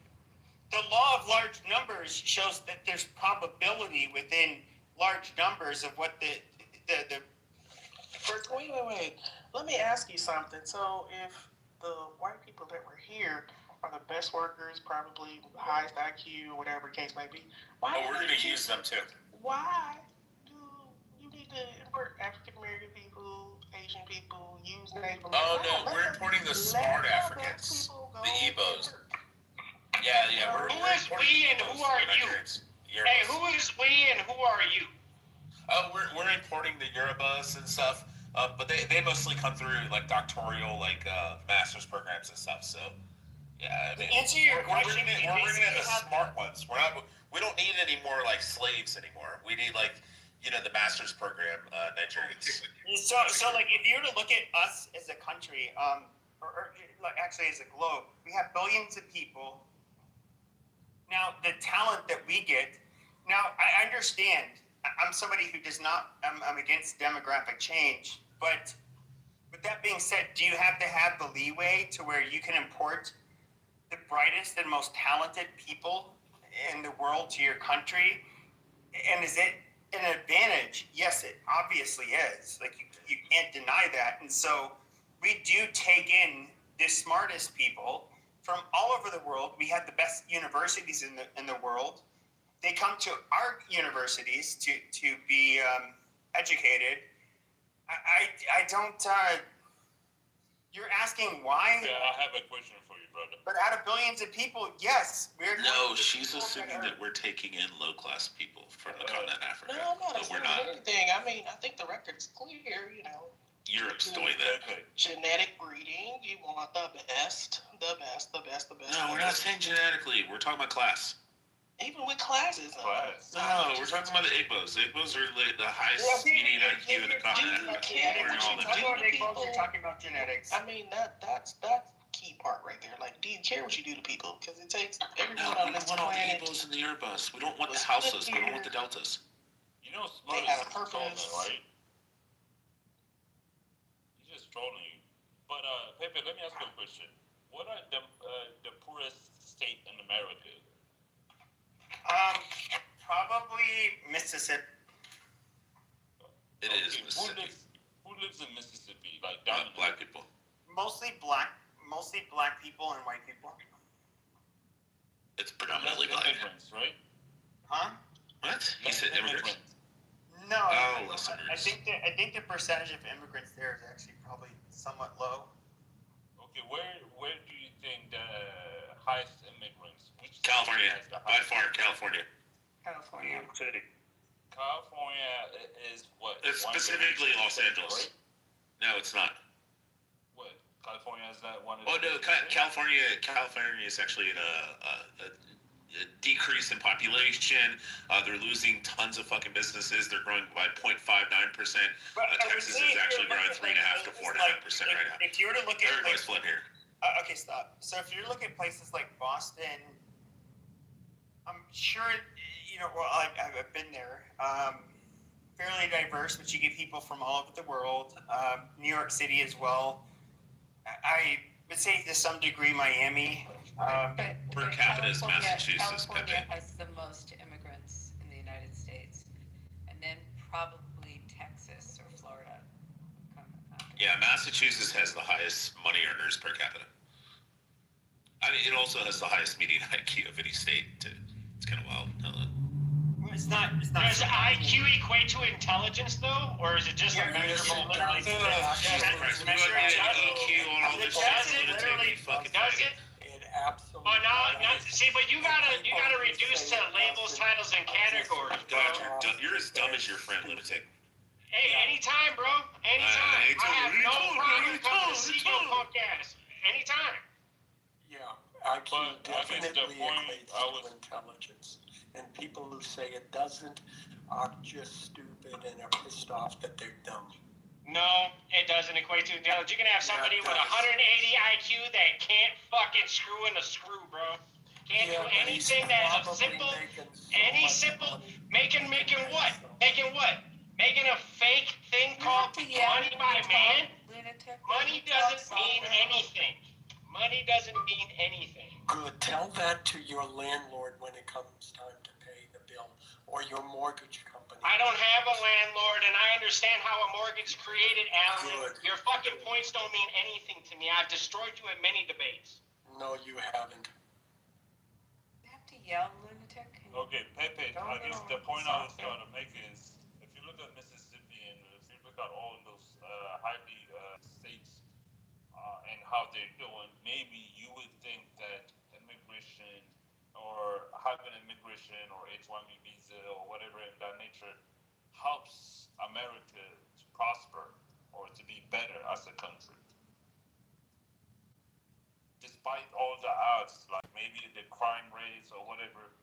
F: the law of large numbers shows that there's probability within large numbers of what the
R: Wait. Let me ask you something. So, if the white people that were here are the best workers, probably the highest IQ, or whatever the case may be, why?
T: Oh, we're going to use them too.
R: Why do you need to import African American people, Asian people, use Native American?
T: Oh no, we're importing the smart Africans, the Igbos. Yeah.
M: Who is we and who are you? Hey, who is we and who are you?
T: Oh, we're importing the Yorubas and stuff, but they mostly come through like doctoral, like master's programs and stuff. So, yeah. I mean,
F: answer your question.
T: We're bringing in the smart ones. We don't need any more like slaves anymore. We need like the master's program Nigerians.
F: So like if you were to look at us as a country, or like actually as a globe, we have billions of people. Now the talent that we get. Now I understand. I'm somebody who does not. I'm against demographic change, but with that being said, do you have to have the leeway to where you can import the brightest and most talented people
H: in the world to your country? And is it an advantage? Yes, it obviously is. Like, you can't deny that. And so we do take in the smartest people from all over the world. We have the best universities in the world. They come to our universities to be educated. I don't. You're asking why?
Q: Yeah, I have a question for you, brother.
H: But out of billions of people, yes,
B: No, she's assuming that we're taking in low-class people from the continent of Africa.
R: No, I'm not
B: but we're
R: assuming
B: not.
R: anything. I mean, I think the record's clear, you know.
B: Europe's doing that.
R: Genetic breeding, you want the best.
B: No, we're not saying genetically. We're talking about class.
R: Even with classes.
B: No, we're talking about the Igbos. The Igbos are the highest median IQ in the continent.
H: You're talking about genetics.
R: I mean, that's key part right there. Like, do you care what you do to people? Because it takes everyone on this
B: want all the
R: planet.
B: Igbos in the Airbus. We don't want the Houses. We don't want the Deltas.
Q: You know,
R: They
Q: Smart
R: have a
Q: is trolling,
R: purpose.
Q: right? He's just trolling you. But Pepe, let me ask you a question. What are the poorest state in America?
H: Probably Mississippi.
B: It is Mississippi.
Q: Who lives in Mississippi? Like
B: black people.
H: Mostly black people and white people.
B: It's predominantly black.
Q: Immigrants, right?
H: Huh?
B: What? You said immigrants?
H: No.
B: Oh, listeners.
H: I think the percentage of immigrants there is actually probably somewhat low.
Q: Okay, where do you think the highest immigrants? Which
B: California.
Q: has the
B: By
Q: highest?
B: far, California.
H: California.
L: City.
Q: California is what?
B: It's
Q: one of the
B: specifically
Q: richest
B: Los
Q: states,
B: Angeles.
Q: right?
B: No, it's not.
Q: What? California is that one of
B: Oh
Q: the
B: no, California is actually in a decrease in population. They're losing tons of fucking businesses. They're growing by 0.59%. Texas is actually growing 3.5 to 4.5% right now.
H: If you were to look at
B: Everybody's flipping here.
H: okay, stop. So if you look at places like Boston, I'm sure, well, I've been there. Fairly diverse, but you get people from all over the world. New York City as well. I would say to some degree Miami.
B: Per capita is Massachusetts,
E: California
B: Pepe.
E: has the most immigrants in the United States, and then probably Texas or Florida.
B: Yeah, Massachusetts has the highest money earners per capita. I mean, it also has the highest median IQ of any state, too. It's kind of wild.
H: It's not.
G: Does IQ equate to intelligence though, or is it just a measurable? Literally,
B: IQ on all this shit.
G: Does it?
N: It absolutely.
G: Oh no, see, but you gotta reduce to labels, titles, and categories, bro.
B: God, you're as dumb as your friend, lunatic.
G: Hey, anytime, bro. Anytime. I have no problem coming to see your punk ass. Anytime.
N: Yeah, IQ
Q: But I guess the
N: definitely
Q: point
N: equates
Q: I was
N: to intelligence. And people who say it doesn't are just stupid and are pissed off that they're dumb.
G: No, it doesn't equate to intelligence. You can have somebody with 180 IQ that can't fucking screw in a screw, bro. Can't do anything that is a simple, making what? Making what? Making a fake thing called money by man? Money doesn't mean anything. Money doesn't mean anything.
N: Good. Tell that to your landlord when it comes time to pay the bill, or your mortgage company.
G: I don't have a landlord, and I understand how a mortgage is created, Alan.
N: Good.
G: Your fucking points don't mean anything to me. I've destroyed you in many debates.
N: No, you haven't.
E: You have to yell, lunatic.
Q: Okay, Pepe, I guess the point I was trying to make is, if you look at Mississippi and if you look at all of those highly states and how they're doing, maybe you would think that immigration or having immigration or H-1B visa or whatever in that nature helps America to prosper or to be better as a country. Despite all the odds, like maybe the crime rates or whatever,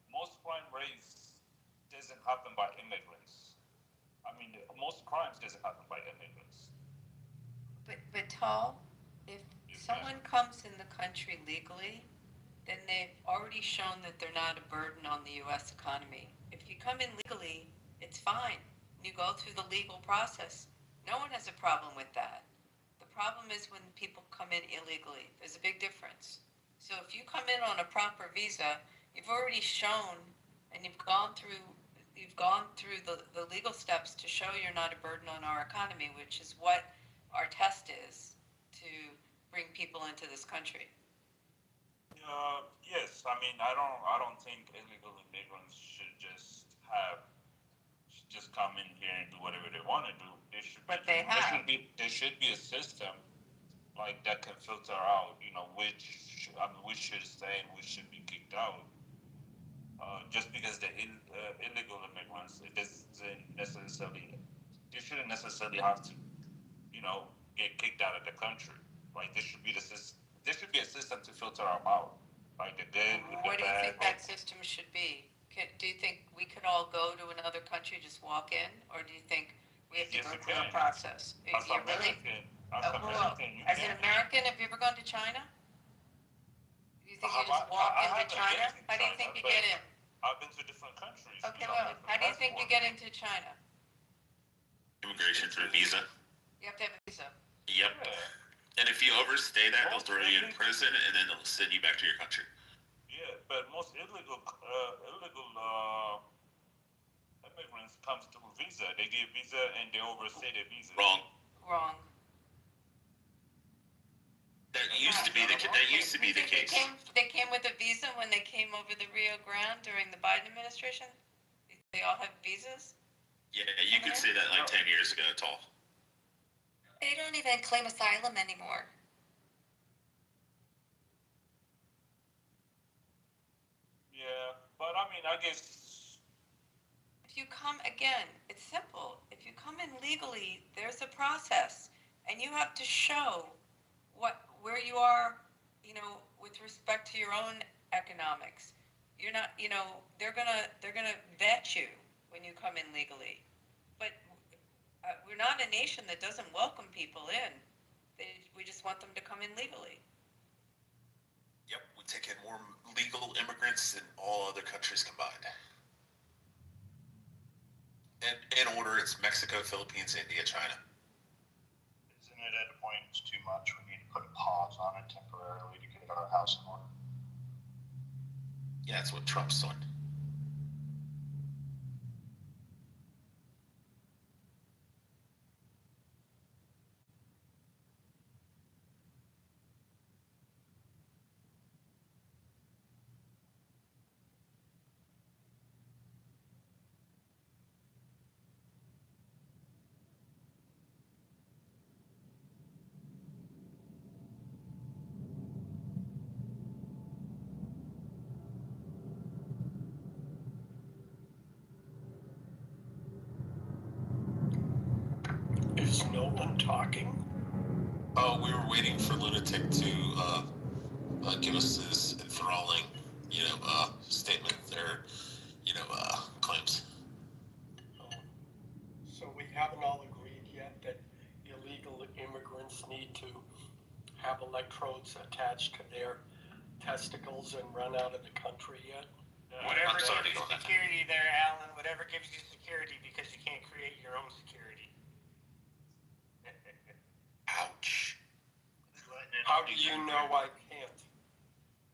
Q: most crime rates doesn't happen by immigrants. I mean, most crimes doesn't happen by immigrants.
E: But Tall, if someone comes in the country legally, then they've already shown that they're not a burden on the U.S. economy. If you come in legally, it's fine. You go through the legal process. No one has a problem with that. The problem is when people come in illegally. There's a big difference. So if you come in on a proper visa, You've already shown, and you've gone through the legal steps to show you're not a burden on our economy, which is what our test is to bring people into this country.
Q: Yes, I mean, I don't think illegal immigrants should just come in here and do whatever they want to do. There should be a system like that can filter out, which should stay and which should be kicked out. Just because they're illegal immigrants, it doesn't necessarily, they shouldn't necessarily have to, get kicked out of the country. Like there should be a system to filter them out. Like the good with the bad.
E: What do you think that system should be? Do you think we could all go to another country, just walk in, or do you think we have to go through a process?
Q: As an American,
E: as an American, have you ever gone to China? Do you think you just walk into China? How do you think you get in?
Q: I've been to different countries.
E: Okay, well, how do you think you get into China?
J: Immigration through visa.
E: You have to have a visa.
J: Yep. And if you overstay that, they'll throw you in prison and then they'll send you back to your country.
Q: Yeah, but most illegal immigrants comes through visa. They get visa and they overstay their visa.
J: Wrong.
E: That
J: used to be the case.
E: They came with a visa when they came over the Rio Grande during the Biden administration? They all have visas?
J: Yeah, you could say that like 10 years ago, Tall.
O: They don't even claim asylum anymore.
Q: Yeah, but I mean, I guess.
E: If you come, again, it's simple. If you come in legally, there's a process. And you have to show where you are, with respect to your own economics. You're not, they're gonna vet you when you come in legally. But we're not a nation that doesn't welcome people in. We just want them to come in legally.
J: Yep, we take in more legal immigrants than all other countries combined. And in order, it's Mexico, Philippines, India, China.
M: Isn't it at a point it's too much? We need to put a pause on it temporarily to get our house in order.
J: Yeah, that's what Trump's doing.
N: Is no one talking?
J: Oh, we were waiting for Lunatic to give us his enthralling, statement or, claims.
N: So we haven't all agreed yet that illegal immigrants need to have electrodes attached to their testicles and run out of the country yet?
H: Whatever gives you security there, Alan, whatever gives you security, because you can't create your own security.
J: Ouch.
N: How do you know I can't?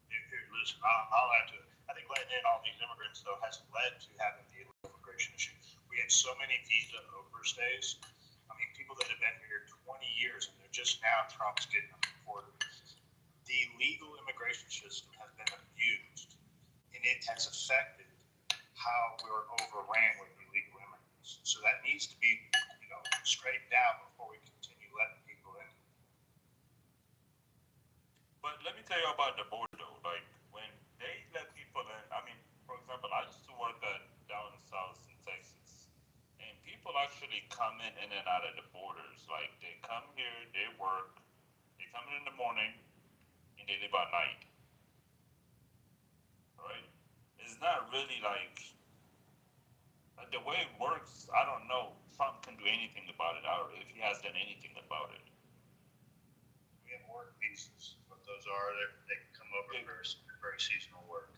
M: Here, listen, I'll have to. I think letting in all these immigrants, though, has led to having the illegal immigration issue. We had so many visa overstays. I mean, people that have been here 20 years, and they're just now, Trump's getting them deported. The legal immigration system has been abused, and it has affected how we're overran with illegal immigrants. So that needs to be, straightened out before we continue letting people in.
Q: But let me tell you about the border, though. Like, when they let people in, I mean, for example, I used to work down south in Texas, and people actually come in and out of the borders. Like, they come here, they work, they come in the morning, and they leave at night. Right? It's not really like the way it works. I don't know. Trump can do anything about it, or if he has done anything about it.
M: We have work visas. What those are, they can come over for very seasonal work.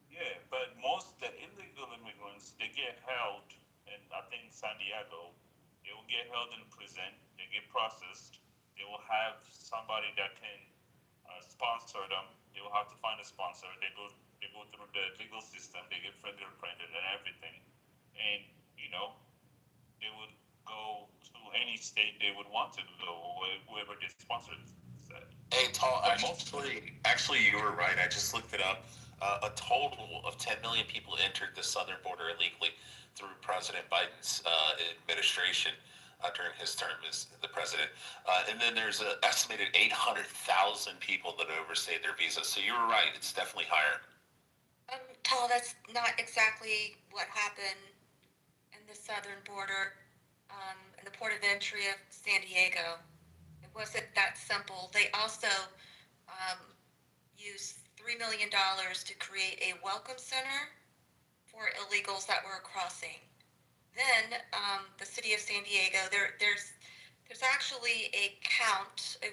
Q: Yeah, but most the illegal immigrants, they get held, and I think San Diego, they will get held in prison. They get processed. They will have somebody that can sponsor them. They will have to find a sponsor. They they go through the legal system, they get fingerprinted and everything, and they would go to any state they would want to go, whoever the sponsor said.
T: Hey, Tall, actually, you were right. I just looked it up. A total of 10 million people entered the southern border illegally through President Biden's administration during his term as the president. And then there's an estimated 800,000 people that overstayed their visa. So you were right. It's definitely higher.
D: Tall, that's not exactly what happened in the southern border, in the port of entry of San Diego. It wasn't that simple. They also used $3 million to create a welcome center for illegals that were crossing. Then the city of San Diego, there's actually a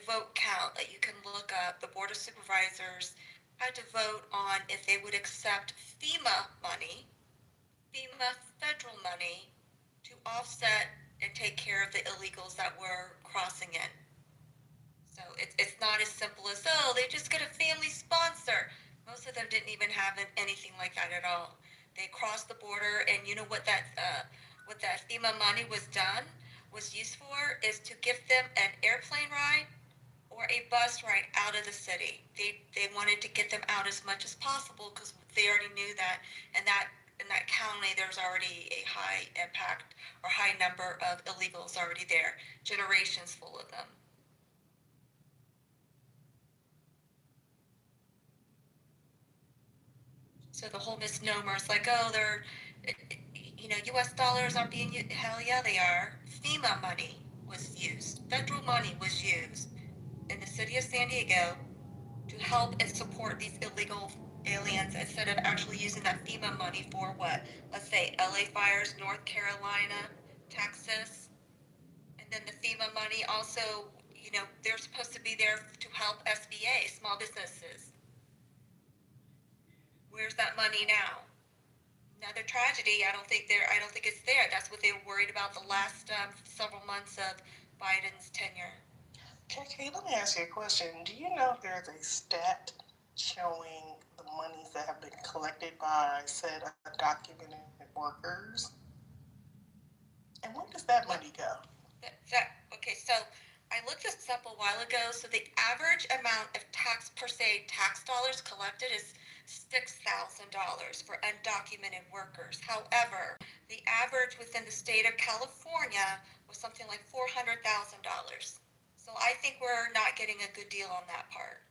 D: vote count that you can look up. The board of supervisors had to vote on if they would accept FEMA federal money, to offset and take care of the illegals that were crossing in. So it's not as simple as, oh, they just get a family sponsor. Most of them didn't even have anything like that at all. They crossed the border, and you know what that FEMA money was used for, is to give them an airplane ride or a bus ride out of the city. They wanted to get them out as much as possible, because they already knew that in that county there's already a high impact or high number of illegals already there, generations full of them. So the whole misnomer is like, oh, they're, U.S. dollars aren't being used. Hell yeah, they are. FEMA money was used. Federal money was used in the city of San Diego to help and support these illegal aliens, instead of actually using that FEMA money for what? Let's say LA fires, North Carolina, Texas. And then the FEMA money also, they're supposed to be there to help SBA, small businesses. Where's that money now? Another tragedy. I don't think it's there. That's what they were worried about the last several months of Biden's tenure.
R: KK, let me ask you a question. Do you know if there's a stat showing the monies that have been collected by said undocumented workers? And where does that money go?
D: Okay, so I looked this up a while ago. So the average amount of tax dollars collected is $6,000 for undocumented workers. However, the average within the state of California was something like $400,000. So I think we're not getting a good deal on that part.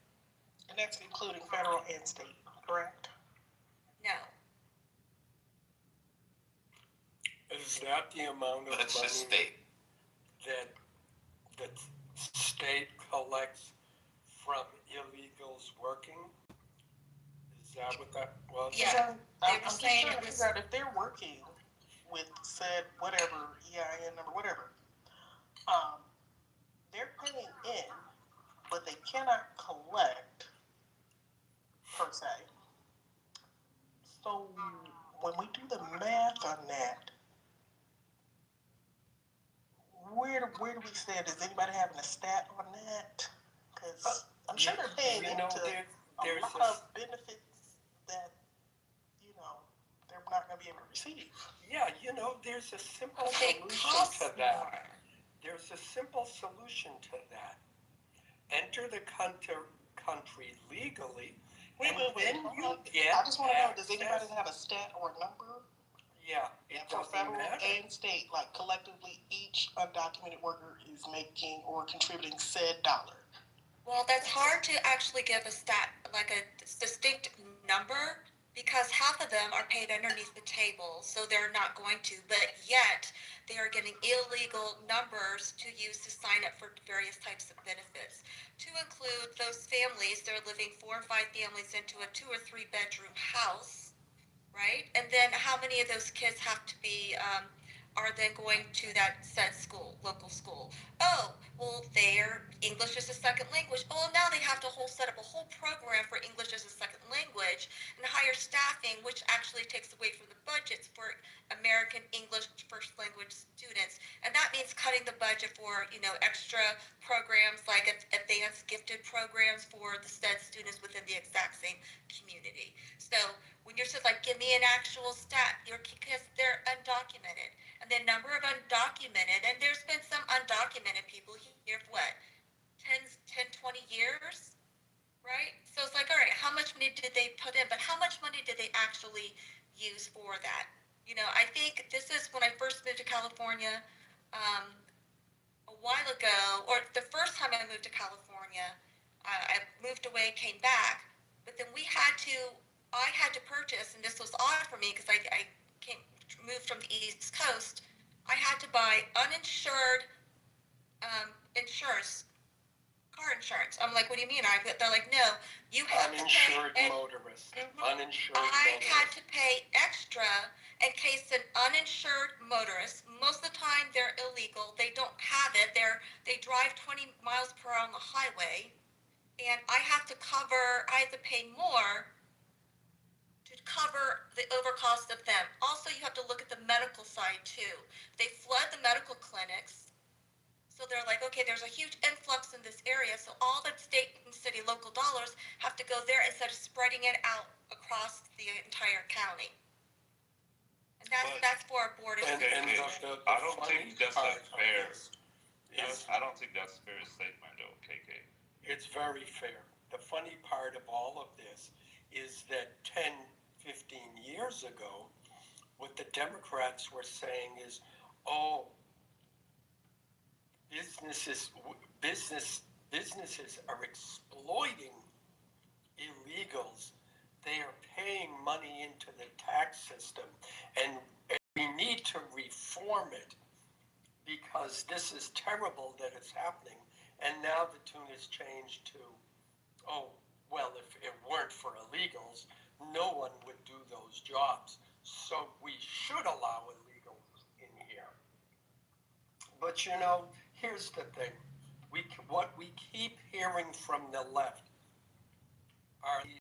R: And that's including federal and state, correct?
D: No.
N: Is that the amount of
T: That's
N: money
T: just state.
N: that the state collects from illegals working? Is that what that was?
D: Yeah.
R: I'm just trying to figure out if they're working with said whatever, EIN number, whatever. They're paying in, but they cannot collect, per se. So when we do the math on that, where do we stand? Does anybody have a stat on that? Because I'm sure they're paying into a lot of benefits that, they're not going to be able to receive.
N: Yeah, there's a simple solution to that. There's a simple solution to that. Enter the country legally.
R: Wait.
N: Get
R: I just want to know, does anybody have a stat or a number?
N: Yeah, it
R: For
N: doesn't
R: federal
N: matter.
R: and state, like collectively, each undocumented worker is making or contributing said dollar.
D: Well, that's hard to actually give a stat, like a distinct number, because half of them are paid underneath the table, so they're not going to, but yet they are getting illegal numbers to use to sign up for various types of benefits, to include those families. They're living 4 or 5 families into a 2 or 3 bedroom house, right? And then how many of those kids have to be are then going to that said school, local school. Oh, well, their English is a second language. Oh, now they have to set up a whole program for English as a second language and hire staffing, which actually takes away from the budgets for American English first language students. And that means cutting the budget for, extra programs like advanced gifted programs for the said students within the exact same community. So when you're said like, give me an actual stat, because they're undocumented. And the number of undocumented, and there's been some undocumented people here for what, 10, 20 years, right? So it's like, all right, how much money did they put in? But how much money did they actually use for that? I think this is when I first moved to California a while ago, or the first time I moved to California. I moved away, came back, but then I had to purchase, and this was odd for me because I moved from the East Coast. I had to buy uninsured insurance, car insurance. I'm like, what do you mean? They're like, no, you have
N: uninsured
D: to pay.
N: motorist. Uninsured
D: I
N: motorist.
D: had to pay extra in case an uninsured motorist, most of the time they're illegal, they don't have it, they drive 20 miles per hour on the highway, and I have to pay more to cover the overcost of them. Also, you have to look at the medical side too. They flood the medical clinics. So they're like, okay, there's a huge influx in this area, so all the state and city local dollars have to go there instead of spreading it out across the entire county. And that's for our board of
Q: I don't think that's a fair. I don't think that's a fair statement, though, KK.
N: It's very fair. The funny part of all of this is that 10, 15 years ago, what the Democrats were saying is, oh, businesses are exploiting illegals. They are paying money into the tax system, and we need to reform it because this is terrible that it's happening. And now the tune has changed to, oh, well, if it weren't for illegals, no one would do those jobs. So we should allow illegals in here. But here's the thing. What we keep hearing from the left are